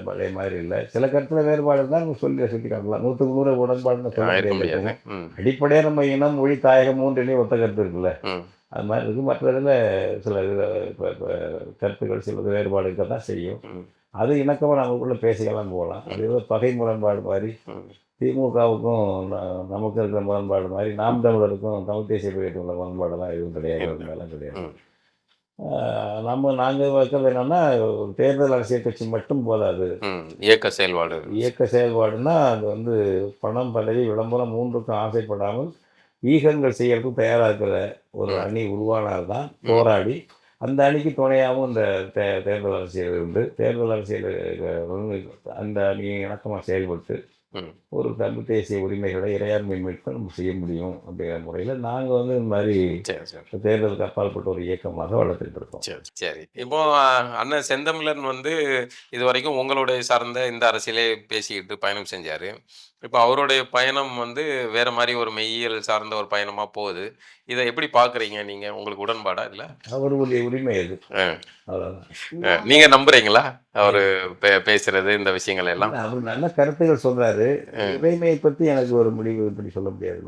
A: பழைய மாதிரி இல்லை. சில கருத்தில் வேறுபாடு இருந்தால் நம்ம சுட்டி காட்டலாம். 100க்கு 100 உடன்பாடுன்னு சொல்ல முடியாது. அடிப்படையாக நம்ம இனம், மொழி, தாயகம் 3 ஒத்த கருத்து இருக்குல்ல, அது மாதிரி இருக்குது. மற்றதில் சில கருத்துக்கள் சில வேறுபாடு இருக்க தான் செய்யும். அது இணக்கமாக நமக்குள்ளே பேசிக்கலாம், போகலாம். அது ஏதோ பகை முரண்பாடு மாதிரி திமுகவுக்கும் நமக்கு இருக்கிற முரண்பாடு மாதிரி நாம் தமிழருக்கும் தமிழ் தேசிய கட்சிக்கு உள்ள முரண்பாடெல்லாம் எதுவும் கிடையாது, மேலாம் கிடையாது. நாங்கள் வைக்கிறது என்னன்னா, தேர்தல் அரசியல் கட்சி மட்டும் போதாது,
B: இயக்க செயல்பாடுன்னா
A: அது வந்து பணம், பதவி, விளம்பரம் 3க்கும் ஆசைப்படாமல் ஈகங்கள் செய்யறதுக்கு தயாராக இருக்கிற ஒரு அணி உருவானால்தான் போராடி அந்த அணிக்கு துணையாகவும் இந்த தேர்தல் அரசியல் இருந்து தேர்தல் அரசியல் அந்த அணி இணக்கமாக செயல்பட்டு ஒரு தமிழ் தேசிய உரிமைகளை இறையாண்மை மீட்க நம்ம செய்ய முடியும் அப்படிங்கிற முறையில் நாங்கள் வந்து இந்த மாதிரி தேர்தலுக்கு அப்பாற்பட்ட ஒரு இயக்கமாக வளர்த்துட்டு இருக்கோம்.
B: சரி. இப்போ அண்ணன் செந்தமிழன் வந்து இது வரைக்கும் உங்களுடைய சார்ந்த இந்த அரசியலே பேசிக்கிட்டு பயணம் செஞ்சாரு. இப்போ அவருடைய பயணம் வந்து வேற மாதிரி ஒரு மெய்யியல் சார்ந்த ஒரு பயணமா போகுது. இதை எப்படி பாக்குறீங்க நீங்க? உங்களுக்கு உடன்பாடா இல்ல?
A: அவருடைய உரிமை அது. அவ்வளவுதான்.
B: நீங்க நம்புறீங்களா அவரு பேசுறது இந்த விஷயங்கள் எல்லாம்?
A: அவர் நல்ல கருத்துக்கள் சொல்றாரு. உரிமையை பத்தி எனக்கு ஒரு முடிவு இப்படி சொல்ல முடியாது.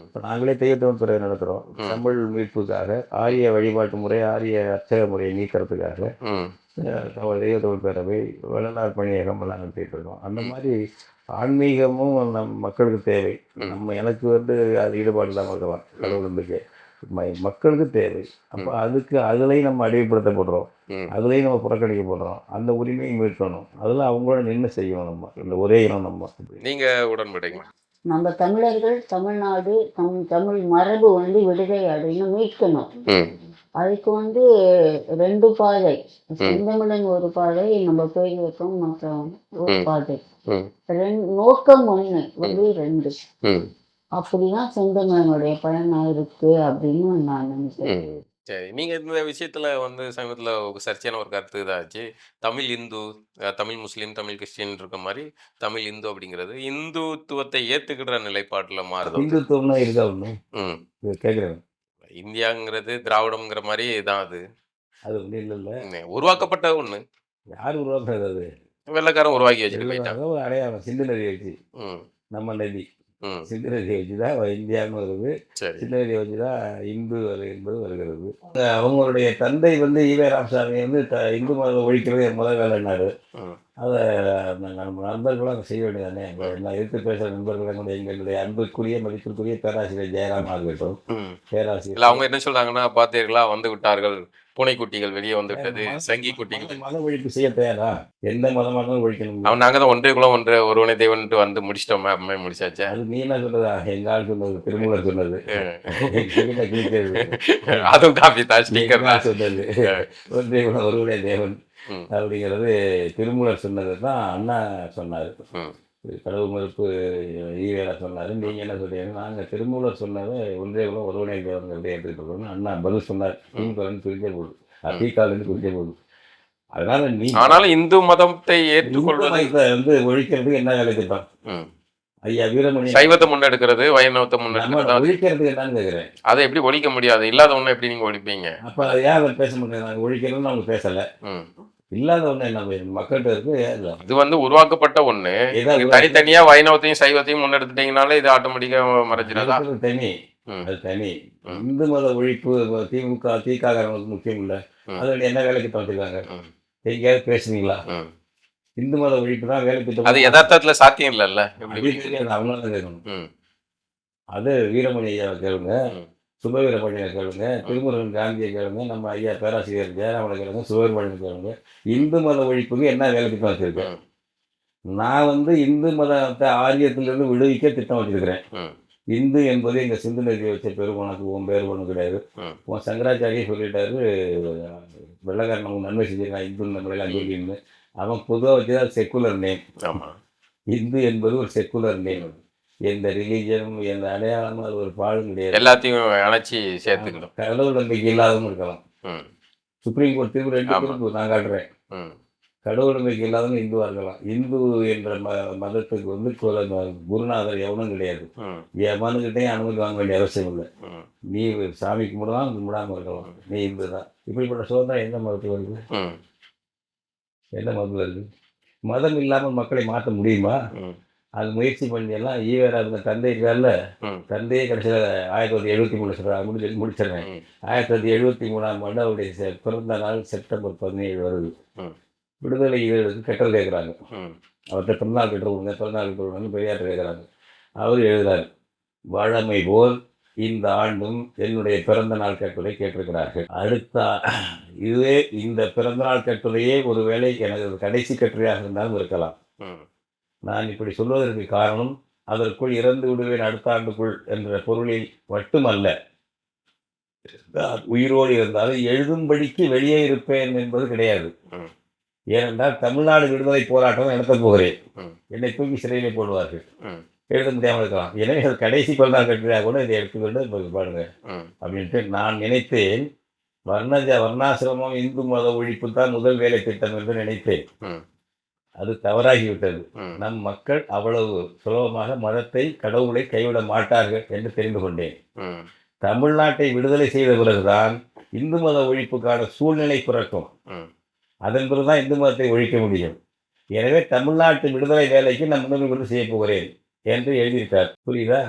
A: இப்போ நாங்களே தெய்வத்தமிழ் பிறகு நடத்துகிறோம். தமிழ் மீட்புக்காக ஆரிய வழிபாட்டு முறை ஆரிய அர்ச்சக முறையை நீக்கிறதுக்காக தெய்வத்தமிழ் பேரவை வள்ளலார் பணியகம் எல்லாம் நடத்திட்டு இருக்கோம். அந்த மாதிரி ஆன்மீகமும் நம் மக்களுக்கு தேவை. நம்ம எனக்கு வந்து அது ஈடுபாடு இல்லாமல் இருக்கலாம். கடவுளுக்கு மக்களுக்கு தேவை. அப்போ அதுக்கு அதுலேயும் நம்ம அடிமைப்படுத்தப்படுறோம், அதுலேயும் நம்ம புறக்கணிக்கப்படுறோம். அந்த உரிமையை மீட்கணும். அதெல்லாம் அவங்களோட நின்று செய்யணும். நம்ம இந்த ஒரே இனம். நம்ம
B: நீங்க உடன்படுறீங்களா?
C: நம்ம தமிழர்கள் தமிழ்நாடு தமிழ் மரபு வந்து விடுதலை அடையணும், மீட்கணும். அதுக்கு வந்து 2 பாதை. செந்தமிழன் ஒரு பாதை, நம்ம பேரியக்கம் மற்றும் ஒரு பாதை. நோக்கம் ஒண்ணு, வந்து 2. அப்படிதான் செந்தமிழனுடைய பயணம் இருக்கு அப்படின்னு நான் நினைக்கிறேன்.
B: சரி. நீங்க இந்த விஷயத்துல வந்து சமீபத்துல சர்ச்சையான ஒரு கருத்து இதாச்சு. தமிழ் இந்து, தமிழ் முஸ்லீம், தமிழ் கிறிஸ்டின் இருக்க மாதிரி தமிழ் இந்து அப்படிங்கிறது இந்துத்துவத்தை ஏத்துக்கிற நிலைப்பாட்டுல மாறுது.
A: இந்துத்துவம்னா இருக்கா ஒண்ணு கேட்குறேன்.
B: இந்தியாங்கிறது திராவிடம்ங்கிற மாதிரி தான் அது.
A: அது ஒண்ணு இல்ல,
B: உருவாக்கப்பட்ட ஒண்ணு.
A: யார் உருவாக்குறது? அது
B: வெள்ளைக்காரன் உருவாக்கி வச்சுட்டு போயிட்டாங்க.
A: அடையாளம் சிந்து நதி வச்சு. நம்ம நதி சிந்து நதியை வச்சு தான் இந்தியான்னு வருது. சிந்து நதியை வச்சு தான் இந்து என்பது வருகிறது. அவங்களுடைய தந்தை வந்து ஈவே ராமசாமி வந்து இந்து மதத்தை ஒழிக்கிறது முதல் வேலைன்னாரு. அதை நம்ம நண்பர்களும் அதை செய்ய வேண்டியதானே. நான் எதிர்த்து பேசுகிற நண்பர்கள் எங்களுடைய அன்புக்குரிய மதிப்பிற்குரிய பேராசிரியர் ஜெயராம் ஆகட்டும், பேராசிரியர்
B: அவங்க என்ன சொல்றாங்கன்னா, பார்த்தீர்களா வந்து விட்டார்கள், பூனைக்குட்டிகள் வெளியே வந்து விட்டது, சங்கி குட்டிகள்.
A: மத ஒழிப்பு செய்ய தயாரா? எந்த மதமாக ஒழிக்கணும்?
B: அவன் நாங்க தான் ஒன்றே குலம் ஒருவனை தேவன்ட்டு வந்து முடிச்சிட்டோம். அம்மாய் முடிச்சாச்சா?
A: அது நீ என்ன சொல்றதா? எங்க ஆள் சொன்னது, திருமூலர் சொன்னது.
B: அதுவும் காப்பி தான், ஸ்பீக்கர் தான்
A: சொன்னது. ஒன்றே குலம் ஒருவனே தேவன் அப்படிங்கிறது திருமூலர் சொன்னது தான் அண்ணா சொன்னார். கடவுள் மறுப்பு ஈவேரா சொன்னார். நீங்கள் என்ன சொல்றீங்க? நாங்கள் திருமூலர் சொன்னதை ஒன்றே குலம் ஒருவனே தேவன்கிறத ஏற்றுக்கிட்டு அண்ணா பதில் சொன்னார். திமுகலேருந்து பிரிஞ்சே போகுது, திகாலேருந்து பிரிஞ்சே போகுது. அதனால நீ
B: ஆனாலும் இந்து மதத்தை ஏற்றுக்கொள்வதை
A: வந்து ஒழிக்கிறதுக்கு என்ன வேலை திட்டம்? ஐயா வீரமணி
B: சைவத்தை முன்னெடுக்கிறது, வைணவத்தை முன்னெடுக்கிறது,
A: ஒழிக்கிறதுக்கு என்னன்னு கேட்குறேன்.
B: அதை எப்படி ஒழிக்க முடியாது? இல்லாத ஒண்ணு எப்படி நீங்க ஒழிப்பீங்க?
A: அப்போ யார் பேச முடியாது? நாங்கள் ஒழிக்கிறதுன்னு அவங்க பேசலை. இல்லாத ஒண்ணு என்ன மக்கள்கிட்ட இருக்கு.
B: இது வந்து உருவாக்கப்பட்ட ஒண்ணு. தனித்தனியா வைணவத்தையும் சைவத்தையும் முன்னெடுத்துட்டீங்கனாலே இது ஆட்டோமேட்டிக்கா மறைஞ்சிடாதா?
A: தனி, அது தனி. இந்து மத ஒழிப்பு திமுக திகாரங்களுக்கு முக்கியம் இல்லை. அதில் என்ன வேலை திட்டம் வச்சிருக்காங்க? எங்கேயாவது பேசுனீங்களா? இந்து மத ஒழிப்பு தான் வேலை திட்டம்.
B: அது யதார்த்தத்துல சாத்தியம் இல்லைல்ல.
A: அவங்களால தான் கேட்கணும். அது வீரமணி ஐயாவை கேளுங்க, சுபவீரமணியை கேளுங்க, திருமுருகன் காந்தியை கேளுங்க, நம்ம ஐயா பேராசிரியர் ஜெயராமனை கேளுங்க, சுபவீரமணியை கேளுங்க. இந்து மத ஒழிப்புக்கு என்ன வேலை திட்டம் வச்சிருக்கேன்? நான் வந்து இந்து மதத்தை ஆரியத்திலிருந்து விடுவிக்க திட்டம் வச்சிருக்கிறேன். இந்து என்பது எங்க சிந்து நதியை வச்ச பேரு, உனக்கு உன் பேர் ஒன்று கிடையாது. உன் சங்கராச்சாரியே சொல்லிட்டாரு, வெள்ளக்காரன் நமக்கு நன்மை செஞ்சிருக்கான் இந்து நம்மளெல்லாம் அங்கேயிருந்து. அவன் பொதுவாக வச்சுதான் செக்குலர் நேம். இந்து என்பது ஒரு செக்குலர் நேம். எந்த ரிலீஜனும் எந்த அடையாளமும் அது ஒரு பாடும் கிடையாது.
B: எல்லாத்தையும் அணைச்சி சேர்த்துக்கணும்.
A: கடவுள் நம்பிக்கை இல்லாதவங்க இருக்கலாம். சுப்ரீம் கோர்ட் தீர்வு 2 தீர்ப்பு நான் காட்டுறேன். கடவுள் நம்பிக்கை இல்லாதவங்க இந்துவா இருக்கலாம். இந்து என்ற மதத்துக்கு வந்து குருநாதர் எவனும் கிடையாது. என் மனுக்கிட்டையும் அனுமதி வாங்க வேண்டிய அவசியம் இல்லை. நீ சாமி கும்பிடலாம், கும்பிடாம இருக்கலாம், நீ இந்து தான். இப்படிப்பட்ட சுதந்திரம் எந்த மதத்துக்கு வருது? எந்த மதத்தில் இருக்குது? மதம் இல்லாமல் மக்களை மாற்ற முடியுமா? அது முயற்சி பண்ணி எல்லாம் ஈவேரா இருந்த தந்தை இருக்கார்ல, தந்தையே கடைசியில் 1973 முடிச்சிடுறேன். 1973ஆம் ஆண்டு அவருடைய பிறந்த நாள் செப்டம்பர் 17 வருது. விடுதலை ஈழத்துக்கு கெட்டல் கேட்குறாங்க. அவர்கிட்ட பிறநாள் கெட்டு கொடுங்க, பிறநாள் கெட்டு கொடுங்கன்னு பெரியார்ட்ட கேட்குறாங்க. அவர் எழுதுறாரு, வழமை போல் இந்த ஆண்டும் என்னுடைய பிறந்த நாள் கட்டுரை கேட்டிருக்கிறார்கள். அடுத்த இதுவே இந்த பிறந்த நாள் கட்டுரையே ஒருவேளை எனது கடைசி கட்டுரையாக இருந்தாலும் இருக்கலாம். நான் இப்படி சொல்வதற்கு காரணம், அதற்குள் இறந்து விடுவேன் அடுத்த ஆண்டுக்குள் என்ற பொருளில் மட்டுமல்ல, நான் உயிரோடு இருந்தாலும் எழுதும்படிக்கு வெளியே இருப்பேன் என்பது கிடையாது. ஏனென்றால் தமிழ்நாடு விடுதலை போராட்டம் நடத்தப் போகிறேன், என்னை தூக்கி சிறையிலே போடுவார்கள், எழுத முடியாமல் இருக்கலாம். எனவே அது கடைசி கொள்கை கட்டினா கூட இதை எடுத்துக்கொண்டு பாருங்க அப்படின்ட்டு நான் நினைத்தேன். வர்ணாசிரமம் இந்து மத ஒழிப்பு தான் முதல் வேலை திட்டம் என்று நினைத்தேன். அது தவறாகிவிட்டது. நம் மக்கள் அவ்வளவு சுலபமாக மதத்தை, கடவுளை கைவிட மாட்டார்கள் என்று தெரிந்து கொண்டேன். தமிழ்நாட்டை விடுதலை செய்த பிறகுதான் இந்து மத ஒழிப்புக்கான சூழ்நிலை பிறக்கும். அதன் பிறகுதான் இந்து மதத்தை ஒழிக்க முடியும். எனவே தமிழ்நாட்டு விடுதலை வேலைக்கு நான் முன்னுரிமை செய்ய போகிறேன் என்று எழுதியிருக்கார். புரியுதா?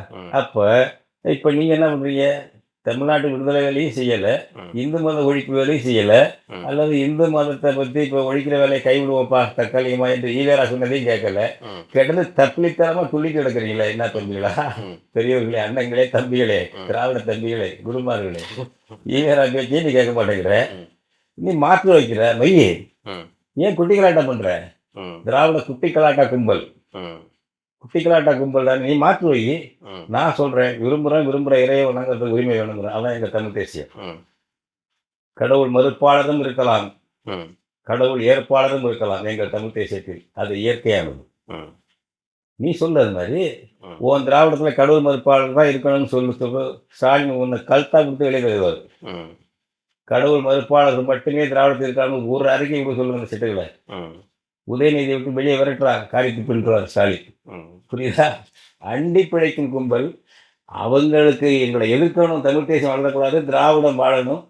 A: இப்ப நீங்க என்ன பண்றீங்க? தமிழ்நாட்டு விடுதலை வேலையும் செய்யலை, இந்து மத ஒழிப்பு வேலையும் செய்யலை, அல்லது இந்து மதத்தை பற்றி இப்போ ஒழிக்கிற வேலையை கைவிடுவோப்பா தற்காலிகமா என்று ஈவேரா சொன்னதையும் கேட்கல. கேட்டது தப்பிலித்தனமாக துள்ளி கிடக்குறீங்களா? என்ன தம்பிகளா, பெரியவர்களே, அண்ணங்களே, தம்பிகளே, திராவிட தம்பிகளே, குருமார்களே, ஈவேரா பேச்சையும் நீ கேட்க மாட்டேங்கிற. நீ மாற்று வைக்கிற மையே, ஏன் குட்டி கலாட்டா பண்ற? திராவிட குட்டி கலாட்டா கும்பல், குட்டி கலாட்டா கும்பல் தான். நீ மாற்று வை. நான் சொல்றேன், விரும்புகிற இறையை வணங்குறதுக்கு உரிமை வேணுங்கிறேன். அதான் எங்க தமிழ் தேசியம். கடவுள் மறுப்பாளரும் இருக்கலாம், கடவுள் ஏற்பாளரும் இருக்கலாம் எங்கள் தமிழ் தேசியத்தில். அது இயற்கையானது. நீ சொல்லு அது மாதிரி. உன் திராவிடத்துல கடவுள் மறுப்பாளர் தான் இருக்கணும்னு சொல்லு. ஸ்டாலின் உன்னை கல்தா கொடுத்து வெளியே தருவார். கடவுள் மறுப்பாளர் மட்டுமே திராவிடத்தில் இருக்காங்க ஒரு அறிக்கை இப்படி சொல்லுங்க சிட்டுகளை. உதயநிதியை விட்டு வெளியே விரட்டுறாங்க, காரியத்து பின்றார் ஸ்டாலின். புரியுதா? அண்டி பிழைக்கும் கும்பல். அவங்களுக்கு எங்களை எதிர்க்கணும், தமிழ் தேசம் வளரக்கூடாது, திராவிடம் வாழணும்,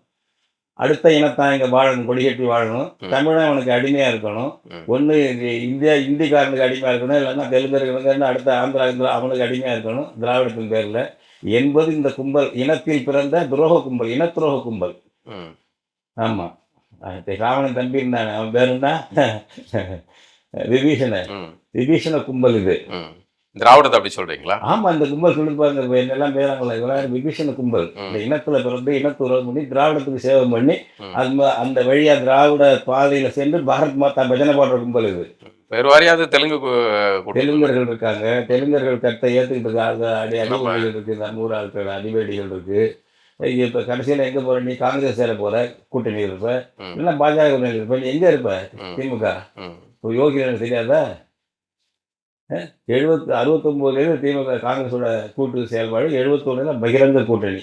A: அடுத்த இனத்தான் இங்கே வாழணும், கொடிகட்டி வாழணும், தமிழன் அவனுக்கு அடிமையாக இருக்கணும். ஒன்று இந்திக்காரனுக்கு அடிமையாக இருக்கணும், இல்லைன்னா தெலுங்கர்களுக்கு அடுத்த ஆந்திரா அவனுக்கு அடிமையாக இருக்கணும் திராவிடத்தின் பேரில் என்பது இந்த கும்பல். இனத்தில் பிறந்த துரோக கும்பல், இனத்துரோக கும்பல். ஆமாம், ராவணன் தம்பி இருந்தானே, அவன் பேர் என்ன? விபீஷண கும்பல் இது.
B: திராவிடத்தை அப்படி சொல்றீங்களா?
A: ஆமா, இந்த கும்பல் சொல்லி பாருங்க, என்னெல்லாம் பேராங்களா, இவெல்லாம் விபீஷண கும்பல். இந்த இனத்துல பிறந்து இனத்துறவு பண்ணி திராவிடத்துக்கு சேவை பண்ணி அந்த வழியா திராவிட பாதையில சென்று பாரத் மாதா பஜனை பாடுற கும்பல் இது.
B: வேறு வாரியாவது
A: தெலுங்கர்கள் இருக்காங்க, தெலுங்கர்கள் கருத்தை ஏற்றுக்கிட்டு இருக்காங்க, அடிமைகள் இருக்கு, நூறு ஆட்கள் அடிவேடிகள் இருக்கு. இப்போ கடைசியில் எங்கே போகிற? நீ காங்கிரஸ் சேர போகிற, கூட்டணி இருப்ப, இல்லைன்னா பாஜக கூட்டணி இருப்ப. நீ எங்கே இருப்ப? திமுக. இப்போ யோகி எனக்கு தெரியாதா? 69 திமுக காங்கிரஸோட கூட்டு செயல்பாடு, 71 பகிரங்க கூட்டணி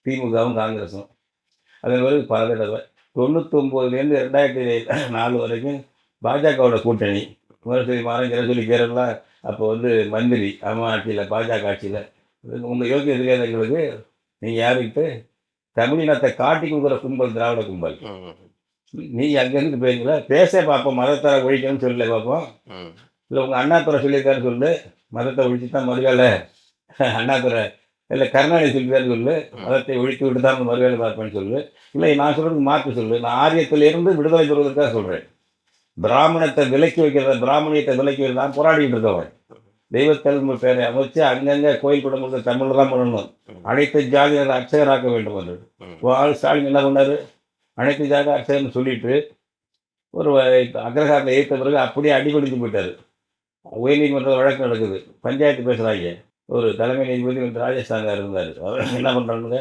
A: திமுகவும் காங்கிரஸும். அதன் பிறகு பல தடவை 99 2004 வரைக்கும் பாஜகவோட கூட்டணி. முரசொலி மாறங்கிற சொல்லி பேரெல்லாம் அப்போ மந்திரி அம்மா ஆட்சியில், பாஜக ஆட்சியில். உங்கள் யோகி தெரியாத எங்களுக்கு. நீங்கள் யாருக்கிட்டு தமிழினத்தை காட்டி கொடுக்குற கும்பல் திராவிட கும்பல். நீங்கள் அங்கேருந்து போயிருங்களா? பேச பார்ப்போம், மதத்தை ஒழிக்கணும்னு சொல்லல பார்ப்போம். இல்லை உங்கள் அண்ணாதுரை சொல்லியிருக்காருன்னு சொல்லு, மதத்தை ஒழிச்சு தான் மறுவேலை. அண்ணாதுரை இல்லை கருணாநிதி சொல்லியிருக்காருன்னு சொல்லு, மதத்தை ஒழித்து விட்டு தான் மறுவேலை பார்ப்பேன்னு சொல்லு. இல்லை நான் சொல்கிறதுக்கு மாற்று சொல்லு. நான் ஆரியத்திலிருந்து விடுதலை பெறுவதற்காக சொல்கிறேன். பிராமணத்தை விலக்கி வைக்கிறத, பிராமணியத்தை விலக்கி வைக்கிறத நான் போராடிக்கிட்டு இருக்கவன். தெய்வத்தெலும்பு பேரை அமைச்சு அங்கங்கே கோயில் குடும்பத்தை தமிழில் தான் பண்ணணும். அனைத்து ஜாதிகளை அர்ச்சகராக்க வேண்டும் என்று ஆள் ஸ்டாலின் என்ன பண்ணார்? அனைத்து ஜாதி அர்ச்சகர்னு சொல்லிட்டு ஒரு அக்ரஹாரத்தில் ஏற்ற பிறகு அப்படியே அடிபடிஞ்சு போயிட்டார். உயர்நீதிமன்ற வழக்கு நடக்குது, பஞ்சாயத்து பேசுகிறாங்க. ஒரு தலைமை நீதிபதி ராஜஸ்தானில் இருந்தார். அவர் என்ன பண்ணுறாங்க?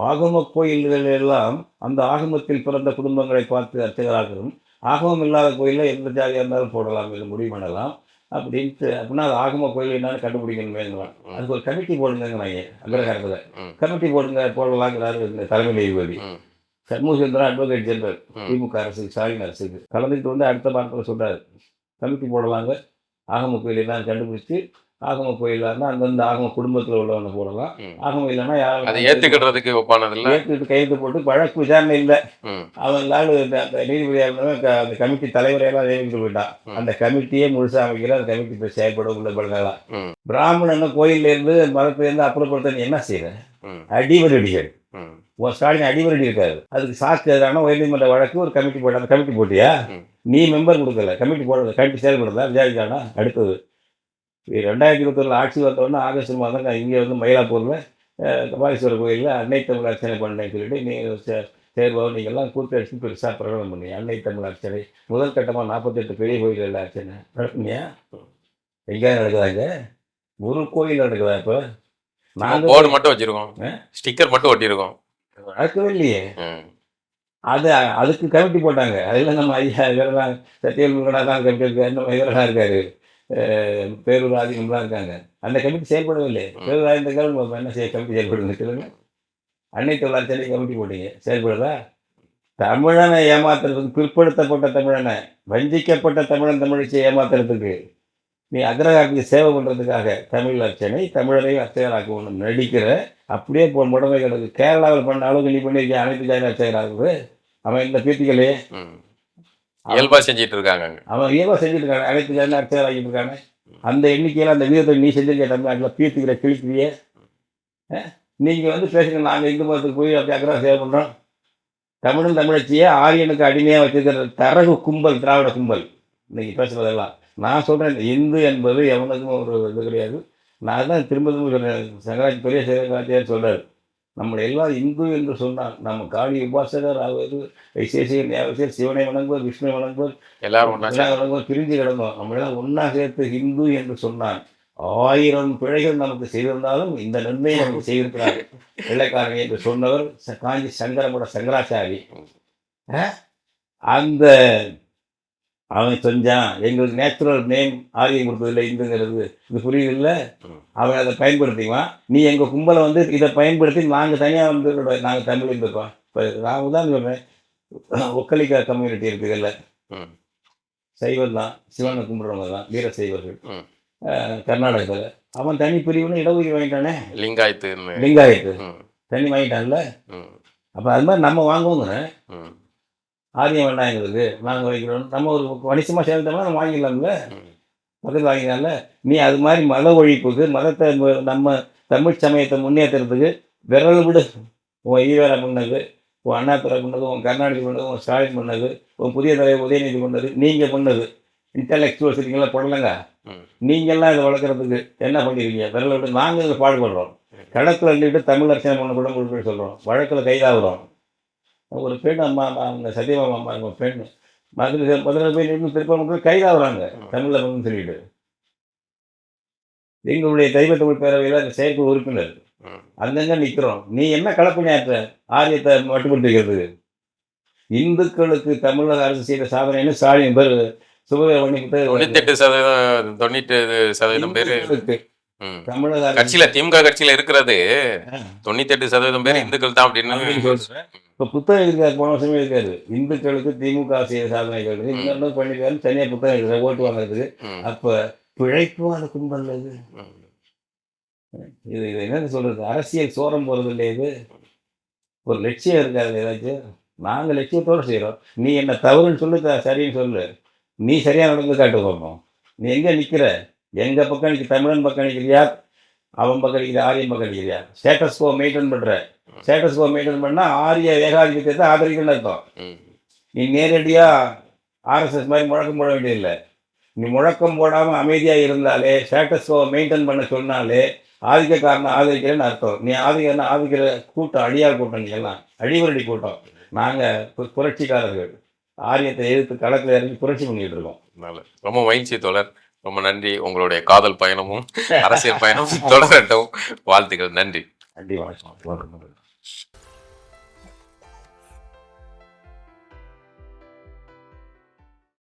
A: ஆகம கோயில்கள் எல்லாம் அந்த ஆகமத்தில் பிறந்த குடும்பங்களை பார்த்து அர்ச்சகராக்கணும், ஆகமம் இல்லாத கோயிலில் எந்த ஜாதியாக இருந்தாலும் போடலாம் என்று முடிவு பண்ணலாம் அப்படின்ட்டு. அப்படின்னா அது ஆகம கோயில் என்னன்னு கண்டுபிடிக்கணுமேங்கலாம். அதுக்கு ஒரு கமிட்டி போடுங்கிறாங்க அக்ரஹாரத்தில். கமிட்டி போடலாங்கிறாரு இந்த தலைமை நீதிபதி சண்முகசுந்தரம், அட்வொகேட் ஜெனரல், திமுக அரசுக்கு, ஸ்டாலின் அரசுக்கு. கலந்துக்கிட்டு அடுத்த வாரத்தில் சொல்கிறார், கமிட்டி போடலாங்க, ஆகம கோயில் என்னன்னு கண்டுபிடிச்சி, ஆகம கோயிலாக இருந்தால் அந்தந்த ஆகம குடும்பத்தில் உள்ளவனை போடலாம், ஆகமம் இல்லைன்னா யாரும்
B: ஏற்றுக்கிறதுக்கு ஒப்பானதில்லை,
A: ஏற்றுக்கிட்டு கையெழுத்து போட்டு வழக்கு விசாரணை இல்லை. அவங்களால அந்த நீதிபதியாக இருந்தவங்க அந்த கமிட்டி தலைவரையெல்லாம் நியமித்து போயிட்டான். அந்த கமிட்டியே முழுசாக அமைக்கல, அந்த கமிட்டி இப்போ செயல்பட உள்ள பலங்களாம். பிராமணன் கோயில்ல இருந்து மதத்திலேருந்து அப்புறப்படுத்த என்ன செய்யறேன்? அடிவரடிகள். உன் ஸ்டாலின் அடிவரடி இருக்காரு. அதுக்கு சாட்சி எதிரான உயர்நீதிமன்ற வழக்கு ஒரு கமிட்டி போட்ட. அந்த கமிட்டி போட்டியா? நீ மெம்பர் கொடுக்கல, கமிட்டி போடுறது, கமிட்டி செயல்படுறதா? விசாரிச்சானா? அடுத்தது 2021 ஆட்சி வந்தோடனே ஆகஸ்ட் மாதம் இங்கே மயிலாப்பூரில் கபாலீஸ்வரர் கோயிலில் அன்னை தமிழ் அர்ச்சனை பண்ணேன்னு சொல்லிட்டு நீங்கள் சேர்வாவும் நீங்கள்லாம் கூட்டடிச்சு பெருசாக பிரகடனம் பண்ணீங்க. அன்னை தமிழ் அர்ச்சனை முதல் கட்டமாக 48 பெரிய கோயில்களில் அர்ச்சனை நடத்துனியா? எங்கேயா நடக்குதாங்க? ஒரு கோயில் நடக்குதா இப்போ? நாங்கள்
B: போர்டு மட்டும் வச்சிருக்கோம், ஸ்டிக்கர் மட்டும் ஒட்டியிருக்கோம்.
A: நடக்கவே இல்லையே.
B: ம்.
A: அது அதுக்கு கமிட்டி போட்டாங்க. அதில் நம்ம ஐயா இவரெல்லாம் சத்தியல் முருகனாதான் கமிட்டி இருக்காரு, இன்னும் இவரெல்லாம் இருக்காரு, பேரூர் ஆதிக்கம்லாம் இருக்காங்க. அந்த கமிட்டி செயல்படவில்லை. பேரூர் ஆதிக்கங்கள் என்ன செய்ய கமிட்டி செயல்படுது சொல்லுங்க. அன்னை தொள்ளாயிரத்தி கமிட்டி போட்டீங்க, செயல்படுதா? தமிழனை ஏமாத்துறதுக்கு, பிற்படுத்தப்பட்ட தமிழனை, வஞ்சிக்கப்பட்ட தமிழன் தமிழிச்சை ஏமாத்துறதுக்கு, நீ அக்ரஹாரத்துக்கு சேவை பண்ணுறதுக்காக தமிழ் அர்ச்சனை, தமிழரையும் அர்ச்சகராக்க நடிக்கிற, அப்படியே முடமை கிடக்கு. கேரளாவில் பண்ண அளவுக்கு நீ பண்ணியிருக்கேன் அனைத்து ஜாதி அர்ச்சகராகுது. அவன் இந்த பீர்த்திகளே
B: இயல்பா செஞ்சிட்டு இருக்காங்க.
A: அவன் இயல்பா செஞ்சுட்டு இருக்காங்க, அனைத்து ஜாதி அர்ச்சகராகிட்டு இருக்காங்க. அந்த எண்ணிக்கையில் அந்த வீதத்தை நீ செஞ்சிருக்க தமிழ்நாட்டில் பீர்த்திகளை கிழிக்கிறியே. நீங்கள் வந்து பேசுங்க, நாங்கள் இந்து மதத்துக்கு போய் அப்படி அக்ரஹார சேவை பண்ணுறோம். தமிழும் தமிழச்சியை ஆரியனுக்கு அடிமையாக வச்சிருக்கிற தரகு கும்பல், திராவிட கும்பல் இன்னைக்கு பேசுறதெல்லாம். நான் சொல்கிறேன், இந்து என்பது எவனுக்கும் ஒரு இது கிடையாது. நான் தான் திரும்ப சொல்கிறேன், சங்கராச்சி பெரிய சங்கராச்சாரியர் சொல்கிறார், நம்மளை எல்லாம் இந்து என்று சொன்னால் நம்ம காளி உபாசகர் ஆவது, வைசேஷிகர், ஞாபகர், சிவனை வணங்குவோர், விஷ்ணுவை வணங்குவோர்,
B: எல்லாரும்
A: வணங்குவோர், பிரிஞ்சு கிடந்தோம். நம்மளாம் ஒன்றா சேர்த்து இந்து என்று சொன்னான் 1000 பிழைகள் நமக்கு செய்திருந்தாலும் இந்த நன்மையை நமக்கு செய்திருக்கிறார் வெள்ளைக்காரன் என்று சொன்னவர் காஞ்சி சங்கரமோட சங்கராச்சாரி. அந்த அவன் செஞ்சான், எங்களுக்கு நேச்சுரல் நேம் ஆரியம் கொடுத்ததில்லை இந்துங்கிறது, இது புரியுது இல்லை? அவன் அதை பயன்படுத்திக்குவான். நீ எங்கள் கும்பலை வந்து இதை பயன்படுத்தி நாங்கள் தனியாக வந்து நாங்கள் தமிழ் இருந்திருக்கோம். இப்போ நான் தான் சொல்கிறேன், ஒக்கலிக்கா கம்யூனிட்டி இருக்குதுல்ல, சைவர் தான், சிவனை கும்பிட்றவங்க தான் வீர சைவர்கள். கர்நாடகத்தில் அவன் தனி பிரிவுன்னு இடஒதுக்கீடு வாங்கிட்டானே, லிங்காயத்து தனி வாங்கிட்டான்ல. அப்போ அது மாதிரி நம்ம வாங்குவோங்க, ஆரியம் வேண்டாம் எங்களுக்கு, நாங்கள் வைக்கிறோம், நம்ம ஒரு கணிசமாக சேர்ந்தோம்னா நம்ம வாங்கிடலாம்ல, பக்கத்தில் வாங்கிக்கலாம்ல. நீ அது மாதிரி மத ஒழிப்புக்கு, மதத்தை நம்ம தமிழ் சமயத்தை முன்னேற்றுறதுக்கு விரல் விடு. உன் ஈவேரா பண்ணது, உன் அண்ணாதுரை பண்ணது, உன் கருணாநிதி பண்ணது, உன் ஸ்டாலின் பண்ணது, உன் புதிய தலைவர் உதயநிதி பண்ணது, நீங்கள் பண்ணது, இன்டலெக்சுவல்ஸ் இருக்கீங்களா போடலங்க. நீங்கள்லாம் இதை வளர்க்குறதுக்கு என்ன பண்ணிருக்கீங்க? விரல விட்டு நாங்கள் இதை பாடுபடுறோம். கடத்தில் இருந்துக்கிட்டு தமிழ் அர்ச்சனை பண்ண கூட உங்களுக்கு சொல்கிறோம், வழக்கில் கைதாகிறோம். ஒரு பெண் அம்மா, அவங்க சத்தியபாமா அம்மா, அவங்க பெண் மதுரை போய் நின்று திருப்பி கைதாகிறாங்க தமிழில் பண்ணுன்னு சொல்லிட்டு. எங்களுடைய தெய்வ தமிழ் பேரவையில் அந்த செயற்குழு உறுப்பினர் அங்கங்கே நிற்கிறோம். நீ என்ன கலப்பணியாற்ற ஆரியத்தை மட்டுப்படுத்தி வைக்கிறதுக்கு? இந்துக்களுக்கு தமிழக அரசு செய்த சாதனைன்னு ஸ்டாலின் பேர் சுபவே பண்ணிக்கிட்டு
B: 98% பேர்
A: தமிழக
B: கட்சியில, திமுக கட்சியில இருக்கிறது 98% பேர் இந்துக்கள் தான் அப்படின்னு
A: சொல்றேன். இப்போ புத்தகம் எழுதிருக்காரு, போன வருஷமே இருக்காரு, இந்துக்களுக்கு திமுக செய்த சாதனைகள் இன்னொன்று பண்ணிருக்காரு, தனியாக புத்தகம் எழுதுறாரு ஓட்டு வாங்குறதுக்கு. அப்போ பிழைப்பும் அந்த கும்பல் இது இது என்னன்னு சொல்றது? அரசியல் சோரம் போறது இல்லை. இது ஒரு லட்சியம் இருக்காது ஏதாச்சும். நாங்கள் லட்சியத்தோடு செய்கிறோம். நீ என்ன தவறுன்னு சொல்லு, சரின்னு சொல்லு, நீ சரியாக நடந்து காட்டு பார்ப்போம். நீ எங்கே நிற்கிற? எங்கள் பக்கம் நிற்க, தமிழன் பக்கம் நிற்கிறியா, அவன் பக்கம் நிற்கிறியா, ஆரியம் பக்கம் நிற்கிறியா? ஸ்டேட்டஸ் கோ மெயின்டைன் பண்ணுற. ஸ்டேட்டஸ் கோ மெயின்டைன் பண்ணால் ஆரிய ஏகாதிபத்தியத்தை ஆதரிக்கணும்னு அர்த்தம். நீ நேரடியாக ஆர்எஸ்எஸ் மாதிரி முழக்கம் போட வேண்டியதில்லை. நீ முழக்கம் போடாமல் அமைதியாக இருந்தாலே, ஸ்டேட்டஸ் கோ மெயின்டைன் பண்ண சொன்னாலே ஆதிக்கக்காரனை ஆதரிக்கிறேன்னு அர்த்தம். நீ ஆதிக்கிற கூட்டம் அடியார் கூட்டம், நீ எல்லாம் அடிவரடி கூட்டம். நாங்கள் புரட்சிக்காரர்கள், ஆரியத்தை எதிர்த்து களத்தில் இறங்கி புரட்சி பண்ணிட்டு இருக்கோம்.
B: ரொம்ப மகிழ்ச்சி தோழர், ரொம்ப நன்றி. உங்களுடைய காதல் பயணமும் அரசியல் பயணமும் தொடரட்டும். வாழ்த்துக்கள். நன்றி.
A: நன்றி, வணக்கம்.